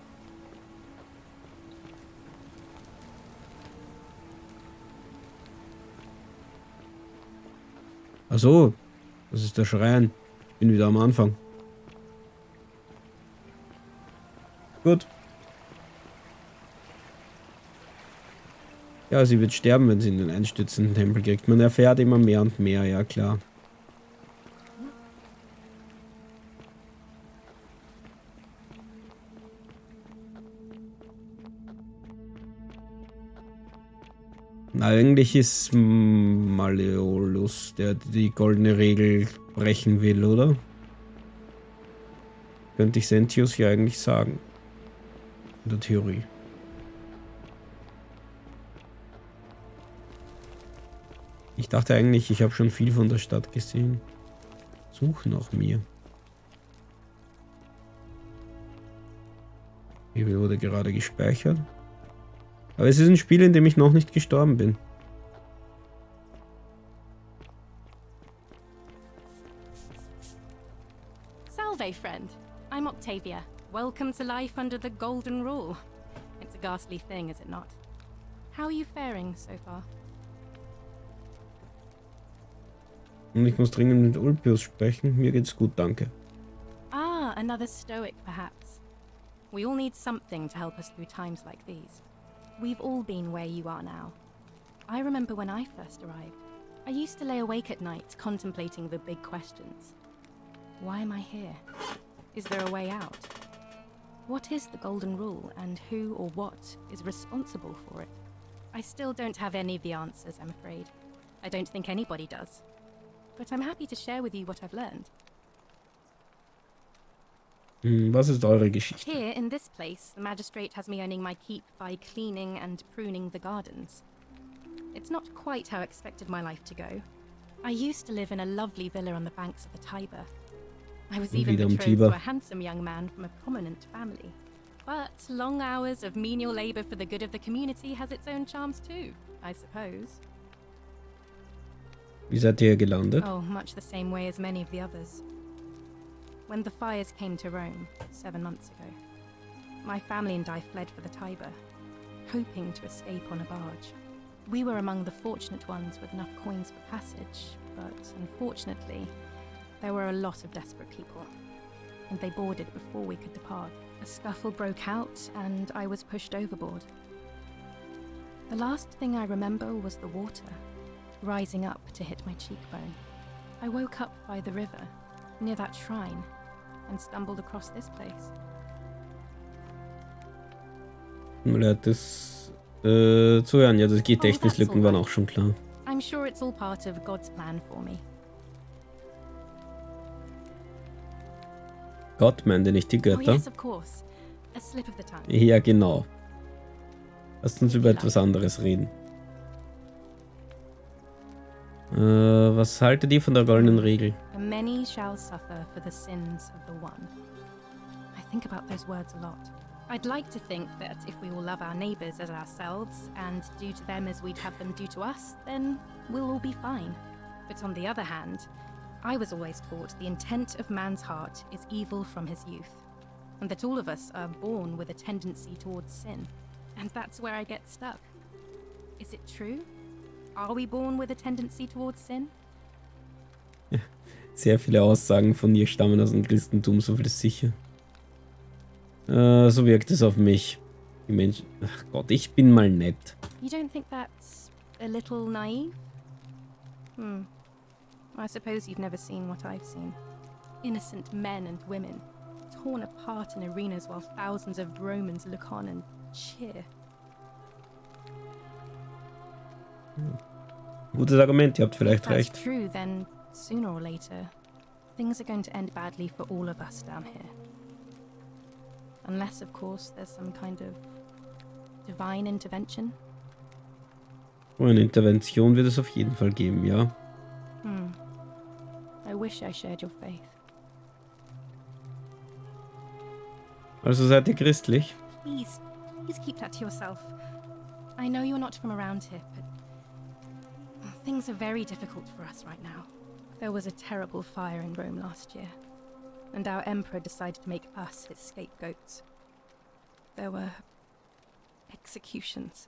Ach so. Das ist der Schrein. Ich bin wieder am Anfang. Gut. Ja, sie wird sterben, wenn sie in den einstürzenden Tempel kriegt. Man erfährt immer mehr und mehr, ja klar. Eigentlich ist Malleolus, der die goldene Regel brechen will, oder? Könnte ich Sentius ja eigentlich sagen. In der Theorie. Ich dachte eigentlich, ich habe schon viel von der Stadt gesehen. Such nach mir. Hier wurde gerade gespeichert. Aber es ist ein Spiel, in dem ich noch nicht gestorben bin. Salve, friend. I'm Octavia. Welcome to life under the Golden Rule. It's a ghastly thing, is it not? How are you faring so far? Und ich muss dringend mit Ulpius sprechen. Mir geht's gut, danke. Ah, another stoic, perhaps. We all need something to help us through times like these. We've all been where you are now. I remember when I first arrived. I used to lay awake at night contemplating the big questions. Why am I here? Is there a way out? What is the Golden Rule, and who or what is responsible for it? I still don't have any of the answers, I'm afraid. I don't think anybody does. But I'm happy to share with you what I've learned. Was ist eure Geschichte? Here, in this place, the magistrate has me earning my keep by cleaning and pruning the gardens. It's not quite how I expected my life to go. I used to live in a lovely villa on the banks of the Tiber. I was even betrothed to a handsome young man from a prominent family. But long hours of menial labor for the good of the community has its own charms too, I suppose. Wie seid ihr gelandet? Oh, much the same way as many of the others. When the fires came to Rome 7 months ago, my family and I fled for the Tiber, hoping to escape on a barge. We were among the fortunate ones with enough coins for passage, but unfortunately, there were a lot of desperate people, and they boarded before we could depart. A scuffle broke out, and I was pushed overboard. The last thing I remember was the water, rising up to hit my cheekbone. I woke up by the river, near that shrine, and stumbled across this place. Das zu hören, ja, die Gedächtnislücken waren auch schon klar. I'm sure it's all part of God's plan for me. Gott meinte nicht die Oh Götter. yes, of course. A slip of the tongue. Ja, genau. Lasst uns über etwas anderes reden. Was haltet ihr von der goldenen Regel? The many shall suffer for the sins of the one. I think about those words a lot. I'd like to think that if we all love our neighbours as ourselves and do to them as we'd have them do to us, then we'll all be fine. But on the other hand, I was always taught the intent of man's heart is evil from his youth, and that all of us are born with a tendency towards sin. And that's where I get stuck. Is it true? Are we born with a tendency towards sin? Sehr viele Aussagen von ihr stammen aus dem Christentum, so viel ist sicher. So wirkt es auf mich. Die Menschen... Ach Gott, ich bin mal nett. You don't think that's a little naive? I suppose you've never seen what I've seen. Innocent men and women, torn apart in arenas while thousands of Romans look on and cheer. Gutes Argument, ihr habt vielleicht If that's recht. true, then sooner or later, things are going to end badly for all of us down here. Unless, of course, there's some kind of divine intervention. Oh, eine Intervention wird es auf jeden Fall geben, ja. I wish I shared your faith. Also seid ihr christlich? Please keep that to yourself. I know you're not from around here, but things are very difficult for us right now. There was a terrible fire in Rome last year, and our emperor decided to make us his scapegoats. There were executions.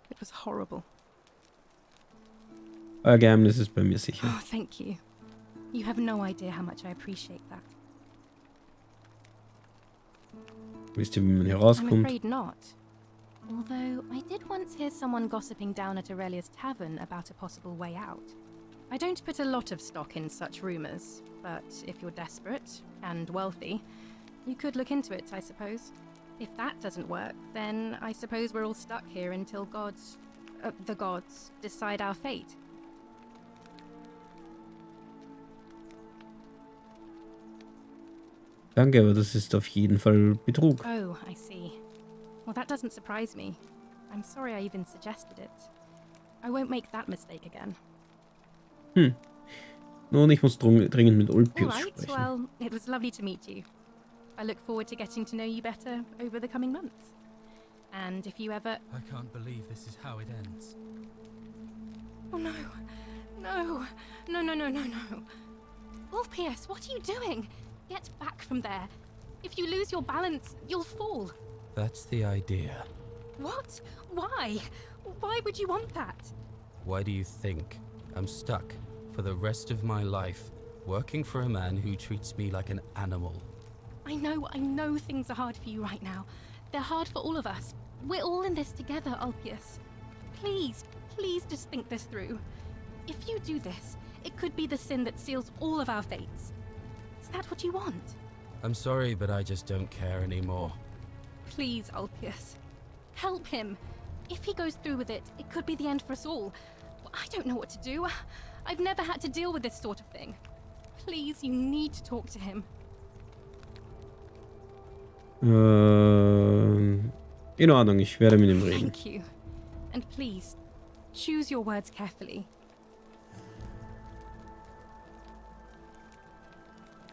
It was horrible. Euer Geheimnis ist bei mir sicher. Oh, thank you. You have no idea how much I appreciate that. Wisst ihr, wie man hier I'm rauskommt? afraid not. Although I did once hear someone gossiping down at Aurelia's tavern about a possible way out. I don't put a lot of stock in such rumours, but if you're desperate and wealthy, you could look into it, I suppose. If that doesn't work, then I suppose we're all stuck here until the gods decide our fate. Danke, aber das ist auf jeden Fall Betrug. Oh, I see. Well, that doesn't surprise me. I'm sorry I even suggested it. I won't make that mistake again. Nun, ich muss dringend mit Ulpius All right, sprechen. well, it was lovely to meet you. I look forward to getting to know you better over the coming months. And if you ever... I can't believe this is how it ends. Oh no. No. No, no, no, no, no. Ulpius, what are you doing? Get back from there. If you lose your balance, you'll fall. That's the idea. What? Why? Why would you want that? Why do you think I'm stuck for the rest of my life working for a man who treats me like an animal? I know things are hard for you right now. They're hard for all of us. We're all in this together, Ulpius. Please just think this through. If you do this, it could be the sin that seals all of our fates. Is that what you want? I'm sorry, but I just don't care anymore. Please, Ulpius. Help him. If he goes through with it, it could be the end for us all. I don't know what to do. I've never had to deal with this sort of thing. Please, you need to talk to him. In Ordnung, ich werde mit ihm reden. Thank you. And please, choose your words carefully.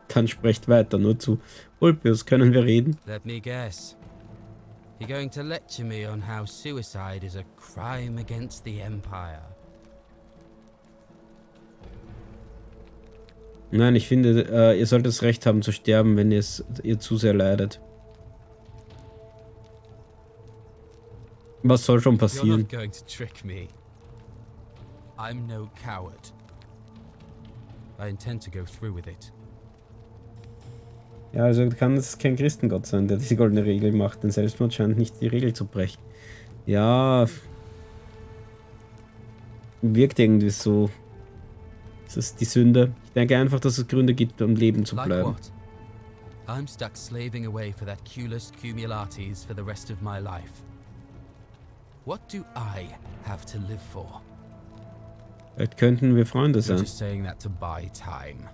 Dann sprecht weiter, nur zu Ulpius können wir reden. Let me guess. You're going to lecture me on how suicide is a crime against the Empire. Nein, ich finde, ihr sollt das Recht haben zu sterben, wenn ihr zu sehr leidet. Was soll schon You're passieren? not going to trick me. I'm no coward. I intend to go through with it. Ja, also kann es kein Christengott sein, der diese goldene Regel macht, denn Selbstmord scheint nicht die Regel zu brechen. Ja. Wirkt irgendwie so. Ist das die Sünde? Ich denke einfach, dass es Gründe gibt, am Leben zu Like bleiben. what? I'm stuck slaving away for that culus cumulatis for the rest of my life. What do I have to live for? Vielleicht könnten wir Freunde You're sein. just saying that to buy time.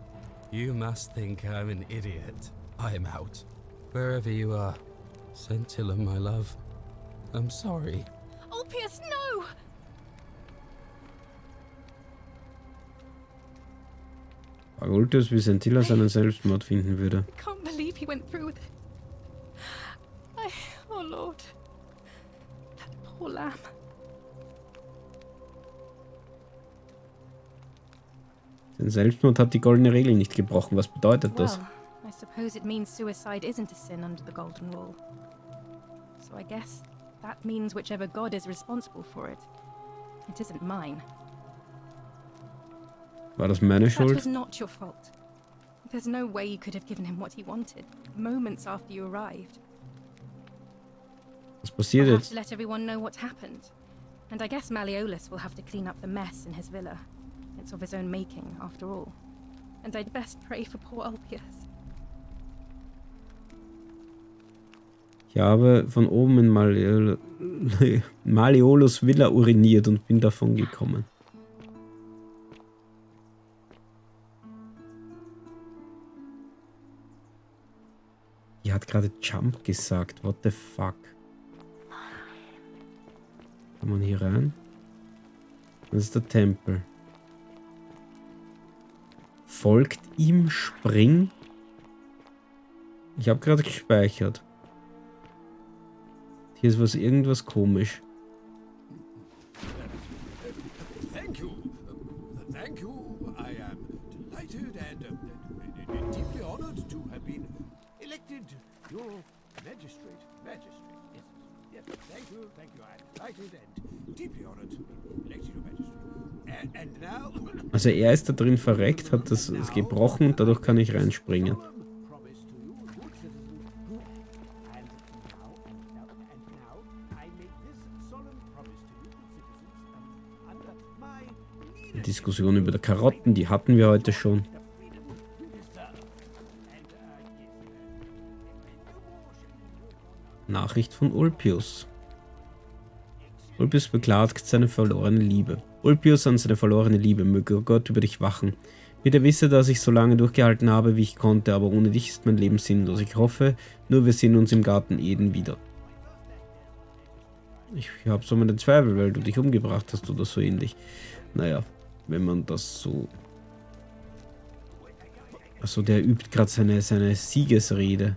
You must think I'm an idiot. I'm out. Wherever you are. Scintilla, my love. I'm sorry. Ulpius, no! Frag Ulpius, wie Scintilla seinen Selbstmord finden würde. I can't believe he went through with it. Oh Lord. That poor lamb. Sein Selbstmord hat die goldene Regel nicht gebrochen. Was bedeutet das? Well, I suppose it means suicide isn't a sin under the Golden Rule. So I guess that means whichever god is responsible for it. It isn't mine. War das meine That Schuld? was not your fault. There's no way you could have given him what he wanted, moments after you arrived. Was passiert I'll have jetzt? to let everyone know what happened. And I guess Malleolus will have to clean up the mess in his villa. It's of his own making, after all. And I'd best pray for poor Ulpius. Ich habe von oben in Malleolus Villa uriniert und bin davon gekommen. Die hat gerade Jump gesagt. What the fuck? Kann man hier rein? Das ist der Tempel. Folgt ihm, spring. Ich habe gerade gespeichert. Hier ist irgendwas komisch. Thank you. Thank you. I am delighted and deeply honored to have been elected your magistrate. Yes. Thank you. I am delighted and deeply honored to be elected your magistrate. And now. Also er ist da drin verreckt, hat das gebrochen und dadurch kann ich reinspringen. Die Diskussion über die Karotten, die hatten wir heute schon. Nachricht von Ulpius. Ulpius beklagt seine verlorene Liebe. Ulpius an seine verlorene Liebe, möge Gott über dich wachen. Bitte wisse, dass ich so lange durchgehalten habe, wie ich konnte, aber ohne dich ist mein Leben sinnlos. Ich hoffe, nur wir sehen uns im Garten Eden wieder. Ich habe so meine Zweifel, weil du dich umgebracht hast oder so ähnlich. Naja, wenn man das so... Achso, der übt gerade seine Siegesrede.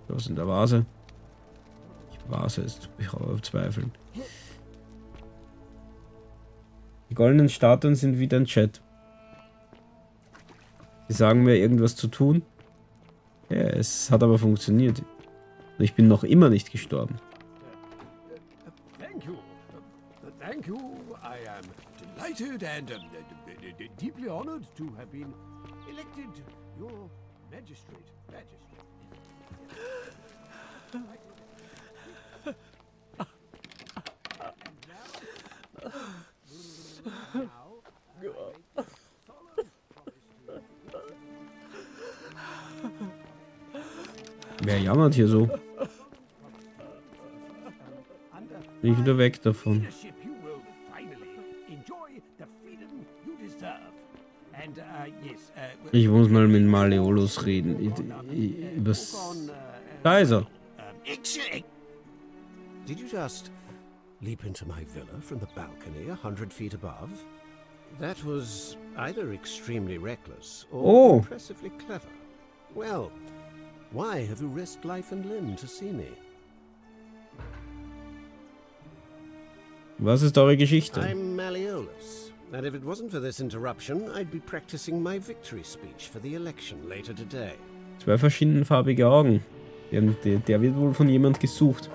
Was in der Vase? Die Vase ist zu bezweifeln. Die goldenen Statuen sind wieder im Chat. Sie sagen mir irgendwas zu tun. Ja, es hat aber funktioniert. Ich bin noch immer nicht gestorben. Thank you. Thank you. I am delighted and deeply honored to have been elected your magistrate. Wer jammert hier so? Bin ich wieder weg davon. Ich muss mal mit Malleolus reden. Da ist er. Did you just leap into my villa from the balcony 100 feet above? That was either extremely reckless or impressively clever. Well, why have you risked life and limb to see me? Was ist eure Geschichte? I'm Malleolus, and if it wasn't for this interruption, I'd be practicing my victory speech for the election later today. 2 verschiedenfarbige Augen. Der wird wohl von jemand gesucht.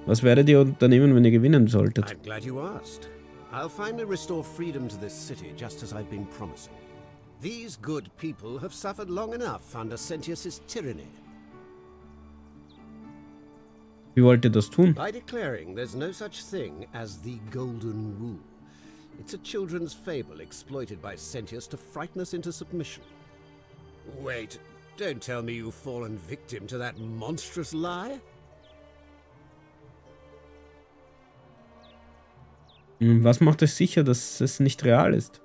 Was werdet ihr unternehmen, wenn ihr gewinnen solltet? I'm glad you asked. I'll finally restore freedom to this city, just as I've been promising. These good people have suffered long enough under Sentius's tyranny. Wie wollt ihr das tun? By declaring there's no such thing as the Golden Rule. It's a children's fable exploited by Sentius to frighten us into submission. Wait, don't tell me you've fallen victim to that monstrous lie? Was macht euch sicher, dass es nicht real ist?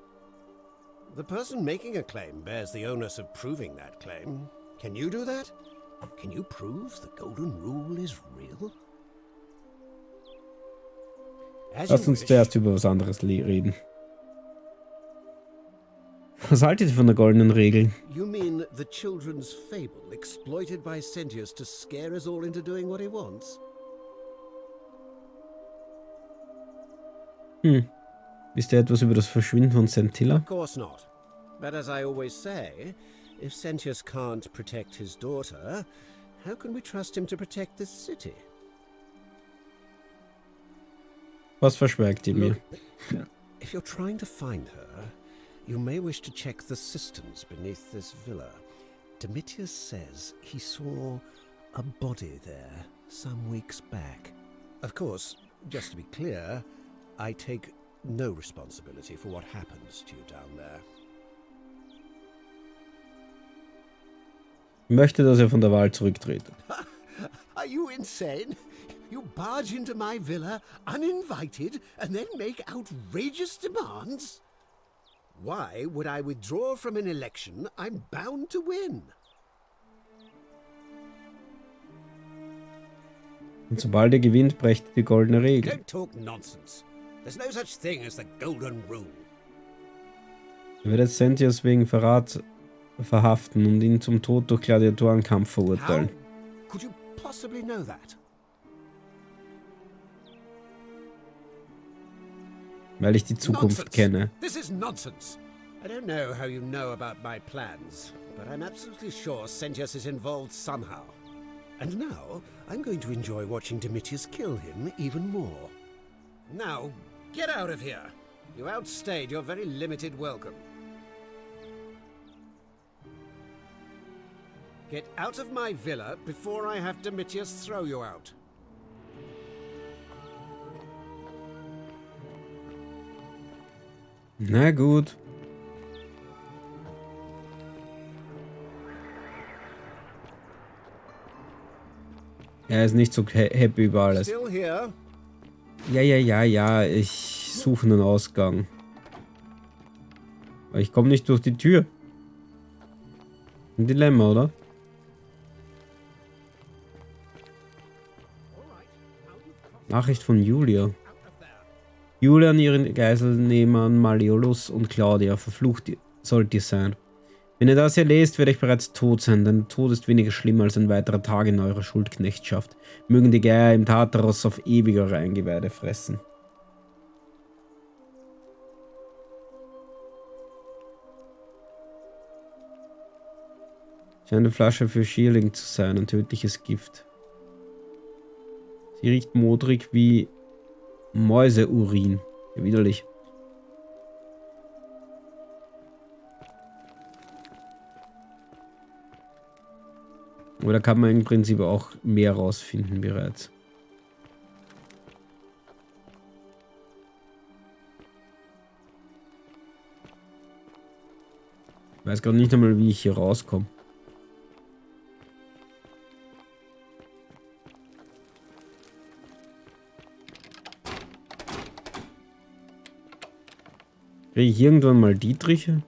The person making a claim bears the onus of proving that claim. Can you do that? Can you prove the Golden Rule is real? Lasst uns zuerst über was anderes reden. Was haltet ihr von der goldenen Regel? You mean the children's fable exploited by Sentius to scare us all into doing what he wants? Wisst ihr etwas über das Verschwinden von Scintilla? Of course not. But as I always say, if Sentius can't protect his daughter, how can we trust him to protect this city? Was verschweigt ihr mir? If you're trying to find her, you may wish to check the cisterns beneath this villa. Domitius says he saw a body there some weeks back. Of course, just to be clear, I take no responsibility for what happens to you down there. Ich möchte, dass ihr von der Wahl zurücktretet. Are you insane? You barge into my villa uninvited and then make outrageous demands? Why would I withdraw from an election I'm bound to win? Und sobald ihr gewinnt, brecht ihr die goldene Regel. Don't talk nonsense. There's no such thing as the Golden Rule. Ihr werdet Sentius wegen Verrat verhaften und ihn zum Tod durch Gladiatorenkampf verurteilen. How could you possibly know that? Weil ich die Zukunft kenne. This is nonsense. I don't know how you know about my plans, but I'm absolutely sure Sentius is involved somehow. And now, I'm going to enjoy watching Domitius kill him even more. Now, get out of here. You outstayed your very limited welcome. Get out of my villa before I have Domitius throw you out. Na gut. Er ist nicht so happy über alles. Still here? Ja, ich suche einen Ausgang. Aber ich komme nicht durch die Tür. Ein Dilemma, oder? Nachricht von Julia. Julia und ihren Geiselnehmern Malleolus und Claudia, verflucht sollt ihr sein. Wenn ihr das hier lest, werde ich bereits tot sein, denn Tod ist weniger schlimm als ein weiterer Tag in eurer Schuldknechtschaft. Mögen die Geier im Tartaros auf ewig eure Eingeweide fressen. Scheint eine Flasche für Schierling zu sein, ein tödliches Gift. Sie riecht modrig wie Mäuseurin. Ja, widerlich. Aber da kann man im Prinzip auch mehr rausfinden bereits. Ich weiß gerade nicht einmal, wie ich hier rauskomme. Kriege ich irgendwann mal Dietriche?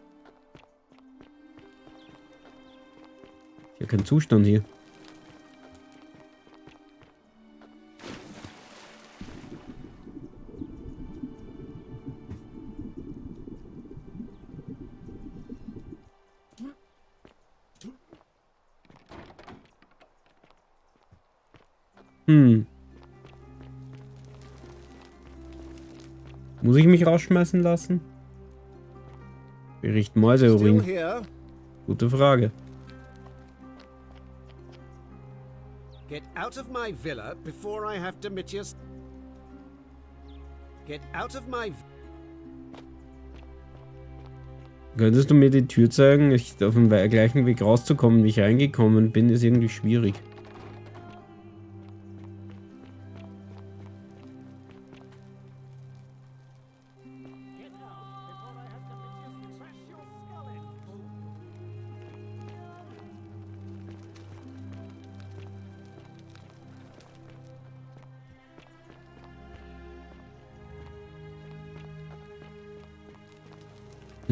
Ja, kein Zustand hier. Muss ich mich rausschmeißen lassen? Wie riecht Mäuseurin? Gute Frage. Get out of my villa before I have Domitius. Get out of my. Könntest du mir die Tür zeigen? Auf dem gleichen Weg rauszukommen, wie ich reingekommen bin, ist irgendwie schwierig.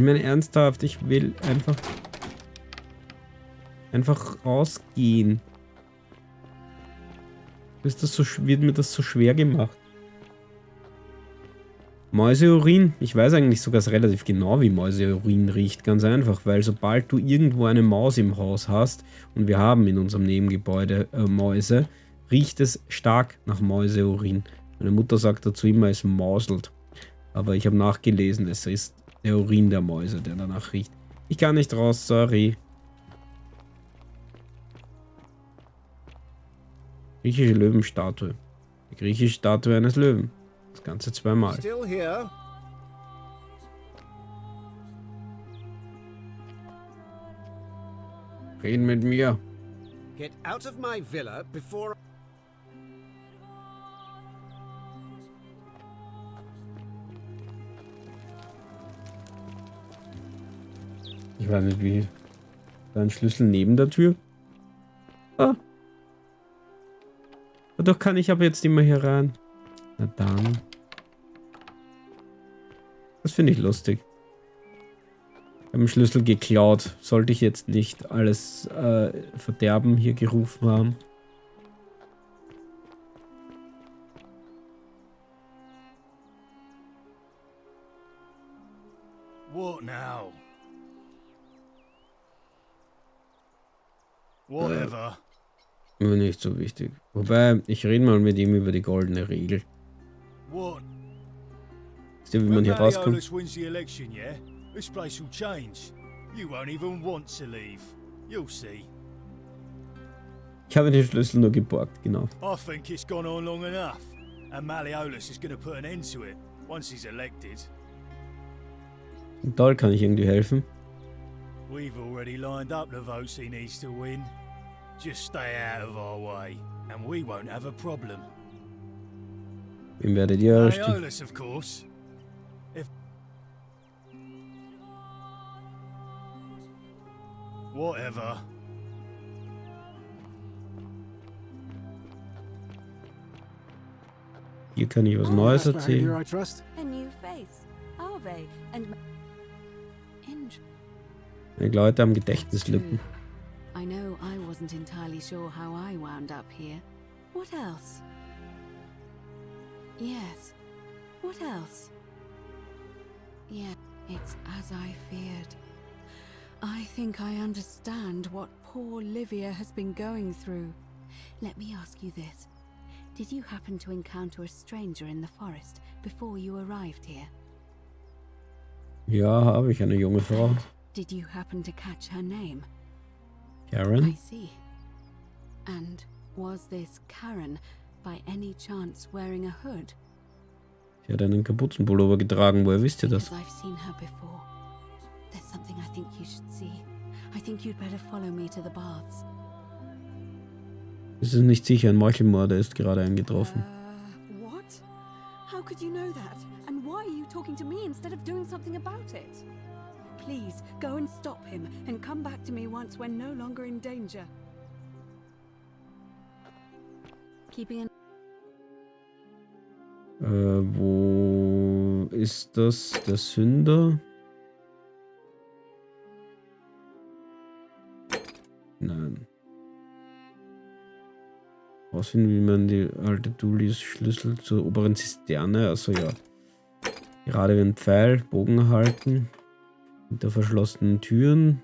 Ich meine ernsthaft, ich will einfach rausgehen. Wird mir das so schwer gemacht? Mäuseurin? Ich weiß eigentlich sogar relativ genau, wie Mäuseurin riecht. Ganz einfach, weil sobald du irgendwo eine Maus im Haus hast, und wir haben in unserem Nebengebäude Mäuse, riecht es stark nach Mäuseurin. Meine Mutter sagt dazu immer, es mauselt. Aber ich habe nachgelesen, es ist der Urin der Mäuse, der danach riecht. Ich kann nicht raus, sorry. Griechische Löwenstatue. Die griechische Statue eines Löwen. Das Ganze zweimal. Still here? Reden mit mir. Get out of my villa before... Ich weiß nicht wie. Da ein Schlüssel neben der Tür. Ah. Doch kann ich aber jetzt immer hier rein. Na dann. Das finde ich lustig. Ich habe den Schlüssel geklaut. Sollte ich jetzt nicht alles Verderben hier gerufen haben. What now? Whatever. Nicht so wichtig. Wobei, ich rede mal mit ihm über die goldene Regel. What? Wisst ihr, wie man hier rauskommt? Wins the election, yeah? This place will change. You won't even want to leave. You'll see. Ich habe den Schlüssel nur geborgt, genau. I think it's gone on long enough. And Malleolus is going to put an end to it once he's elected. Und toll, kann ich irgendwie helfen? We've already lined up the votes he needs to win. Just stay out of our way, and we won't have a problem. Wem werdet ihr errichten? Malleolus, of course. Whatever. Hier kann ich was Neues erzählen. A new face. Arve and Leute haben Gedächtnislücken. I know I wasn't entirely sure how I wound up here. What else? Yes. What else? Yeah, it's as I feared. I think I understand what poor Livia has been going through. Let me ask you this. Did you happen to encounter a stranger in the forest before you arrived here? Ja, habe ich, eine junge Frau. Did you happen to catch her name? Karen? I see. And was this Karen by any chance wearing a hood? Sie hat einen Kapuzenpullover getragen, woher wisst ihr das? I've seen her before. There's something I think you should see. I think you'd better follow me to the baths. Es ist nicht sicher, ein Meuchelmörder ist gerade eingetroffen. What? How could you know that? And why are you talking to me instead of doing something about it? Please, go and stop him and come back to me once we're no longer in danger. Keeping an Wo ist das? Der Sünder? Nein. Rausfinden, wie man die alte Dulis Schlüssel zur oberen Zisterne, also ja. Gerade wie ein Pfeil, Bogen halten. Hinter verschlossenen Türen.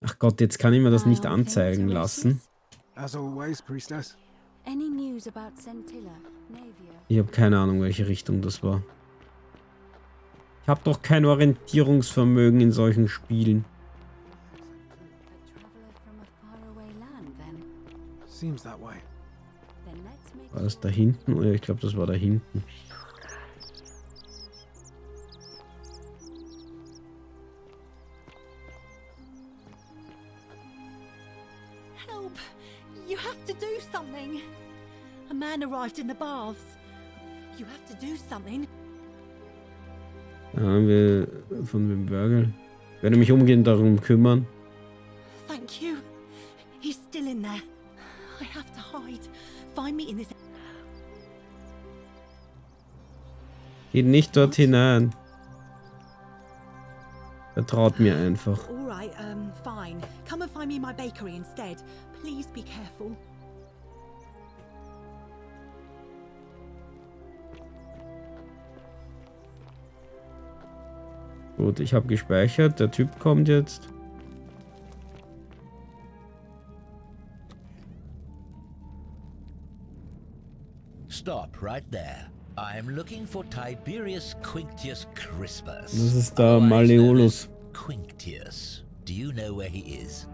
Ach Gott, jetzt kann ich mir das nicht anzeigen lassen. As always, priestess. Any news about Centilla, Navia? Ich habe keine Ahnung, welche Richtung das war. Ich habe doch kein Orientierungsvermögen in solchen Spielen. Seems that way. War das da hinten? Oder ich glaube, das war da hinten. Help! You have to do something. A man arrived in the baths. You have to do something. Da haben wir von dem Burger. Ich werde mich umgehend darum kümmern. Thank you. He's still in there. I have to hide. Find me in this. Geht nicht dort hinein. Vertraut mir einfach. All right, fine. Come and find me in my bakery instead. Please be careful. Gut, ich habe gespeichert. Der Typ kommt jetzt. Stop right there. I'm looking for Tiberius Quinctius Crispus. Das ist der Malleolus. Quinctius. Do you know where he is?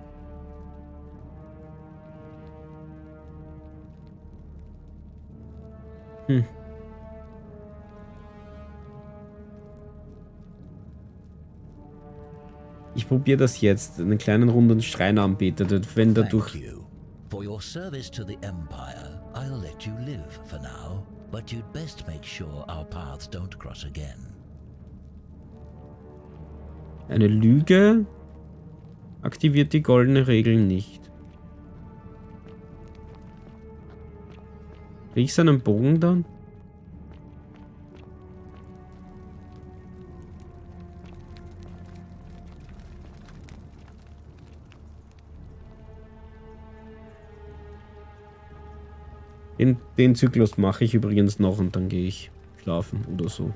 Ich probiere das jetzt. Einen kleinen runden Schreineranbeter. Wenn dadurch... Thank you. For your service to the Empire, I'll let you live for now. But you'd best make sure our paths don't cross again. Eine Lüge aktiviert die goldene Regel nicht. Krieg ich seinen Bogen dann? Den Zyklus mache ich übrigens noch und dann gehe ich schlafen oder so.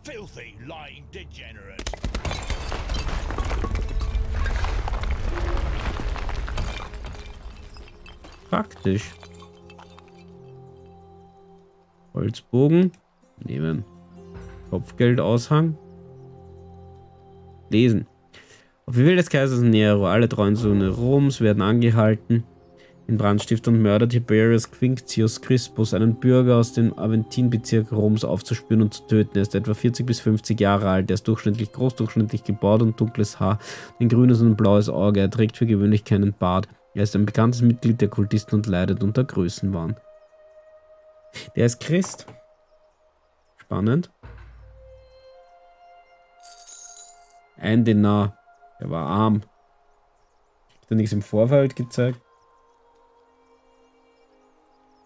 Filthy, lying degenerate. Praktisch. Holzbogen. Nehmen. Kopfgeldaushang. Lesen. Auf Befehl des Kaisers Nero, alle treuen Söhne Roms werden angehalten, den Brandstifter und Mörder Tiberius Quinctius Crispus, einen Bürger aus dem Aventinbezirk Roms, aufzuspüren und zu töten. Er ist etwa 40 bis 50 Jahre alt, er ist durchschnittlich groß, durchschnittlich gebaut und dunkles Haar, ein grünes und ein blaues Auge, er trägt für gewöhnlich keinen Bart. Er ist ein bekanntes Mitglied der Kultisten und leidet unter Größenwahn. Der ist Christ. Spannend. Ein Denar. Er war arm. Hat er nichts im Vorfeld gezeigt?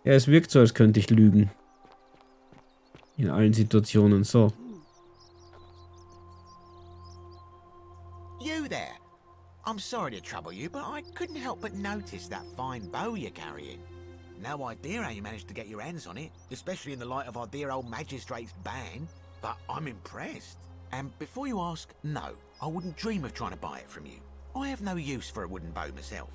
Ja, es wirkt so, als könnte ich lügen. In allen Situationen so. You there. I'm sorry to trouble you, but I couldn't help but notice that fine bow you're carrying. No idea how you managed to get your hands on it, especially in the light of our dear old magistrate's ban, but I'm impressed. And before you ask, no, I wouldn't dream of trying to buy it from you. I have no use for a wooden bow myself.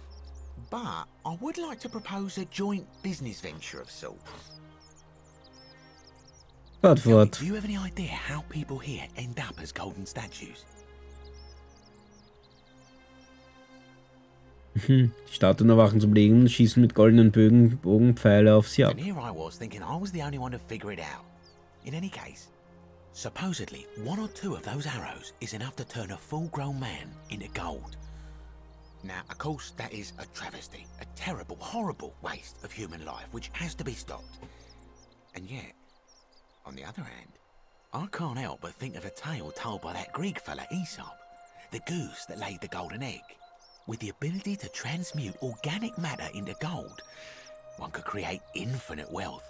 But I would like to propose a joint business venture of sorts. Fort. Do you have any idea how people here end up as golden statues? Die Statuen erwachen zum Leben, schießen mit goldenen Bogenpfeile auf sie ab. And here I was thinking I was the only one to figure it out. In any case, supposedly, one or two of those arrows is enough to turn a full-grown man into gold. Now, of course, that is a travesty, a terrible, horrible waste of human life, which has to be stopped. And yet, on the other hand, I can't help but think of a tale told by that Greek fella Aesop, the goose that laid the golden egg. With the ability to transmute organic matter into gold, one could create infinite wealth.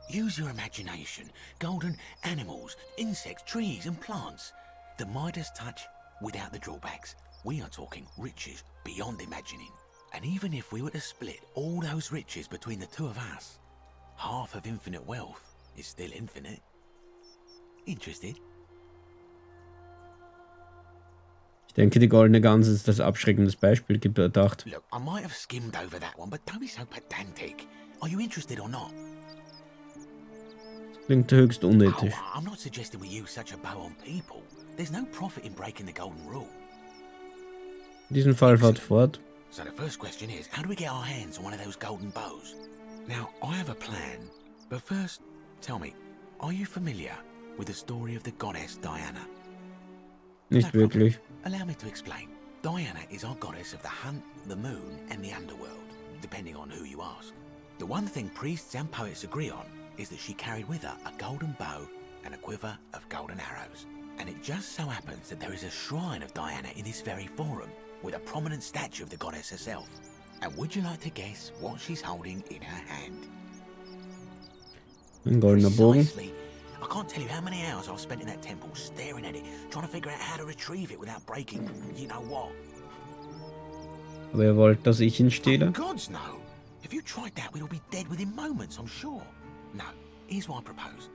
Use your imagination. Golden animals, insects, trees and plants. The Midas touch without the drawbacks. We are talking riches beyond imagining. And even if we were to split all those riches between the two of us, half of infinite wealth is still infinite. Interested? Ich denke, die goldene Gans ist das abschreckendes Beispiel gedacht. Look, I might have skimmed over that one, but don't be so pedantic. Are you interested or not? Klingt höchst unethisch. Oh, I'm not suggesting we use such a bow on people. There's no profit in breaking the golden rule. In diesem Fall fort. So the first question is, how do we get our hands on one of those golden bows? Now, I have a plan, but first, tell me, are you familiar with the story of the goddess Diana? Nicht wirklich. Allow me to explain. Diana is our goddess of the hunt, the moon, and the underworld, depending on who you ask. The one thing priests and poets agree on is that she carried with her a golden bow and a quiver of golden arrows. And it just so happens that there is a shrine of Diana in this very forum. with a prominent statue of the goddess herself. And would you like to guess what she's holding in her hand? Ein goldener Bogen. Precisely. I can't tell you how many hours I've spent in that temple staring at it, trying to figure out how to retrieve it without breaking, you know what. Aber ihr wollt, dass ich ihn stehle? Gods no! If you tried that, we'd all be dead within moments, I'm sure. No, here's what I propose.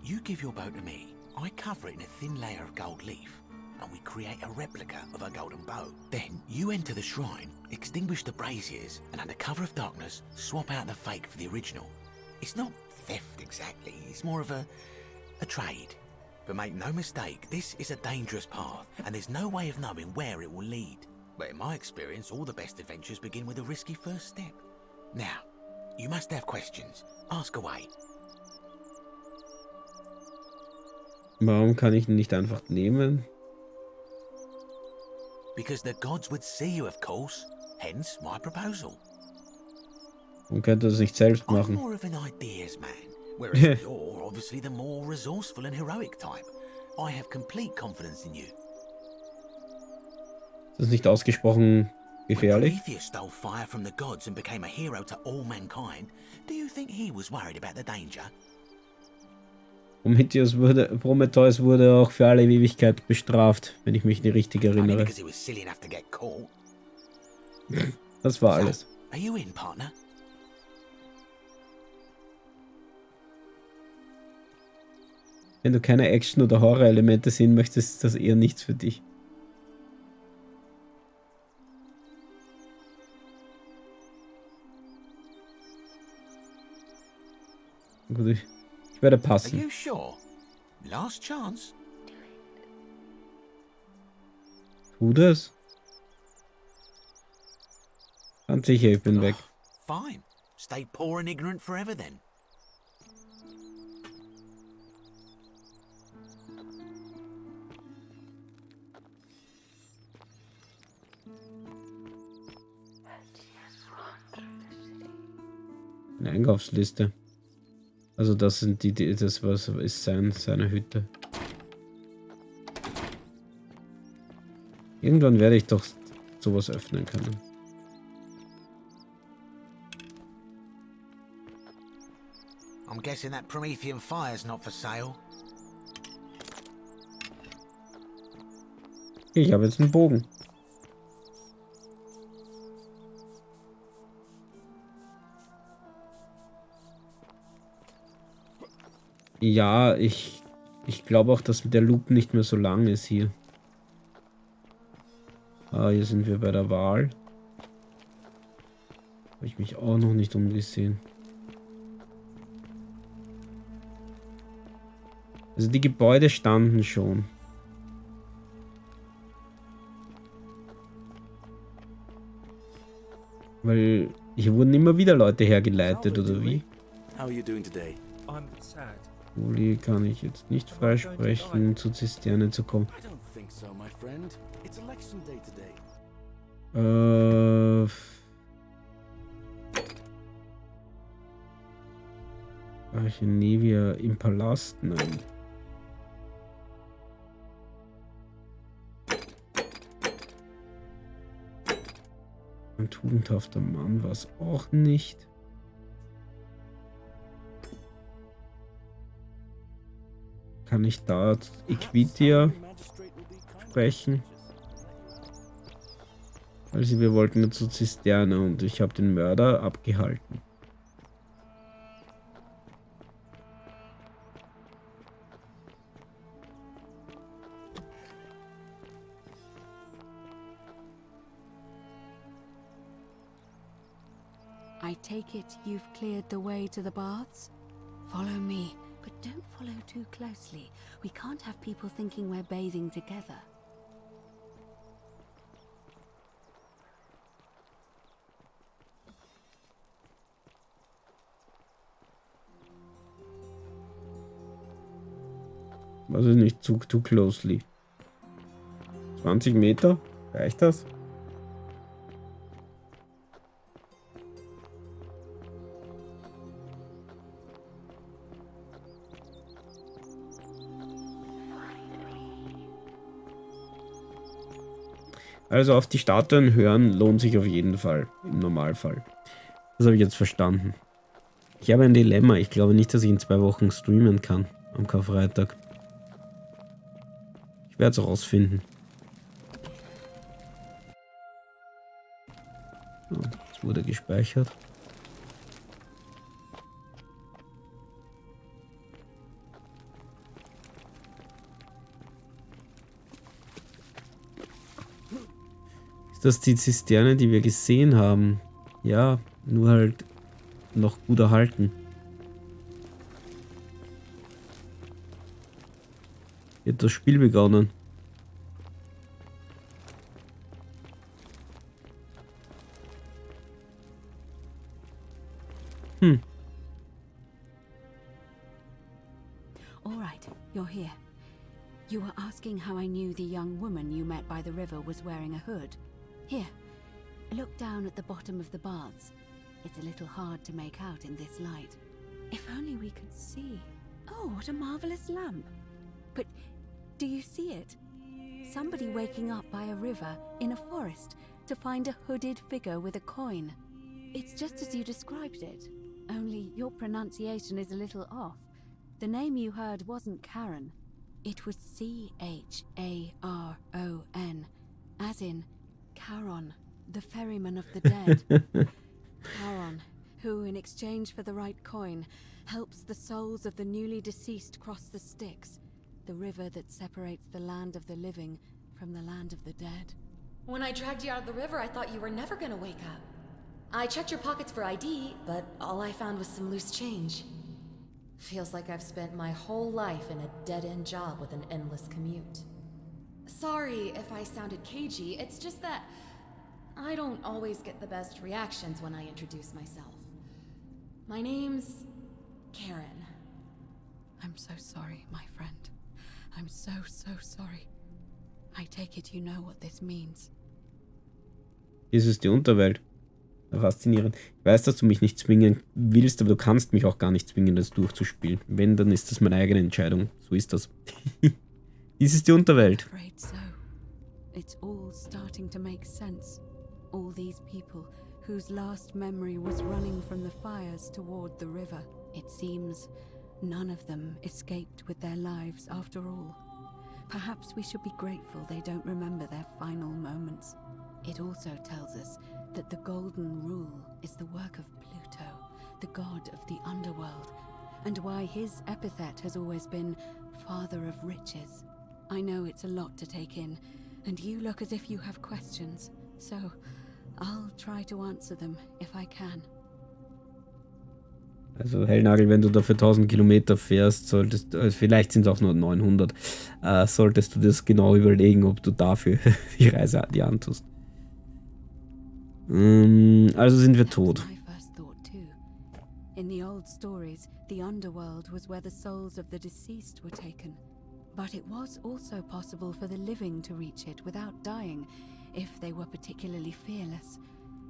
You give your bow to me, I cover it in a thin layer of gold leaf, and we create a replica of a golden bow. Then you enter the shrine, extinguish the braziers, and under cover of darkness, swap out the fake for the original. It's not theft exactly, it's more of a trade. But make no mistake, this is a dangerous path, and there's no way of knowing where it will lead. But in my experience, all the best adventures begin with a risky first step. Now, you must have questions. Ask away. Warum kann ich ihn nicht einfach nehmen? Because the gods would see you, of course. Hence my proposal. Man könnte es nicht selbst I'm machen. more of an ideas man, whereas you're obviously the more resourceful and heroic type. I have complete confidence in you. Das ist nicht ausgesprochen gefährlich. Prometheus stole fire from the gods and became a hero to all mankind. Do you think he was worried about the danger? Prometheus wurde auch für alle Ewigkeit bestraft, wenn ich mich nicht richtig erinnere. Because he was silly enough to get caught. Das war alles. Are you in, partner? Wenn du keine Action- oder Horror-Elemente sehen möchtest, ist das eher nichts für dich. Gut, ich werde passen. Are you sure? Last chance. Tu das? Ganz sicher, ich bin weg. Fine. Stay poor and ignorant forever then. Eine Einkaufsliste. Also das sind das was ist seine Hütte. Irgendwann werde ich doch sowas öffnen können. I'm guessing that Promethean fire's not for sale. Ich habe jetzt einen Bogen. Ja, ich glaube auch, dass der Loop nicht mehr so lang ist hier. Ah, hier sind wir bei der Wahl. Habe ich mich auch noch nicht umgesehen. Also die Gebäude standen schon. Weil hier wurden immer wieder Leute hergeleitet, oder wie? How are you doing today? I'm sad. Uli kann ich jetzt nicht freisprechen, zur Zisterne zu kommen. I don't think so, my friend. It's election day today. Archenevia im Palast? Nein. Ein tugendhafter Mann war es auch nicht. Kann ich da Equitia sprechen? Also wir wollten ja zur Zisterne und ich habe den Mörder abgehalten. I take it you've cleared the way to the baths? Follow me, but don't follow too closely. We can't have people thinking we're bathing together. Also nicht too closely. 20 Meter? Reicht das? Also auf die Statuen hören lohnt sich auf jeden Fall, im Normalfall. Das habe ich jetzt verstanden. Ich habe ein Dilemma. Ich glaube nicht, dass ich in 2 Wochen streamen kann, am Karfreitag. Ich werde es rausfinden. So, es wurde gespeichert. Ist das die Zisterne, die wir gesehen haben? Ja, nur halt noch gut erhalten. Wird das Spiel begonnen? All right, you're here. You were asking how I knew the young woman you met by the river was wearing a hood. Here, look down at the bottom of the baths. It's a little hard to make out in this light. If only we could see. Oh, what a marvelous lamp. But do you see it? Somebody waking up by a river in a forest to find a hooded figure with a coin. It's just as you described it, only your pronunciation is a little off. The name you heard wasn't Karen. It was C-H-A-R-O-N, as in Charon, the ferryman of the dead. Charon, who, in exchange for the right coin, helps the souls of the newly deceased cross the Styx, the river that separates the land of the living from the land of the dead. When I dragged you out of the river, I thought you were never gonna wake up. I checked your pockets for ID, but all I found was some loose change. Feels like I've spent my whole life in a dead-end job with an endless commute. Sorry if I sounded cagey, it's just that I don't always get the best reactions when I introduce myself. My name's Karen. I'm so sorry, my friend. I'm so sorry. I take it you know what this means. Dies ist die Unterwelt. Faszinierend. Ich weiß, dass du mich nicht zwingen willst, aber du kannst mich auch gar nicht zwingen, das durchzuspielen. Wenn, dann ist das meine eigene Entscheidung. So ist das. Dies ist die Unterwelt. Afraid so. It's all starting to make sense. All these people whose last memory was running from the fires toward the river. It seems none of them escaped with their lives after all. Perhaps we should be grateful they don't remember their final moments. It also tells us that the Golden Rule is the work of Pluto, the god of the underworld, and why his epithet has always been Father of Riches. I know it's a lot to take in, and you look as if you have questions, so I'll try to answer them if I can. Also Hellnagel, wenn du dafür 1000 Kilometer fährst, solltest, vielleicht sind es auch nur 900, solltest du das genau überlegen, ob du dafür die Reise dir antust. Also sind wir tot. In the old stories, the underworld was where the souls of the deceased were taken. But it was also possible for the living to reach it without dying, if they were particularly fearless.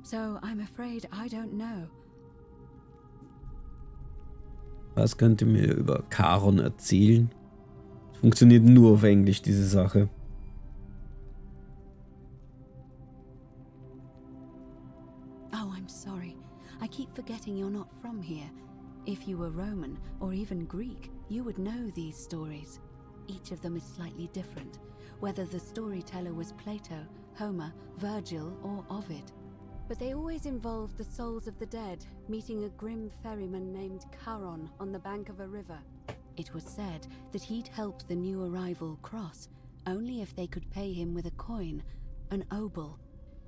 So I'm afraid I don't know. Was könnt ihr mir über Charon erzählen? Es funktioniert nur auf Englisch, diese Sache. Oh, I'm sorry. I keep forgetting you're not from here. If you were Roman, or even Greek, you would know these stories. Each of them is slightly different, whether the storyteller was Plato, Homer, Virgil, or Ovid. But they always involved the souls of the dead meeting a grim ferryman named Charon on the bank of a river. It was said that he'd help the new arrival cross, only if they could pay him with a coin, an obol.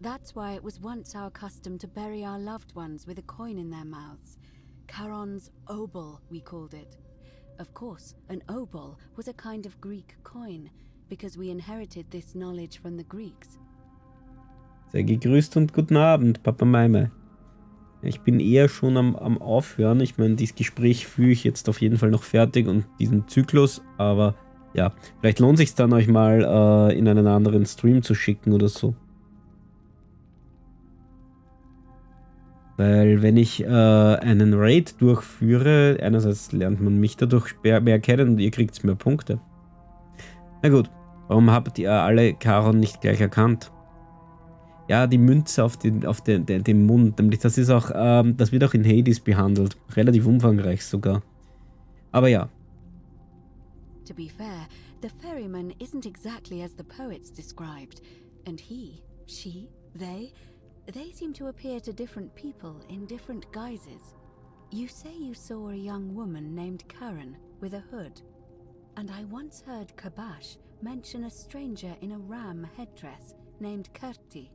That's why it was once our custom to bury our loved ones with a coin in their mouths. Charon's obol, we called it. Of course, an obol was a kind of Greek coin, because we inherited this knowledge from the Greeks. Sei gegrüßt und guten Abend, Papa Maime. Ich bin eher schon am Aufhören. Ich meine, dieses Gespräch führe ich jetzt auf jeden Fall noch fertig und diesen Zyklus, aber ja, vielleicht lohnt es sich dann, euch mal in einen anderen Stream zu schicken oder so. Weil wenn ich einen Raid durchführe, einerseits lernt man mich dadurch mehr kennen und ihr kriegt mehr Punkte. Na gut, warum habt ihr alle Charon nicht gleich erkannt? Ja, die Münze auf den Mund. Nämlich das ist auch, das wird auch in Hades behandelt. Relativ umfangreich sogar. Aber ja. To be fair, the ferryman isn't exactly as the poets described, and he, she, they seem to appear to different people in different guises. You say you saw a young woman named Karen with a hood, and I once heard Kabash mention a stranger in a ram headdress named Kerti,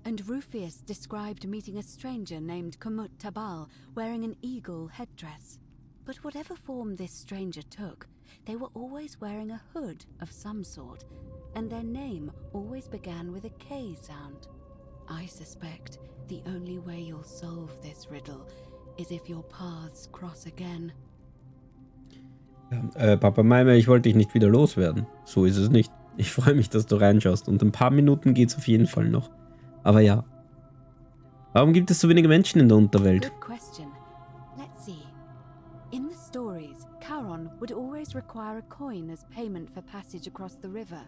and Rufius described meeting a stranger named Kumut Tabal wearing an eagle headdress. But whatever form this stranger took, they were always wearing a hood of some sort, and their name always began with a K sound. I suspect the only way you'll solve this riddle is if your paths cross again. Papa Meimer, ich wollte dich nicht wieder loswerden. So ist es nicht. Ich freue mich, dass du reinschaust. Und ein paar Minuten geht's auf jeden Fall noch. Aber ja. Warum gibt es so wenige Menschen in der Unterwelt? Good question. Let's see. In the stories, Charon would always require a coin as payment for passage across the river.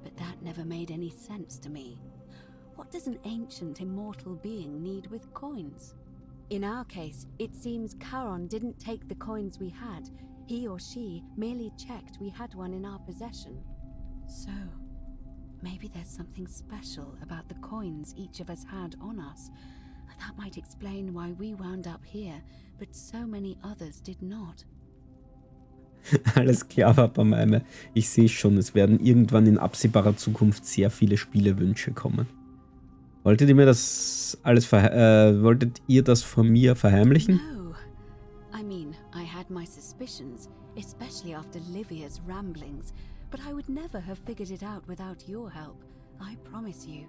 But that never made any sense to me. What does an ancient immortal being need with coins? In our case, it seems Charon didn't take the coins we had. He or she merely checked we had one in our possession. So, maybe there's something special about the coins each of us had on us. That might explain why we wound up here, but so many others did not. Alles klar, Papa Meimer. Ich sehe schon, es werden irgendwann in absehbarer Zukunft sehr viele Spielewünsche kommen. Wolltet ihr mir das alles wolltet ihr das von mir verheimlichen? No. I mean, I had my suspicions, especially after Livia's ramblings, but I would never have figured it out without your help. I promise you.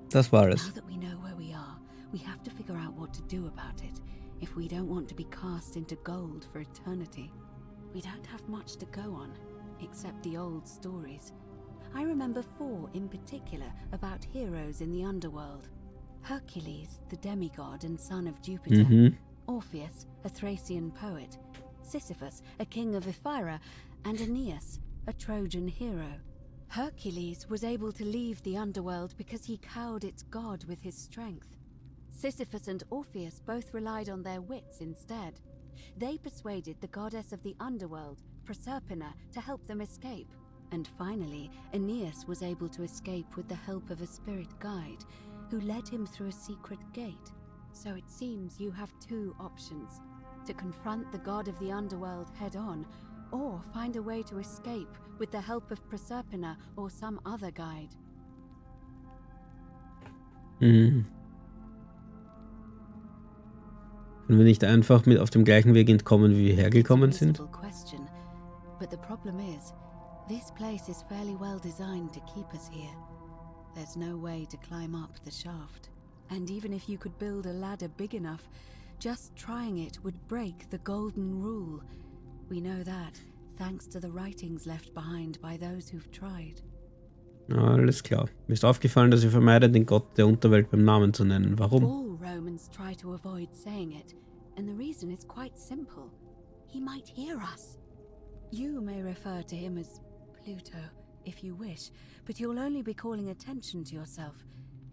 Das war es. Now that we know where we are, we have to figure out what to do about it, if we don't want to be cast into gold for eternity. We don't have much to go on, except the old stories. I remember 4 in particular about heroes in the underworld. Hercules, the demigod and son of Jupiter. Orpheus, a Thracian poet. Sisyphus, a king of Ephyra. And Aeneas, a Trojan hero. Hercules was able to leave the underworld because he cowed its god with his strength. Sisyphus and Orpheus both relied on their wits instead. They persuaded the goddess of the underworld, Proserpina, to help them escape. And finally, Aeneas was able to escape with the help of a spirit guide, who led him through a secret gate. So it seems you have 2 options: to confront the god of the underworld head-on, or find a way to escape with the help of Proserpina or some other guide. Können wir nicht einfach mit auf dem gleichen Weg entkommen, wie wir hergekommen sind? Question, but the problem is, this place is fairly well designed to keep us here. There's no way to climb up the shaft. And even if you could build a ladder big enough, just trying it would break the golden rule. We know that, thanks to the writings left behind by those who've tried. Alles klar. Mir ist aufgefallen, dass ihr vermeidet, den Gott der Unterwelt beim Namen zu nennen. Warum? All Romans try to avoid saying it, and the reason is quite simple. He might hear us. You may refer to him as Pluto, if you wish, but you'll only be calling attention to yourself.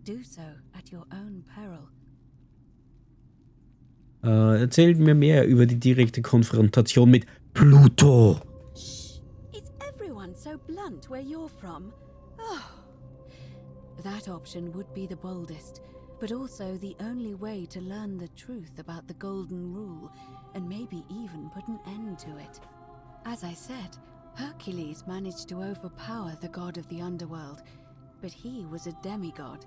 Do so at your own peril. Erzählt mir mehr über die direkte Konfrontation mit Pluto. Is everyone so blunt where you're from? Oh. That option would be the boldest, but also the only way to learn the truth about the Golden Rule, and maybe even put an end to it. As I said, Hercules managed to overpower the god of the underworld, but he was a demigod.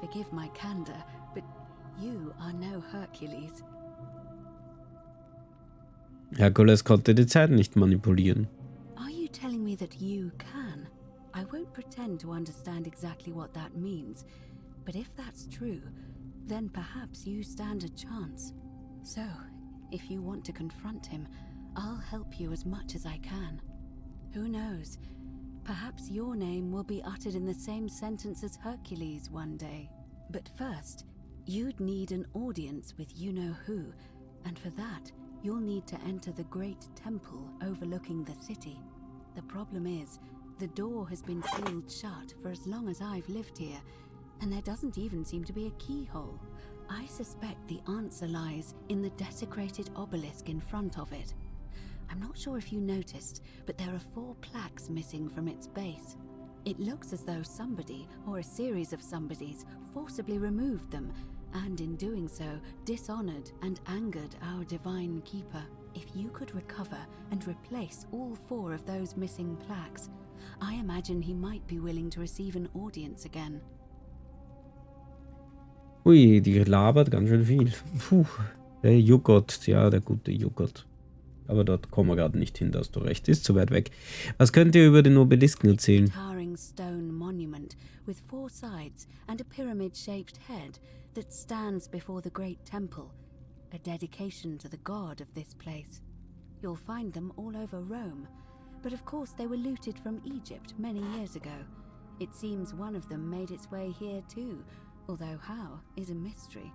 Forgive my candor, but you are no Hercules. Herkules konnte die Zeit nicht manipulieren. Are you telling me that you can? I won't pretend to understand exactly what that means, but if that's true, then perhaps you stand a chance. So, if you want to confront him, I'll help you as much as I can. Who knows? Perhaps your name will be uttered in the same sentence as Hercules one day. But first, you'd need an audience with you-know-who, and for that, you'll need to enter the great temple overlooking the city. The problem is, The door has been sealed shut for as long as I've lived here, and there doesn't even seem to be a keyhole. I suspect the answer lies in the desecrated obelisk in front of it. I'm not sure if you noticed, but there are 4 plaques missing from its base. It looks as though somebody, or a series of somebodies, forcibly removed them, and in doing so, dishonored and angered our divine keeper. If you could recover and replace all 4 of those missing plaques, I imagine he might be willing to receive an audience again. Ui, die labert ganz schön viel. Puh, der Joghurt, ja, der gute Joghurt. Aber dort kommen wir gerade nicht hin, da hast du recht, ist zu weit weg. Was könnt ihr über den Obelisken erzählen? Towering stone monument with 4 sides and a pyramid-shaped head that stands before the great temple, a dedication to the god of this place. You'll find them all over Rome, but of course they were looted from Egypt many years ago. It seems one of them made its way here too, although how is a mystery.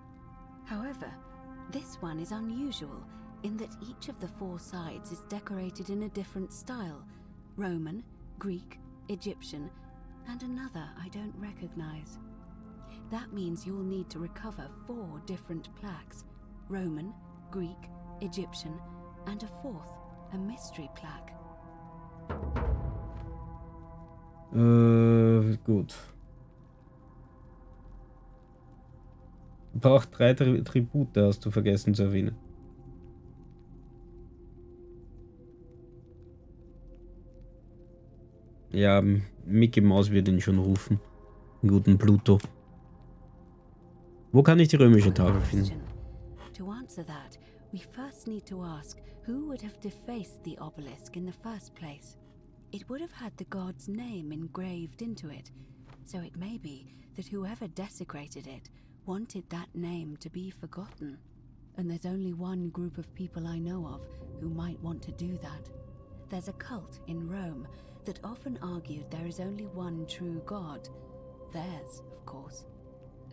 However, this one is unusual in that each of the 4 sides is decorated in a different style: Roman, Greek, Egyptian, and another I don't recognize. That means you'll need to recover 4 different plaques: Roman, Greek, Egyptian, and a 4th, a mystery plaque. Gut. Braucht 3 Tribute, hast du vergessen zu erwähnen. Ja, Mickey Mouse wird ihn schon rufen. Den guten Pluto. Wo kann ich die römische Tafel finden? To answer that, we first need to ask who would have defaced the obelisk in the first place. It would have had the god's name engraved into it, so it may be that whoever desecrated it wanted that name to be forgotten. And there's only one group of people I know of who might want to do that. There's a cult in Rome that often argued there is only one true god. Theirs, of course.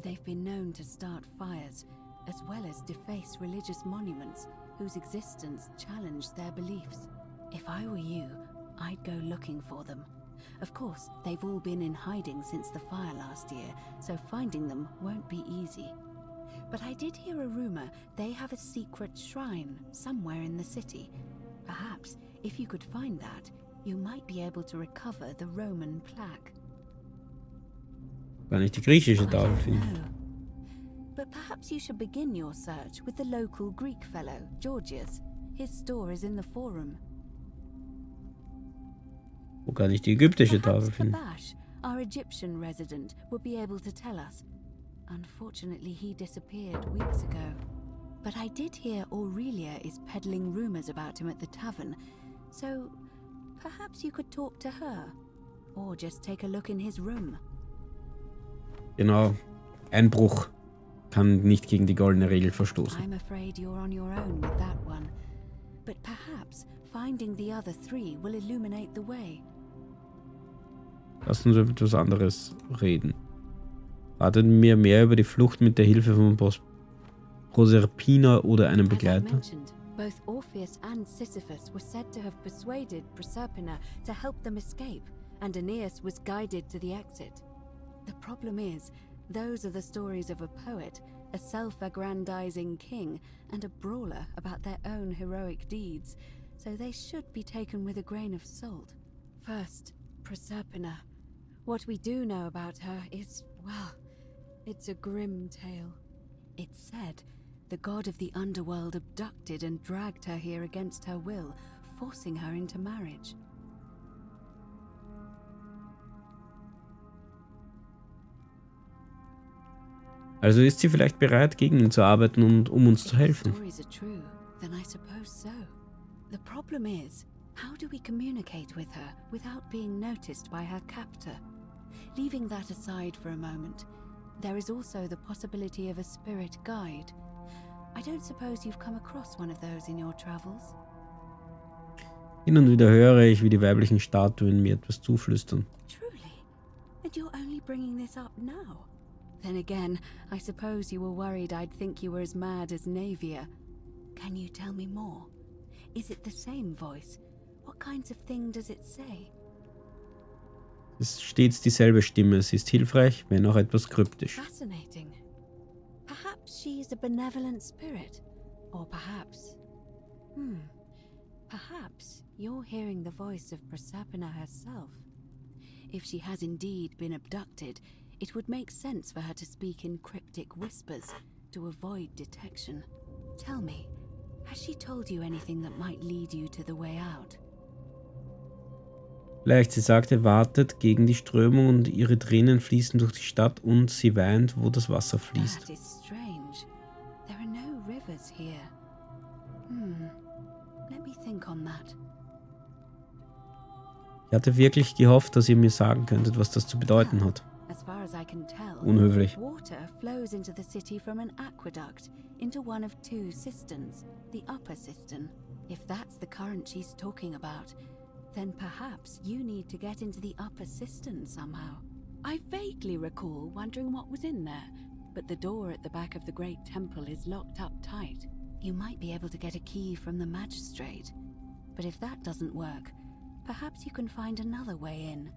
They've been known to start fires, as well as deface religious monuments whose existence challenged their beliefs. If I were you, I'd go looking for them. Of course, they've all been in hiding since the fire last year, so finding them won't be easy. But I did hear a rumor they have a secret shrine somewhere in the city. Perhaps, if you could find that, you might be able to recover the Roman plaque. Kann ich die griechische Tafel finden? No. But perhaps you should begin your search with the local Greek fellow, Georgius. His store is in the forum. Wo kann ich die ägyptische Tafel finden? Bash, our Egyptian resident, would be able to tell us. Unfortunately, he disappeared weeks ago. But I did hear Aurelia is peddling rumors about him at the tavern, so perhaps you could talk to her, or just take a look in his room. Genau. Einbruch kann nicht gegen die goldene Regel verstoßen. I'm afraid you're on your own with that one. But perhaps finding the other 3 will illuminate the way. Lass uns über etwas anderes reden. Ratet mir mehr über die Flucht mit der Hilfe von Proserpina oder einem Begleiter? Both Orpheus and Sisyphus were said to have persuaded Proserpina to help them escape, and Aeneas was guided to the exit. The problem is, those are the stories of a poet, a self-aggrandizing king, and a brawler about their own heroic deeds, so they should be taken with a grain of salt. First, Proserpina. What we do know about her is, well, it's a grim tale. It's said the god of the underworld abducted and dragged her here against her will, forcing her into marriage. Also ist sie vielleicht bereit, gegen ihn zu arbeiten und um uns zu helfen. Stories are true, then I suppose so. The problem is, how do we communicate with her without being noticed by her captor? Leaving that aside for a moment, there is also the possibility of a spirit guide. I don't suppose you've come across one of those in your travels? Hin und wieder höre ich, wie die weiblichen Statuen mir etwas zuflüstern. Truly? And you're only bringing this up now? Then again, I suppose you were worried I'd think you were as mad as Navia. Can you tell me more? Is it the same voice? What kinds of thing does it say? Es ist stets dieselbe Stimme. Sie ist hilfreich, wenn auch etwas kryptisch. Fascinating. Perhaps she's a benevolent spirit. Or perhaps... Perhaps you're hearing the voice of Proserpina herself. If she has indeed been abducted, it would make sense for her to speak in cryptic whispers to avoid detection. Tell me, has she told you anything that might lead you to the way out? Vielleicht, sie sagte, wartet gegen die Strömung und ihre Tränen fließen durch die Stadt und sie weint, wo das Wasser fließt. That is strange. There are no rivers here. Let me think on that. Ich hatte wirklich gehofft, dass ihr mir sagen könntet, was das zu bedeuten hat. As far as I can tell, Unhöflich. water flows into the city from an aqueduct into one of two cisterns, the upper cistern. If that's the current she's talking about, then perhaps you need to get into the upper cistern somehow. I vaguely recall wondering what was in there, but the door at the back of the great temple is locked up tight. You might be able to get a key from the magistrate, but if that doesn't work, perhaps you can find another way in.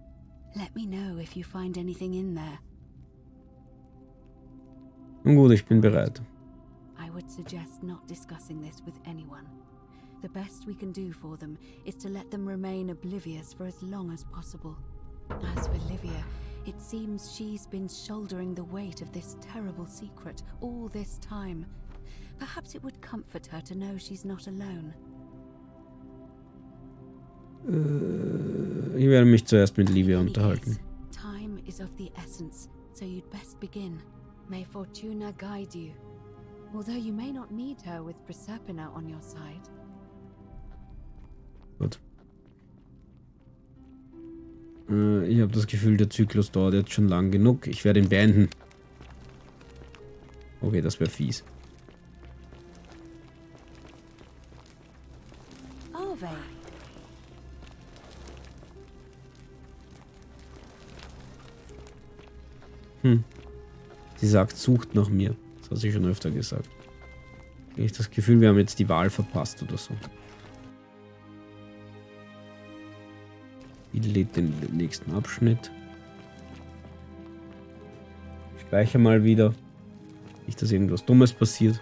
Let me know if you find anything in there. Nun gut, ich bin bereit. I would suggest not discussing this with anyone. The best we can do for them is to let them remain oblivious for as long as possible. As for Livia, it seems she's been shouldering the weight of this terrible secret all this time. Perhaps it would comfort her to know she's not alone. Ich werde mich zuerst mit Livia unterhalten. Time is of the essence, so you'd best begin. May Fortuna guide you. Although you may not need her with Proserpina on your side. Gut. Ich habe das Gefühl, der Zyklus dauert jetzt schon lang genug. Ich werde ihn beenden. Okay, das wäre fies. Sie sagt, sucht nach mir. Das hat sie schon öfter gesagt. Ich habe das Gefühl, wir haben jetzt die Wahl verpasst oder so. Ich lädt den nächsten Abschnitt. Ich speichere mal wieder. Nicht, dass irgendwas Dummes passiert.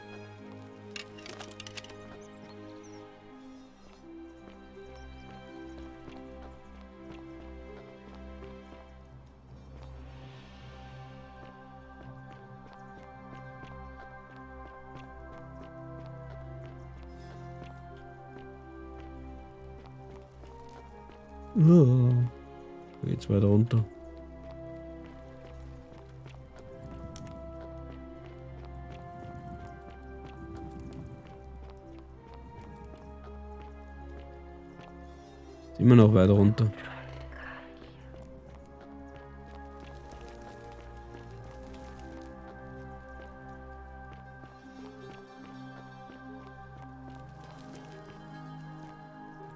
Geht's weiter runter. Ist immer noch weiter runter.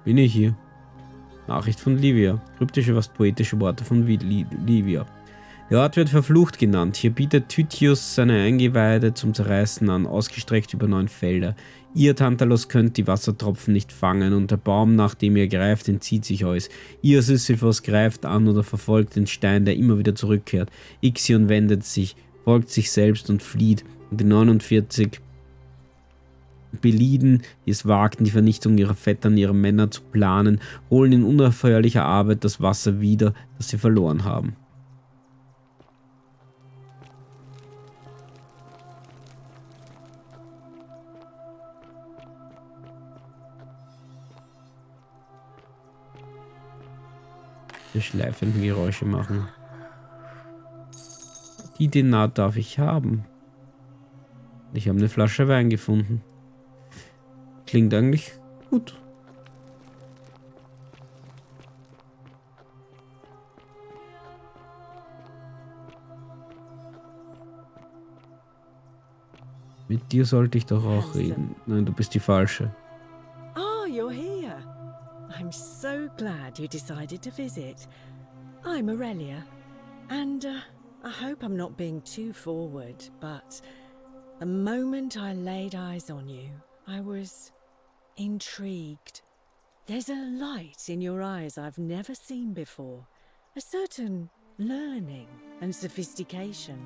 Bin ich hier? Nachricht von Livia. Kryptische, fast poetische Worte von Livia. Der Ort wird verflucht genannt. Hier bietet Tychius seine Eingeweide zum Zerreißen an, ausgestreckt über 9 Felder. Ihr, Tantalos, könnt die Wassertropfen nicht fangen und der Baum, nach dem ihr greift, entzieht sich euch. Ihr, Sisyphos, greift an oder verfolgt den Stein, der immer wieder zurückkehrt. Ixion wendet sich, folgt sich selbst und flieht. Und die 49 Beliden, die es wagten, die Vernichtung ihrer Vettern, ihrer Männer zu planen, holen in unaufhörlicher Arbeit das Wasser wieder, das sie verloren haben. Die schleifenden Geräusche machen. Die Denar darf ich haben. Ich habe eine Flasche Wein gefunden. Klingt eigentlich gut. Mit dir sollte ich doch auch reden. Nein, du bist die Falsche. Oh, you're here. I'm so glad you decided to visit. I'm Aurelia, and I hope I'm not being too forward, but the moment I laid eyes on you, I was intrigued. There's a light in your eyes I've never seen before, A certain learning and sophistication.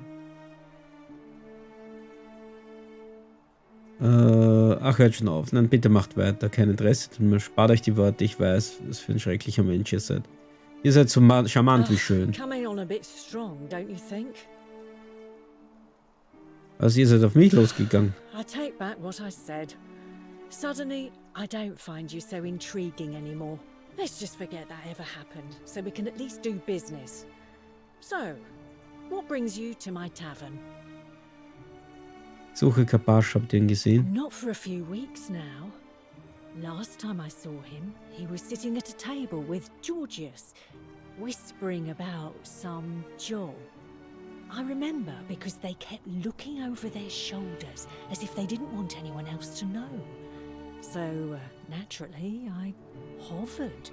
Ach, hört schon auf. Nein, bitte macht weiter. Kein Interesse. Spart euch die Worte. Ich weiß, was für ein schrecklicher Mensch ihr seid. Ihr seid so charmant wie schön. Coming on a bit strong, don't you think? Also ihr seid auf mich losgegangen. I take back what I said. Suddenly, I don't find you so intriguing anymore. Let's just forget that ever happened, so we can at least do business. So, what brings you to my tavern? Suche Kapasch, habt ihr ihn gesehen? Not for a few weeks now. Last time I saw him, he was sitting at a table with Georgius, whispering about some job. I remember because they kept looking over their shoulders as if they didn't want anyone else to know. So, naturally, I hovered.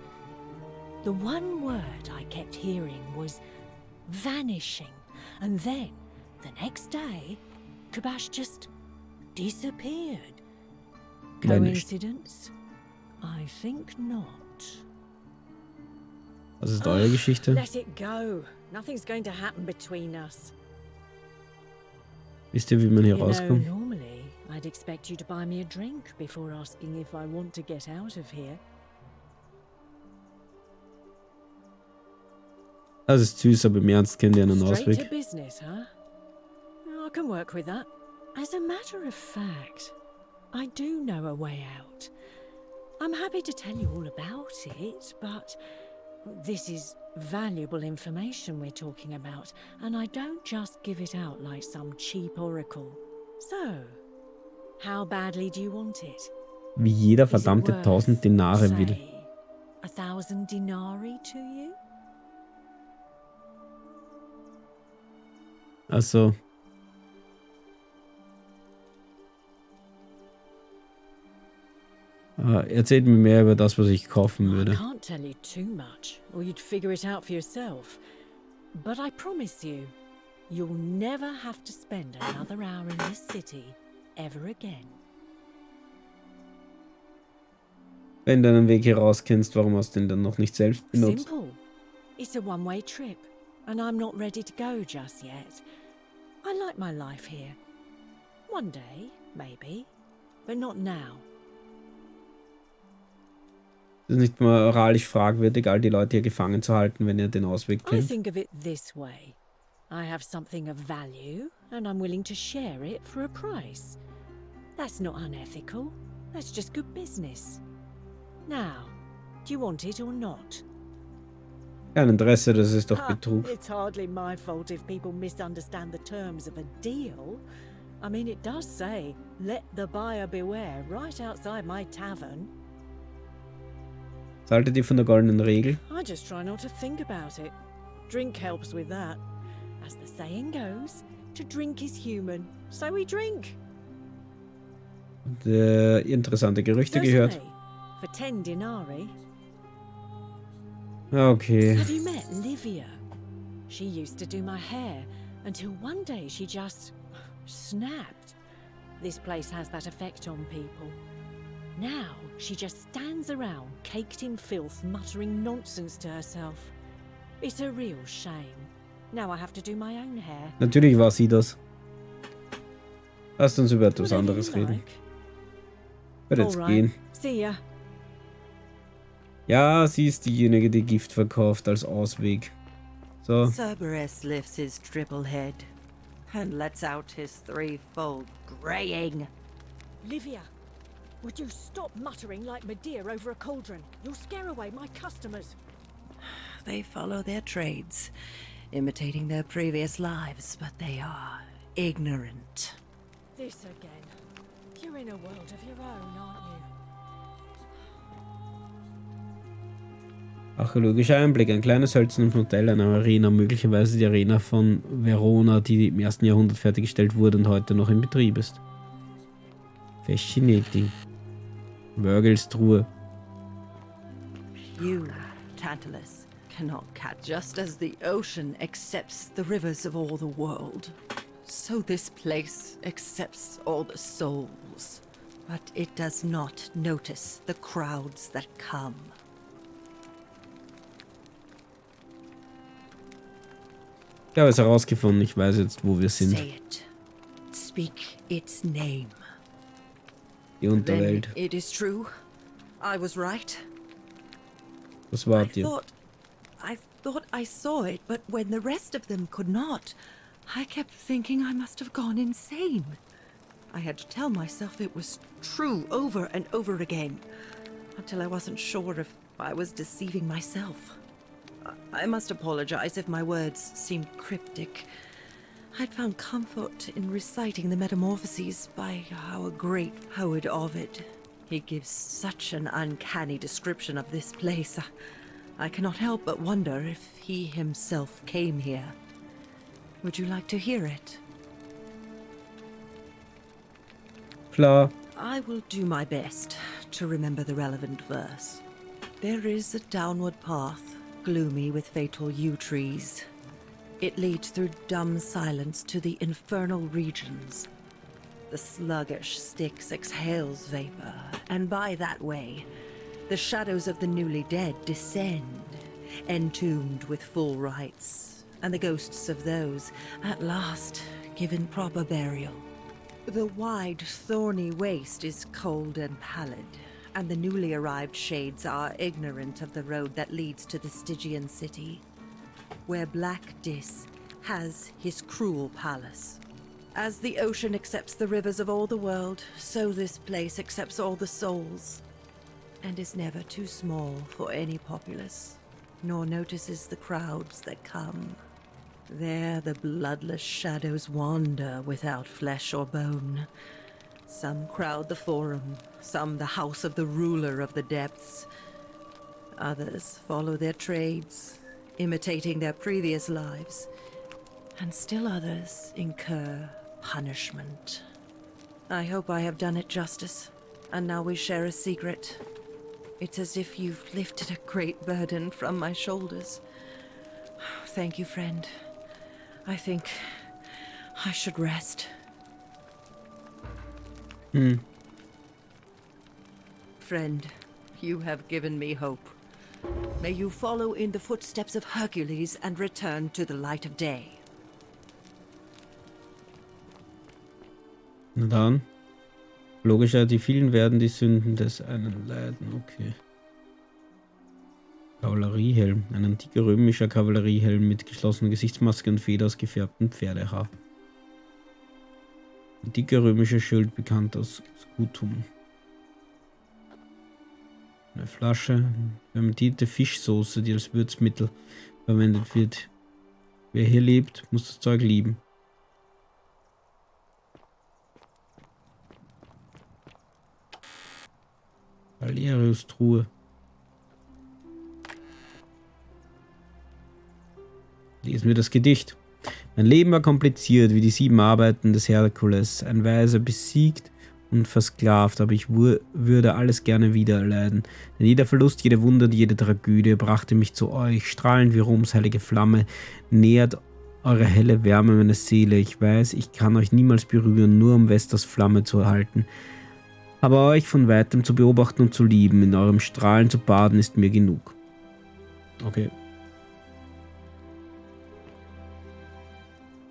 The one word I kept hearing was vanishing, and then, the next day, Kabash just disappeared. Coincidence? I think not. Was ist eure Geschichte? Let it go. Nothing's going to happen between us. Wisst ihr, wie man hier rauskommt? Normally, I'd expect you to buy me a drink before asking if I want to get out of here. Das ist süß, aber im Ernst kennt ihr einen Straight Ausweg. to business, huh? I can work with that. As a matter of fact, I do know a way out. I'm happy to tell you all about it, but this is valuable information we're talking about, and I don't just give it out like some cheap oracle. So, how badly do you want it? Wie jeder verdammte 1000 Dinare will. 1,000 Dinari to you? Also. Erzählt mir mehr über das, was ich kaufen würde. I can't tell you too much, or you'd figure it out for yourself. But I promise you, you'll never have to spend another hour in this city ever again. Wenn du einen Weg hier raus kennst, warum hast du den dann noch nicht selbst benutzt? Simple. It's a one-way trip, and I'm not ready to go just yet. I like my life here. One day, maybe, but not now. Es ist nicht moralisch fragwürdig, all die Leute hier gefangen zu halten, wenn ihr den Ausweg I kennt. think of it this way. I have something of value, and I'm willing to share it for a price. That's not unethical. That's just good business. Now, do you want it or not? Kein Interesse, das ist doch Betrug. It's hardly my fault if people misunderstand the terms of a deal. I mean, it does say, let the buyer beware, right outside my tavern. Haltet ihr von der goldenen Regel? I just try not to think about it. Drink helps with that. As the saying goes, to drink is human, so we drink. Und, interessante Gerüchte gehört. For 10 Dinari. Okay. Have you met Livia? She used to do my hair until one day she just snapped. This place has that effect on people. Now she just stands around, caked in filth, muttering nonsense to herself. It's a real shame. Now I have to do my own hair. Natürlich war sie das. Lasst uns über etwas anderes reden. Wird jetzt gehen. See ya. Ja, sie ist diejenige, die Gift verkauft als Ausweg. So. Cerberus lifts his triple head and lets out his threefold graying. Livia, would you stop muttering like Medea over a cauldron? You'll scare away my customers. They follow their trades, imitating their previous lives, but they are ignorant. This again. You're in a world of your own, aren't you? Archäologischer Einblick. Ein kleines hölzernes Modell einer Arena, möglicherweise die Arena von Verona, die im 1. Jahrhundert fertiggestellt wurde und heute noch in Betrieb ist. Fascinating. Virgils Truhe. You, Tantalus, cannot catch. Just as the ocean accepts the rivers of all the world, so this place accepts all the souls. But it does not notice the crowds that come. Ich habe es herausgefunden. Ich weiß jetzt, wo wir sind. Say it. Speak its name. Die Unterwelt. Then it is true. I was right. Was wart ihr? I thought I saw it, but when the rest of them could not, I kept thinking I must have gone insane. I had to tell myself it was true over and over again, until I wasn't sure if I was deceiving myself. I must apologize if my words seemed cryptic. I'd found comfort in reciting the Metamorphoses by our great poet Ovid. He gives such an uncanny description of this place. I cannot help but wonder if he himself came here. Would you like to hear it? Klar. I will do my best to remember the relevant verse. There is a downward path, gloomy with fatal yew trees. It leads through dumb silence to the infernal regions. The sluggish Styx exhales vapor, and by that way, the shadows of the newly dead descend, entombed with full rites, and the ghosts of those, at last, given proper burial. The wide, thorny waste is cold and pallid, and the newly arrived shades are ignorant of the road that leads to the Stygian city, where Black Dis has his cruel palace. As the ocean accepts the rivers of all the world, so this place accepts all the souls, and is never too small for any populace, nor notices the crowds that come. There the bloodless shadows wander without flesh or bone. Some crowd the forum, some the house of the ruler of the depths. Others follow their trades, imitating their previous lives, and still others incur punishment. I hope I have done it justice, and now we share a secret. It's as if you've lifted a great burden from my shoulders. Thank you, friend. I think I should rest. Friend, you have given me hope. May you follow in the footsteps of Hercules and return to the light of day. Na dann. Logischer, die vielen werden die Sünden des einen leiden. Okay. Kavalleriehelm. Ein antiker römischer Kavalleriehelm mit geschlossener Gesichtsmaske und Feder aus gefärbtem Pferdehaar. Ein dicker römischer Schild, bekannt aus Scutum. Eine Flasche fermentierte Fischsoße, die als Würzmittel verwendet wird. Wer hier lebt, muss das Zeug lieben. Valerius Truhe. Lesen wir das Gedicht. Mein Leben war kompliziert, wie die 7 Arbeiten des Herkules. Ein Weiser besiegt und versklavt, aber ich würde alles gerne wieder erleiden. Denn jeder Verlust, jede Wunde und jede Tragödie brachte mich zu euch. Strahlend wie Roms heilige Flamme, nährt eure helle Wärme meine Seele. Ich weiß, ich kann euch niemals berühren, nur um Vestas Flamme zu erhalten. Aber euch von weitem zu beobachten und zu lieben, in eurem Strahlen zu baden, ist mir genug. Okay.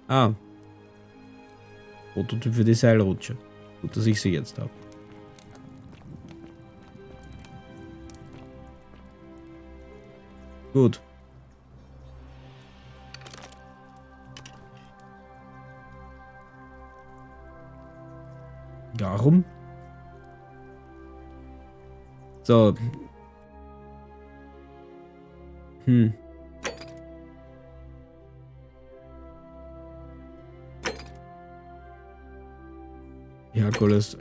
Ah. Prototyp für die Seilrutsche. Gut, dass ich sie jetzt habe. Gut. Warum? So. Herkules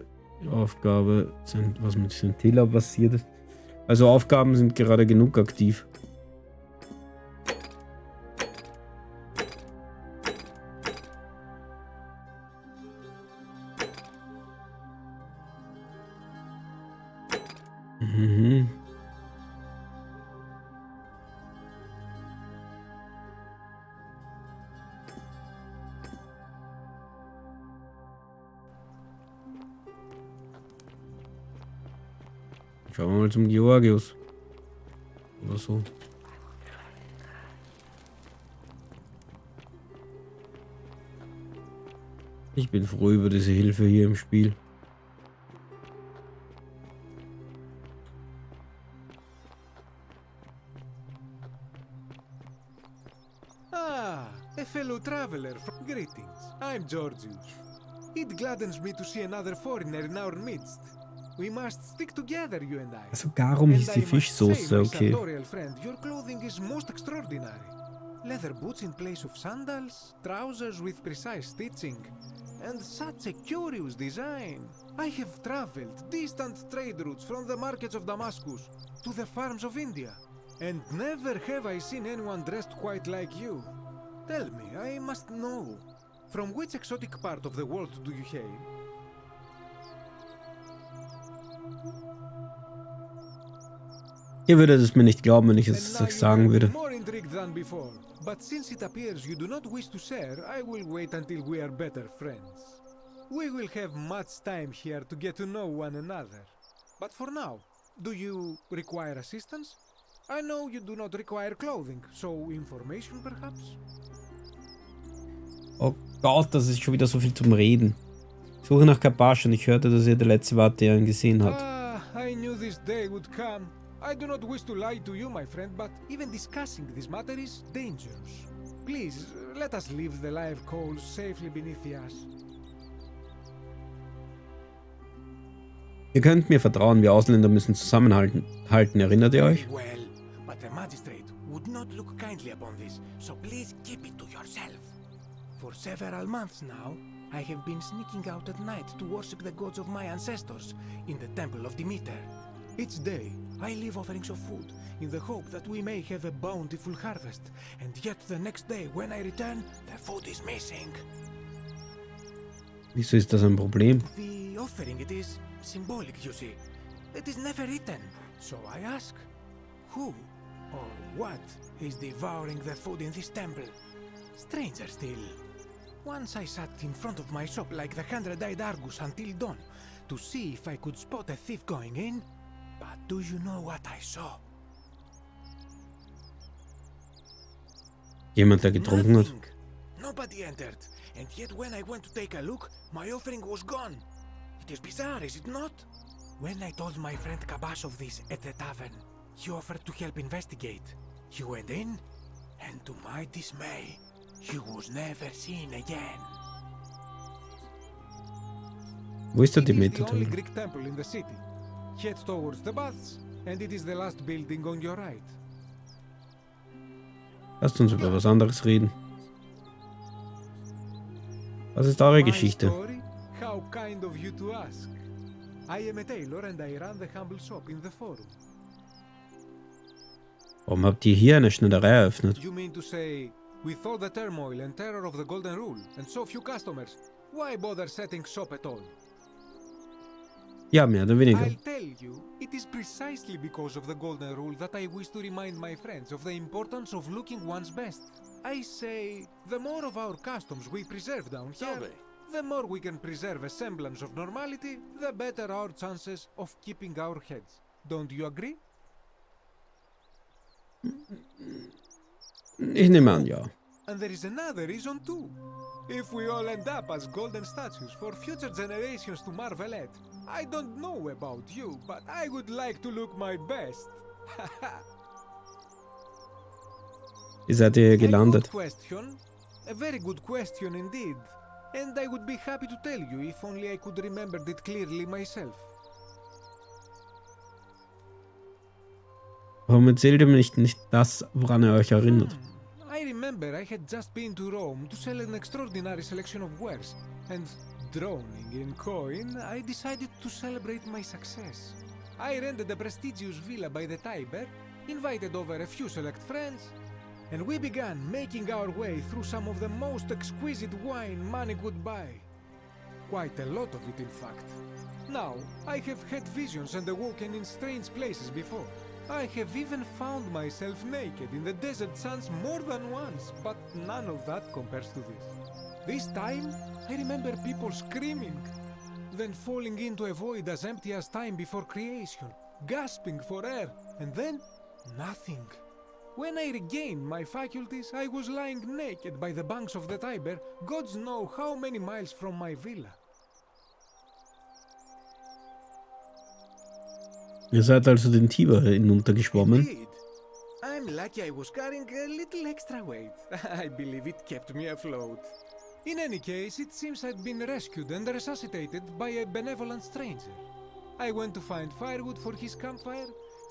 Aufgabe sind, was mit Scintilla passiert ist. Also Aufgaben sind gerade genug aktiv. Schauen wir mal zum Georgius. Oder so. Ich bin froh über diese Hilfe hier im Spiel. Ah, a fellow traveler. Greetings. I'm Georgius. It gladdens me to see another foreigner in our midst. We must stick together, you and I. Also garum hieß die Fischsoße, okay. Friend, your clothing is most extraordinary. Leather boots in place of sandals, trousers with precise stitching, and such a curious design. I have traveled distant trade routes from the markets of Damascus to the farms of India, and never have I seen anyone dressed quite like you. Tell me, I must know, from which exotic part of the world do you hail? Ihr würdet es mir nicht glauben, wenn ich es sagen würde. More intrigued than before. But since it appears you do not wish to share, I will wait until we are better friends. We will have much time here to get to know one another. But for now, do you require assistance? I know you do not require clothing, so information perhaps? Oh Gott, das ist schon wieder so viel zum Reden. Ich suche nach Kapasch und ich hörte, dass er der letzte war, der ihn gesehen hat. Ah, I knew this day would come. I do not wish to lie to you, my friend, but even discussing this matter is dangerous. Please, let us leave the live coals safely beneath us. Ihr könnt mir vertrauen, wir Ausländer müssen zusammenhalten. Erinnert ihr euch? Well, but the magistrate would not look kindly upon this, so please keep it to yourself. For several months now, I have been sneaking out at night to worship the gods of my ancestors in the temple of Demeter. Each day, I leave offerings of food in the hope that we may have a bountiful harvest, and yet the next day when I return, the food is missing. Wieso ist das ein Problem? The offering, it is symbolic, you see. It is never eaten. So I ask, who or what is devouring the food in this temple? Stranger still. Once I sat in front of my shop like the 100-eyed Argus until dawn to see if I could spot a thief going in. But do you know what I saw? Jemand, der getrunken hat. Nobody entered, and yet when I went to take a look, my offering was gone. It is bizarre, is it not? When I told my friend Kabash of this at the tavern, he offered to help investigate. He went in, and to my dismay, he was never seen again. Wo ist der It is Demeter? the only Greek temple in the city. Head towards the baths, and it is the last building on your right. Lasst uns über was anderes reden. Was ist eure Geschichte? Story? How kind of you to ask. I am a tailor and I run the humble shop in the forum. Warum habt ihr hier eine Schneiderei eröffnet? You mean to say, with all the turmoil and terror of the Golden Rule and so few customers, why bother setting shop at all? Ja, mehr oder weniger. I'll tell you, it is precisely because of the Golden Rule that I wish to remind my friends of the importance of looking one's best. I say, the more of our customs we preserve down here, the more we can preserve a semblance of normality, the better our chances of keeping our heads. Don't you agree? Ich nehme an, ja. And there is another reason too. If we all end up as golden statues for future generations to marvel at, I don't know about you, but I would like to look my best. Wie seid ihr gelandet? A very good question indeed. And I would be happy to tell you if only I could remember it clearly myself. Warum erzählt ihr mir nicht das, woran ihr euch erinnert? I remember I had just been to Rome to sell an extraordinary selection of wares, and drowning in coin, I decided to celebrate my success. I rented a prestigious villa by the Tiber, invited over a few select friends, and we began making our way through some of the most exquisite wine money could buy. Quite a lot of it, in fact. Now, I have had visions and awoken in strange places before. I have even found myself naked in the desert sands more than once, but none of that compares to this. This time, I remember people screaming, then falling into a void as empty as time before creation, gasping for air, and then nothing. When I regained my faculties, I was lying naked by the banks of the Tiber, gods know how many miles from my villa. Ihr seid also den Tiber hinuntergeschwommen. Indeed. I'm lucky I was carrying a little extra weight. I believe it kept me afloat. In any case, it seems I'd been rescued and resuscitated by a benevolent stranger. I went to find firewood for his campfire,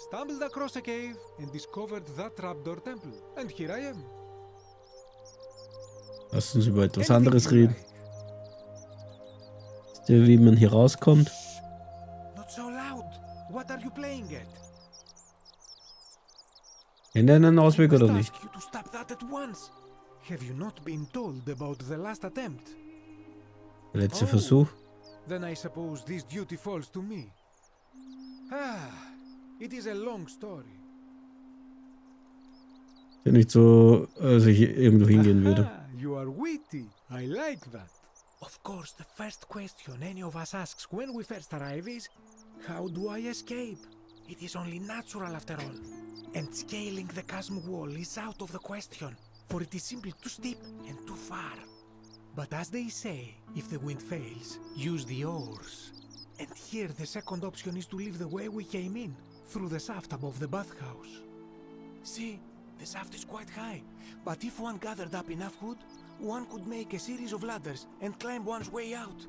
stumbled across a cave, and discovered that trapdoor temple. And here I am. Lass uns über etwas anderes reden. Wisst ihr, wie man hier rauskommt? Not so loud. What are you playing at? Kennt ihr einen Ausweg oder nicht? You to stop that at once. Have you not been told about the last attempt? Der letzte Versuch? Then I suppose this duty falls to me. It is a long story. Ist ja nicht so, dass ich irgendwo hingehen würde. You are witty. I like that. Of course, the first question any of us asks when we first arrive is, how do I escape? It is only natural after all. And scaling the chasm wall is out of the question, for it is simply too steep and too far. But as they say, if the wind fails, use the oars. And here the second option is to leave the way we came in, through the shaft above the bathhouse. See, the shaft is quite high, but if one gathered up enough wood, one could make a series of ladders and climb one's way out.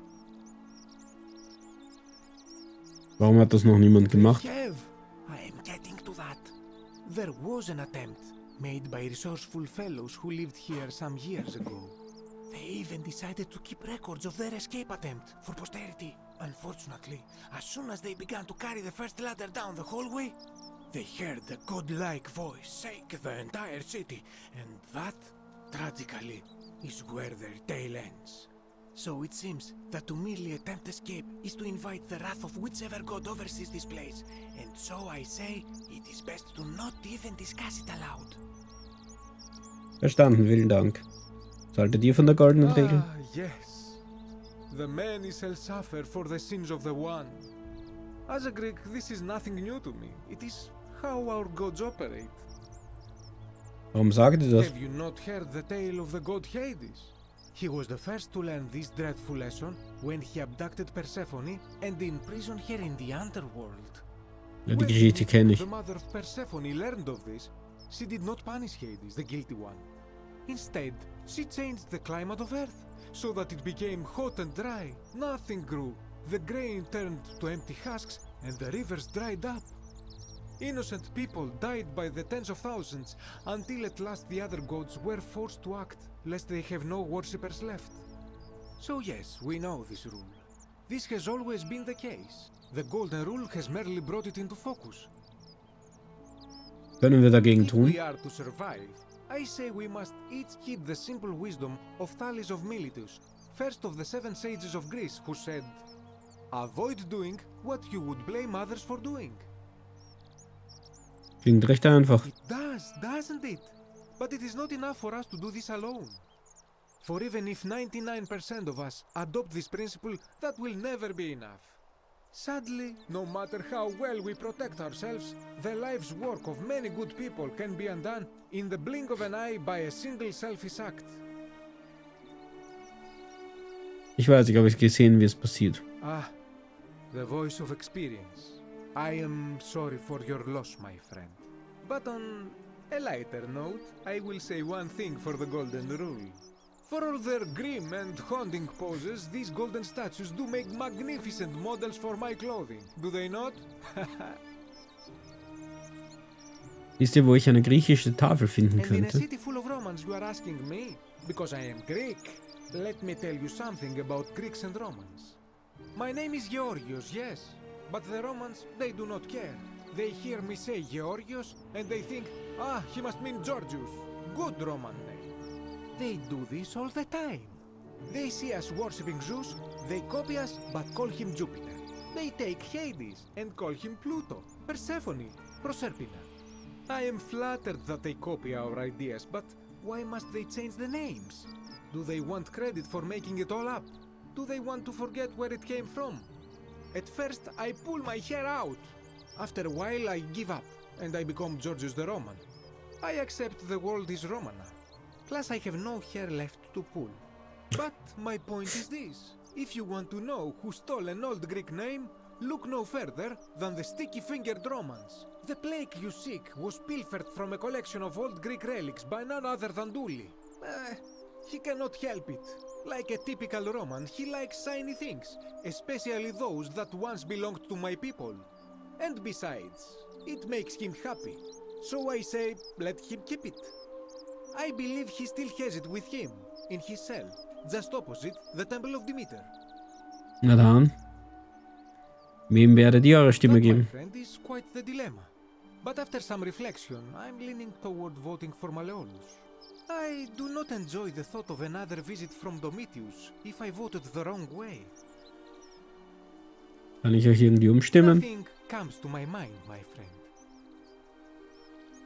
Warum hat das noch niemand gemacht? I am getting to that. There was an attempt, made by resourceful fellows who lived here some years ago. They even decided to keep records of their escape attempt for posterity. Unfortunately, as soon as they began to carry the first ladder down the hallway, they heard a godlike voice shake the entire city, and that, tragically, is where their tale ends. So it seems that to merely attempt escape is to invite the wrath of whichever god oversees this place, and so I say it is best to not even discuss it aloud. Verstanden, vielen Dank. Haltet ihr von der goldenen Regel? Yes. The many shall suffer for the sins of the one. As a Greek, this is nothing new to me. It is how our gods operate. Warum sagt ihr das? Have you not heard the tale of the god Hades? He was the first to learn this dreadful lesson when he abducted Persephone and imprisoned her in the underworld. Ja, die Geschichte kenne ich. The mother of Persephone learned of this, she did not punish Hades, the guilty one. Instead, she changed the climate of Earth so that it became hot and dry. Nothing grew. The grain turned to empty husks and the rivers dried up. Innocent people died by the tens of thousands until at last the other gods were forced to act, lest they have no worshippers left. So yes, we know this rule. This has always been the case. The golden rule has merely brought it into focus. Können wir dagegen If tun? we are to survive, I say we must each heed the simple wisdom of Thales of Miletus, first of the 7 sages of Greece, who said, avoid doing what you would blame others for doing. Klingt recht einfach. It does, doesn't it? But it is not enough for us to do this alone. For even if 99% of us adopt this principle, that will never be enough. Sadly, no matter how well we protect ourselves, the life's work of many good people can be undone in the blink of an eye by a single selfish act. Ich weiß, ich habe gesehen, wie es passiert. Ah, the voice of experience. I am sorry for your loss, my friend. But on a lighter note, I will say one thing for the golden rule. For all their grim and haunting poses, these golden statues do make magnificent models for my clothing, do they not? Wisst ihr, wo ich eine griechische Tafel finden And in a könnte? city full of Romans, you are asking me? Because I am Greek. Let me tell you something about Greeks and Romans. My name is Georgios, yes. But the Romans, they do not care. They hear me say Georgios, and they think, ah, he must mean Georgius. Good Roman name. They do this all the time. They see us worshipping Zeus, they copy us, but call him Jupiter. They take Hades and call him Pluto, Persephone, Proserpina. I am flattered that they copy our ideas, but why must they change the names? Do they want credit for making it all up? Do they want to forget where it came from? At first, I pull my hair out. After a while, I give up, and I become Georgius the Roman. I accept the world is Romana. Plus, I have no hair left to pull. But my point is this. If you want to know who stole an old Greek name, look no further than the sticky-fingered Romans. The plague you seek was pilfered from a collection of old Greek relics by none other than Dully. He cannot help it. Like a typical Roman, he likes shiny things, especially those that once belonged to my people. And besides, it makes him happy. So I say, let him keep it. I believe he still has it with him, in his cell, just opposite the Temple of Demeter. Na dann. Wem werdet ihr eure Stimme My geben? friend is quite the dilemma. But after some reflection, I'm leaning toward voting for Malleolus. I do not enjoy the thought of another visit from Domitius if I voted the wrong way. Kann ich euch irgendwie umstimmen? Nothing comes to my mind, my friend.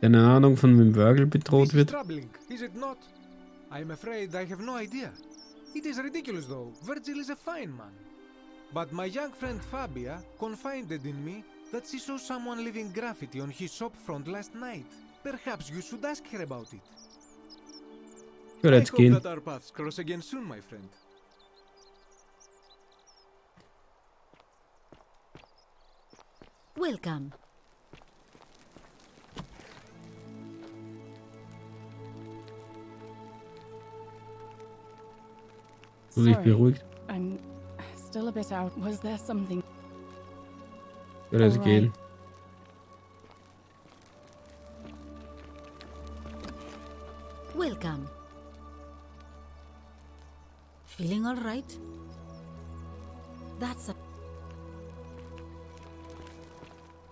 Keine Ahnung, von wem Virgil bedroht This is wird. troubling, is it not? I'm afraid I have no idea. It is ridiculous though. Virgil is a fine man. But my young friend Fabia confided in me that she saw someone leaving graffiti on his shop front last night. Perhaps you should ask her about it. Ja, I let's hope gehen. that our paths cross again soon, my friend. Welcome. Du dich beruhigt. I'm still a bit out. Was there something? Ja, let's Alright. gehen. Welcome. Feeling all right? That's a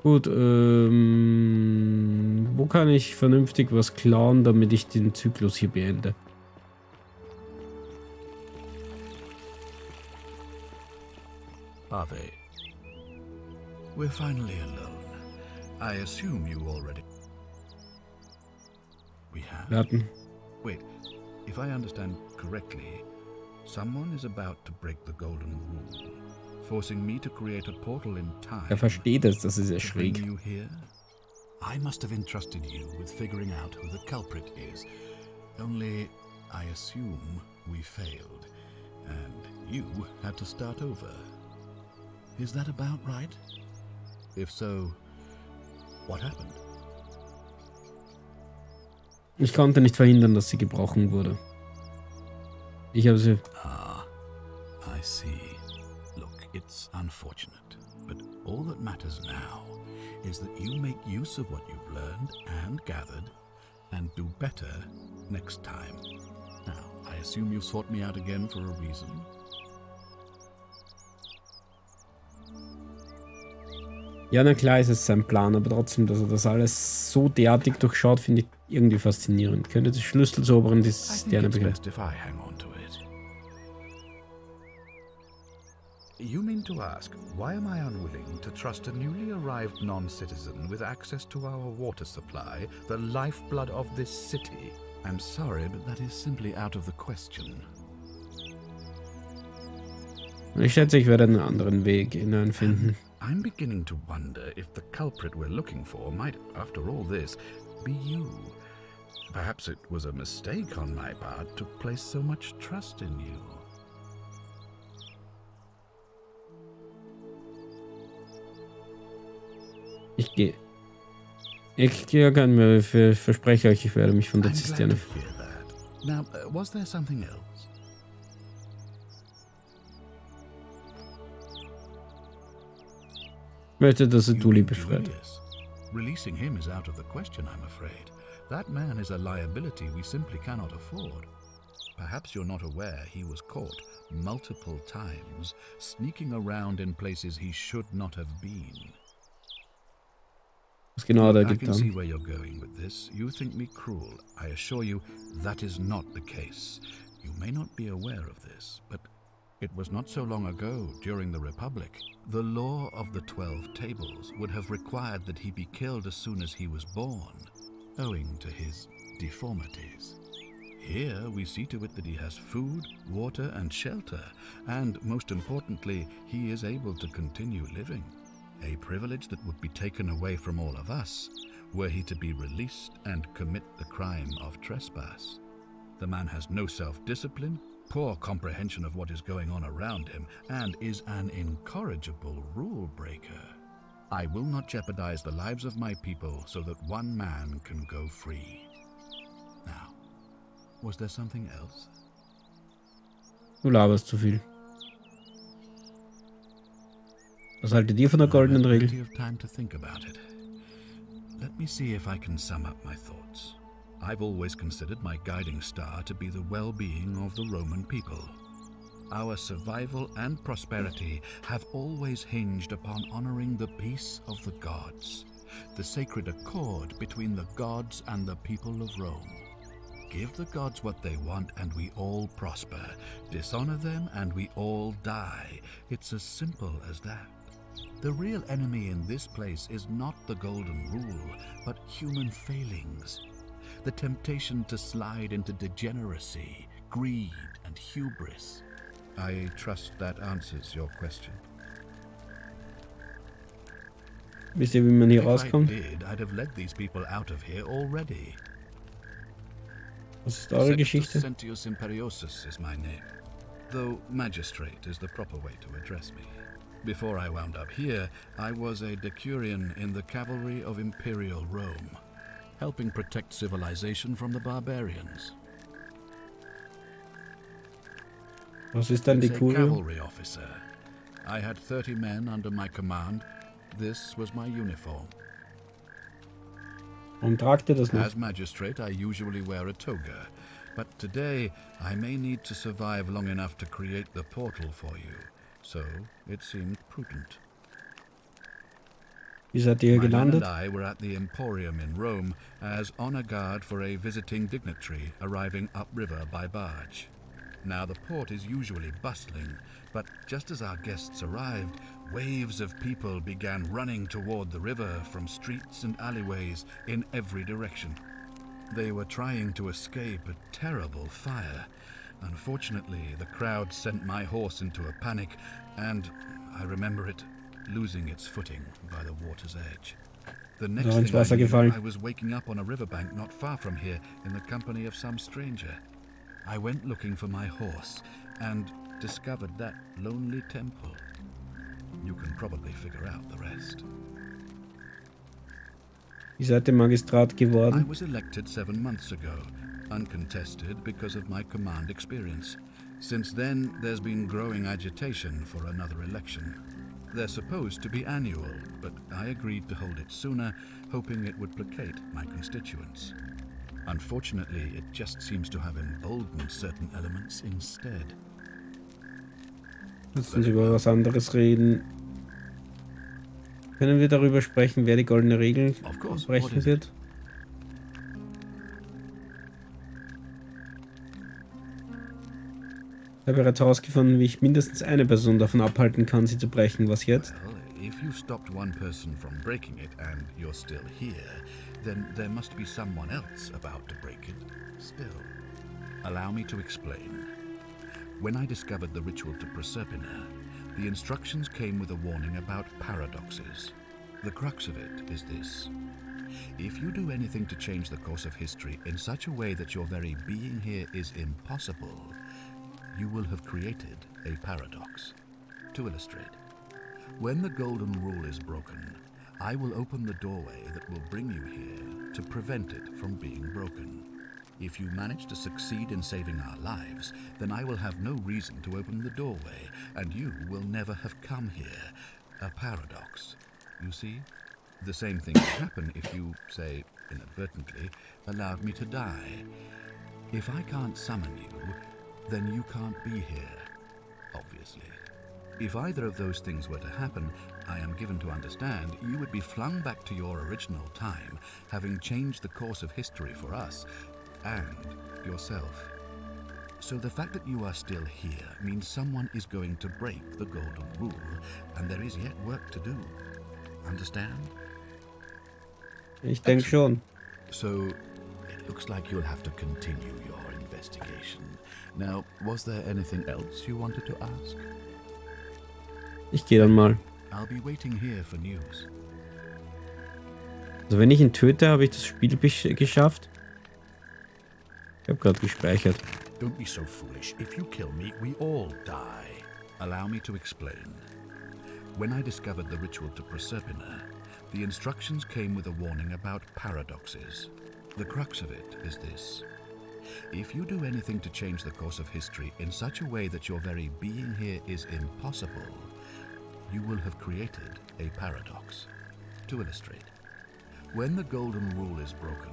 Gut, wo kann ich vernünftig was klauen, damit ich den Zyklus hier beende? Ave, we're finally alone. I assume you already... We have? Warten. Wait, if I understand correctly, someone is about to break the golden rule, forcing me to create a portal in time. Versteht es, das ist ja to bring schräg. you here? I must have entrusted you with figuring out who the culprit is. Only, I assume we failed, and you had to start over. Is that about right? If so, what happened? Ich konnte nicht verhindern, dass sie gebrochen wurde. Ich habe sie... Ah, I see. Look, it's unfortunate, but all that matters now is that you make use of what you've learned and gathered and do better next time. Now, I assume you've sought me out again for a reason. Ja, na klar ist es sein Plan, aber trotzdem, dass er das alles so derartig durchschaut, finde ich irgendwie faszinierend. Könnte der Schlüssel zur oberen I Sterne think it's bekommen. best if I hang on to it. You mean to ask, why am I unwilling to trust a newly arrived non-citizen with access to our water supply, the lifeblood of this city? I'm sorry, but that is simply out of the question. Ich schätze, ich werde einen anderen Weg hineinfinden. I'm beginning to wonder if the culprit we're looking for might, after all this, be you. Perhaps it was a mistake on my part to place so much trust in you. Ich gehe. Ich gehe gar nicht mehr. Ich verspreche euch, ich werde mich von der I'm glad Zisterne... to hear that. Now, was there something else? Ich möchte, dass er You Dully mean befreit. Julius? Releasing him is out of the question, I'm afraid. That man is a liability we simply cannot afford. Perhaps you're not aware he was caught multiple times, sneaking around in places he should not have been. Was genau hat er I can see getan? where you're going with this. You think me cruel. I assure you that is not the case. You may not be aware of this, but it was not so long ago, during the Republic. The law of the 12 Tables would have required that he be killed as soon as he was born, owing to his deformities. Here we see to it that he has food, water, and shelter, and most importantly, he is able to continue living. A privilege that would be taken away from all of us, were he to be released and commit the crime of trespass. The man has no self-discipline, poor comprehension of what is going on around him, and is an incorrigible rule breaker. I will not jeopardize the lives of my people so that one man can go free. Now, was there something else? Du laberst zu viel. Was haltet ihr von der goldenen Regel? Plenty of time to think about it. Let me see if I can sum up my thoughts. I've always considered my guiding star to be the well-being of the Roman people. Our survival and prosperity have always hinged upon honoring the peace of the gods, the sacred accord between the gods and the people of Rome. Give the gods what they want and we all prosper. Dishonor them and we all die. It's as simple as that. The real enemy in this place is not the golden rule, but human failings. The temptation to slide into degeneracy, greed, and hubris. I trust that answers your question. Wisst ihr, wie man hier If I rauskommt? did, I'd have led these people out of here already. Was ist eure Geschichte? Sentius Imperiosus is my name, though magistrate is the proper way to address me. Before I wound up here, I was a decurion in the cavalry of Imperial Rome, helping protect civilization from the barbarians. Was ist ein It's a Decurion? cavalry officer. I had 30 men under my command. This was my uniform. Warum tragt ihr das noch? As magistrate, I usually wear a toga, but today I may need to survive long enough to create the portal for you, so it seemed prudent. Wie seid ihr hier My men gelandet? and I were at the Emporium in Rome as honor guard for a visiting dignitary arriving upriver by barge. Now the port is usually bustling, but just as our guests arrived, waves of people began running toward the river from streets and alleyways in every direction. They were trying to escape a terrible fire. Unfortunately, the crowd sent my horse into a panic, and I remember it losing its footing by the water's edge. The next ins thing Wasser I knew, gefallen. I was waking up on a riverbank not far from here in the company of some stranger. I went looking for my horse and discovered that lonely temple. You can probably figure out the rest. Wie seid ihr Magistrat I geworden? was elected 7 months ago, uncontested because of my command experience. Since then, there's been growing agitation for another election. They're supposed to be annual, but I agreed to hold it sooner, hoping it would placate my constituents. Unfortunately, it just seems to have emboldened certain elements instead. Lass uns über was anderes reden. Können wir darüber sprechen, wer die goldene Regel brechen wird? Ich habe bereits herausgefunden, wie ich mindestens eine Person davon abhalten kann, sie zu brechen. Was jetzt? Well, if you've stopped one person from breaking it and you're still here, then there must be someone else about to break it still. Allow me to explain. When I discovered the ritual to Proserpina, the instructions came with a warning about paradoxes. The crux of it is this. If you do anything to change the course of history in such a way that your very being here is impossible, you will have created a paradox. To illustrate, when the golden rule is broken, I will open the doorway that will bring you here to prevent it from being broken. If you manage to succeed in saving our lives, then I will have no reason to open the doorway, and you will never have come here. A paradox. You see? The same thing would happen if you, say, inadvertently, allowed me to die. If I can't summon you, then you can't be here, obviously. If either of those things were to happen, I am given to understand you would be flung back to your original time, having changed the course of history for us and yourself. So the fact that you are still here means someone is going to break the golden rule, and there is yet work to do. Understand? Ich denke schon. So, it looks like you'll have to continue your investigation. Now, was there anything else you wanted to ask? Ich gehe dann mal. I'll be waiting here for news. Also wenn ich ihn töte, habe ich das Spiel geschafft. Ich habe gerade gespeichert. Don't be so foolish. If you kill me, we all die. Allow me to explain. When I discovered the ritual to Proserpina, the instructions came with a warning about paradoxes. The crux of it is this. If you do anything to change the course of history in such a way that your very being here is impossible, you will have created a paradox. To illustrate, when the golden rule is broken,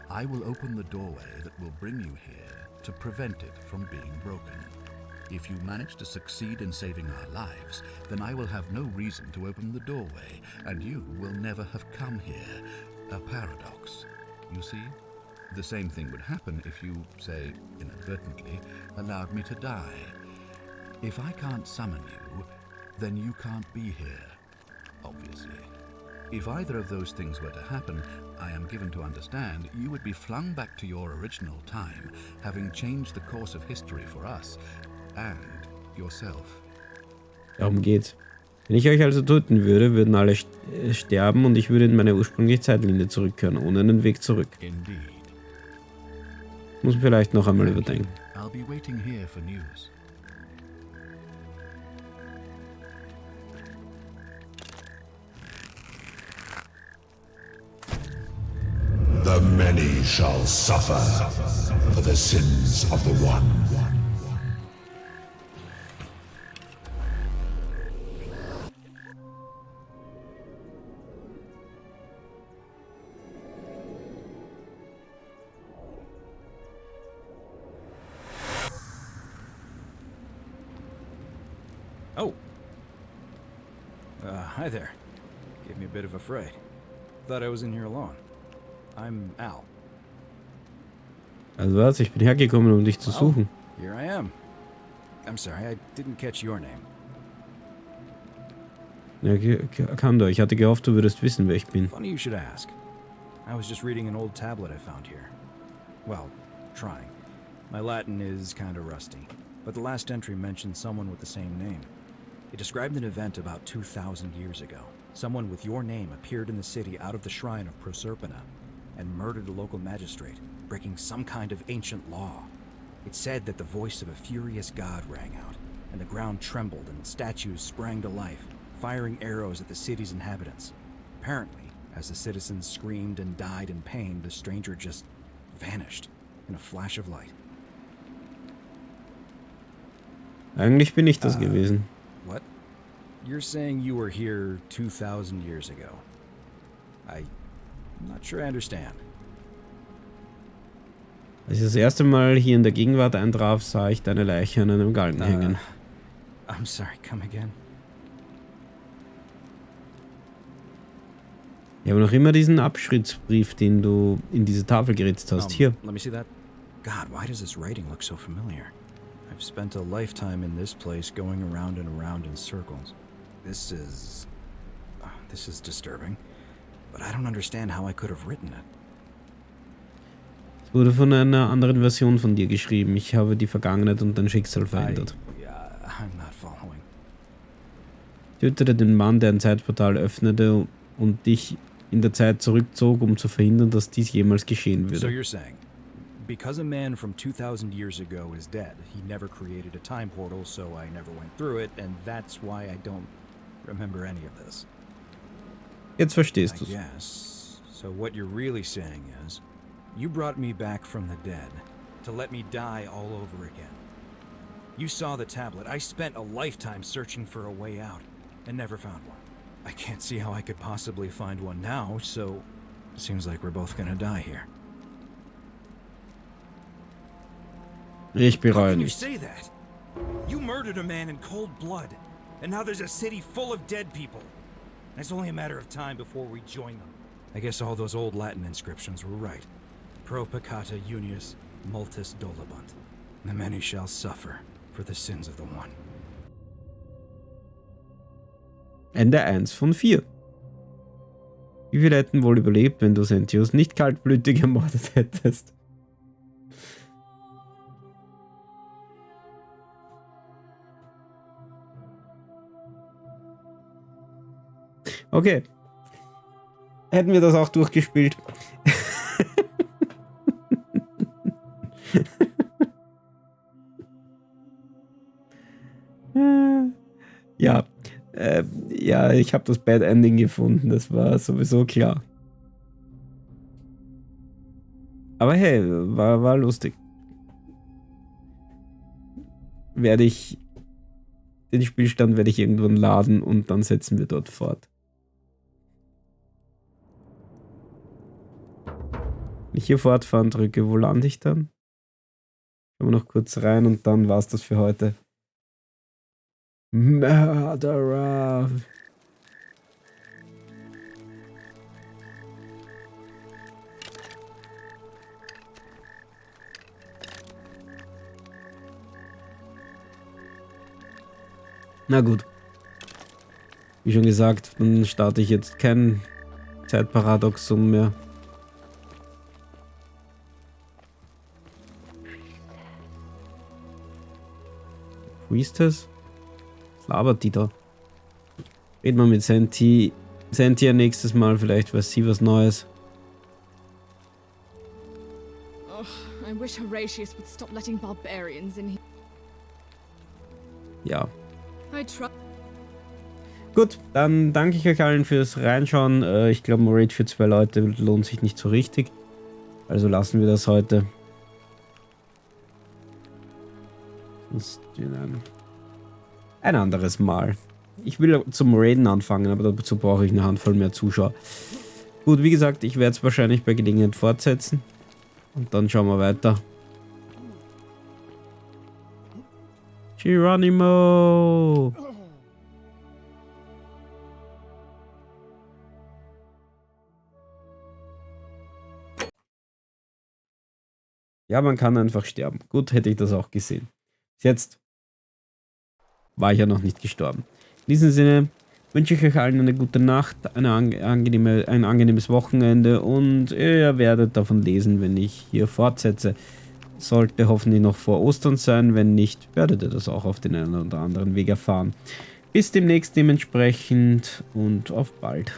I will open the doorway that will bring you here to prevent it from being broken. If you manage to succeed in saving our lives, then I will have no reason to open the doorway, and you will never have come here. A paradox, you see? The same thing would happen if you, say, inadvertently, allowed me to die. If I can't summon you, then you can't be here, obviously. If either of those things were to happen, I am given to understand you would be flung back to your original time, having changed the course of history for us and yourself. Darum geht's. Wenn ich euch also töten würde, würden alle sterben und ich würde in meine ursprüngliche Zeitlinie zurückkehren, ohne einen Weg zurück. Indeed. Muss man vielleicht noch einmal überdenken. I'll be waiting here for news. The many shall suffer for the sins of the one. Oh. Hi there. Gave me a bit of a fright. Thought I was in here alone. I'm Al. Also was? Ich bin hergekommen, um dich zu suchen. Here I am. I'm sorry, I didn't catch your name. Ja, kann doch. Ich hatte gehofft, du würdest wissen, wer ich bin. Funny you should ask. I was just reading an old tablet I found here. Well, trying. My Latin is kinda rusty, but the last entry mentioned someone with the same name. It described an event about 2,000 years ago. Someone with your name appeared in the city out of the shrine of Proserpina and murdered a local magistrate, breaking some kind of ancient law. It said that the voice of a furious god rang out, and the ground trembled and statues sprang to life, firing arrows at the city's inhabitants. Apparently, as the citizens screamed and died in pain, the stranger just vanished in a flash of light. Eigentlich bin ich das gewesen. What? You're saying you were here 2,000 years ago? I'm not sure I understand. Als ich das erste Mal hier in der Gegenwart eintraf, sah ich deine Leiche an einem Galgen hängen. I'm sorry, come again? Ich habe noch immer diesen Abschiedsbrief, den du in diese Tafel geritzt hast. Hier. Let me see that. God, why does this writing look so familiar? I've spent a lifetime in this place going around and around in circles. This is disturbing, but I don't understand how I could have written it. Es wurde von einer anderen Version von dir geschrieben. Ich habe die Vergangenheit und dein Schicksal verändert. I'm not following. Tötete den Mann, der ein Zeitportal öffnete und dich in der Zeit zurückzog, um zu verhindern, dass dies jemals geschehen würde. So you're saying, because a man from 2,000 years ago is dead, he never created a time portal, so I never went through it, and that's why I don't remember any of this. Jetzt verstehst du's. Yes. So what you're really saying is, you brought me back from the dead to let me die all over again. You saw the tablet. I spent a lifetime searching for a way out and never found one. I can't see how I could possibly find one now, so it seems like we're both gonna die here. Ich bereue How can you nichts. say that? You murdered a man in cold blood, and now there's a city full of dead people. And it's only a matter of time before we join them. I guess all those old Latin inscriptions were right. Pro peccata unius, multis dolabunt. The many shall suffer for the sins of the one. Ende 1 von 4. Wie viele hätten wohl überlebt, wenn du Sentius nicht kaltblütig ermordet hättest? Okay. hätten wir das auch durchgespielt. Ja, ja, ich habe das Bad Ending gefunden, das war sowieso klar. Aber hey, war lustig. Den Spielstand werde ich irgendwann laden und dann setzen wir dort fort. Wenn ich hier fortfahren drücke, wo lande ich dann? Schauen wir noch kurz rein und dann war's das für heute. Murderer. Na gut. Wie schon gesagt, dann starte ich jetzt kein Zeitparadoxon mehr. Priestess? Was labert die da? Reden wir mit Sentia nächstes Mal, vielleicht weiß sie was Neues. Oh, I wish Horatius would stop letting barbarians in here. Ja. I try. Gut, dann danke ich euch allen fürs Reinschauen. Ich glaube, ein Raid für 2 Leute lohnt sich nicht so richtig. Also lassen wir das heute. Ein anderes Mal. Ich will zum Raiden anfangen, aber dazu brauche ich eine Handvoll mehr Zuschauer. Gut, wie gesagt, ich werde es wahrscheinlich bei Gelegenheit fortsetzen. Und dann schauen wir weiter. Geronimo! Ja, man kann einfach sterben. Gut, hätte ich das auch gesehen. Jetzt war ich ja noch nicht gestorben. In diesem Sinne wünsche ich euch allen eine gute Nacht, ein angenehmes Wochenende und ihr werdet davon lesen, wenn ich hier fortsetze. Sollte hoffentlich noch vor Ostern sein, wenn nicht, werdet ihr das auch auf den einen oder anderen Weg erfahren. Bis demnächst dementsprechend und auf bald.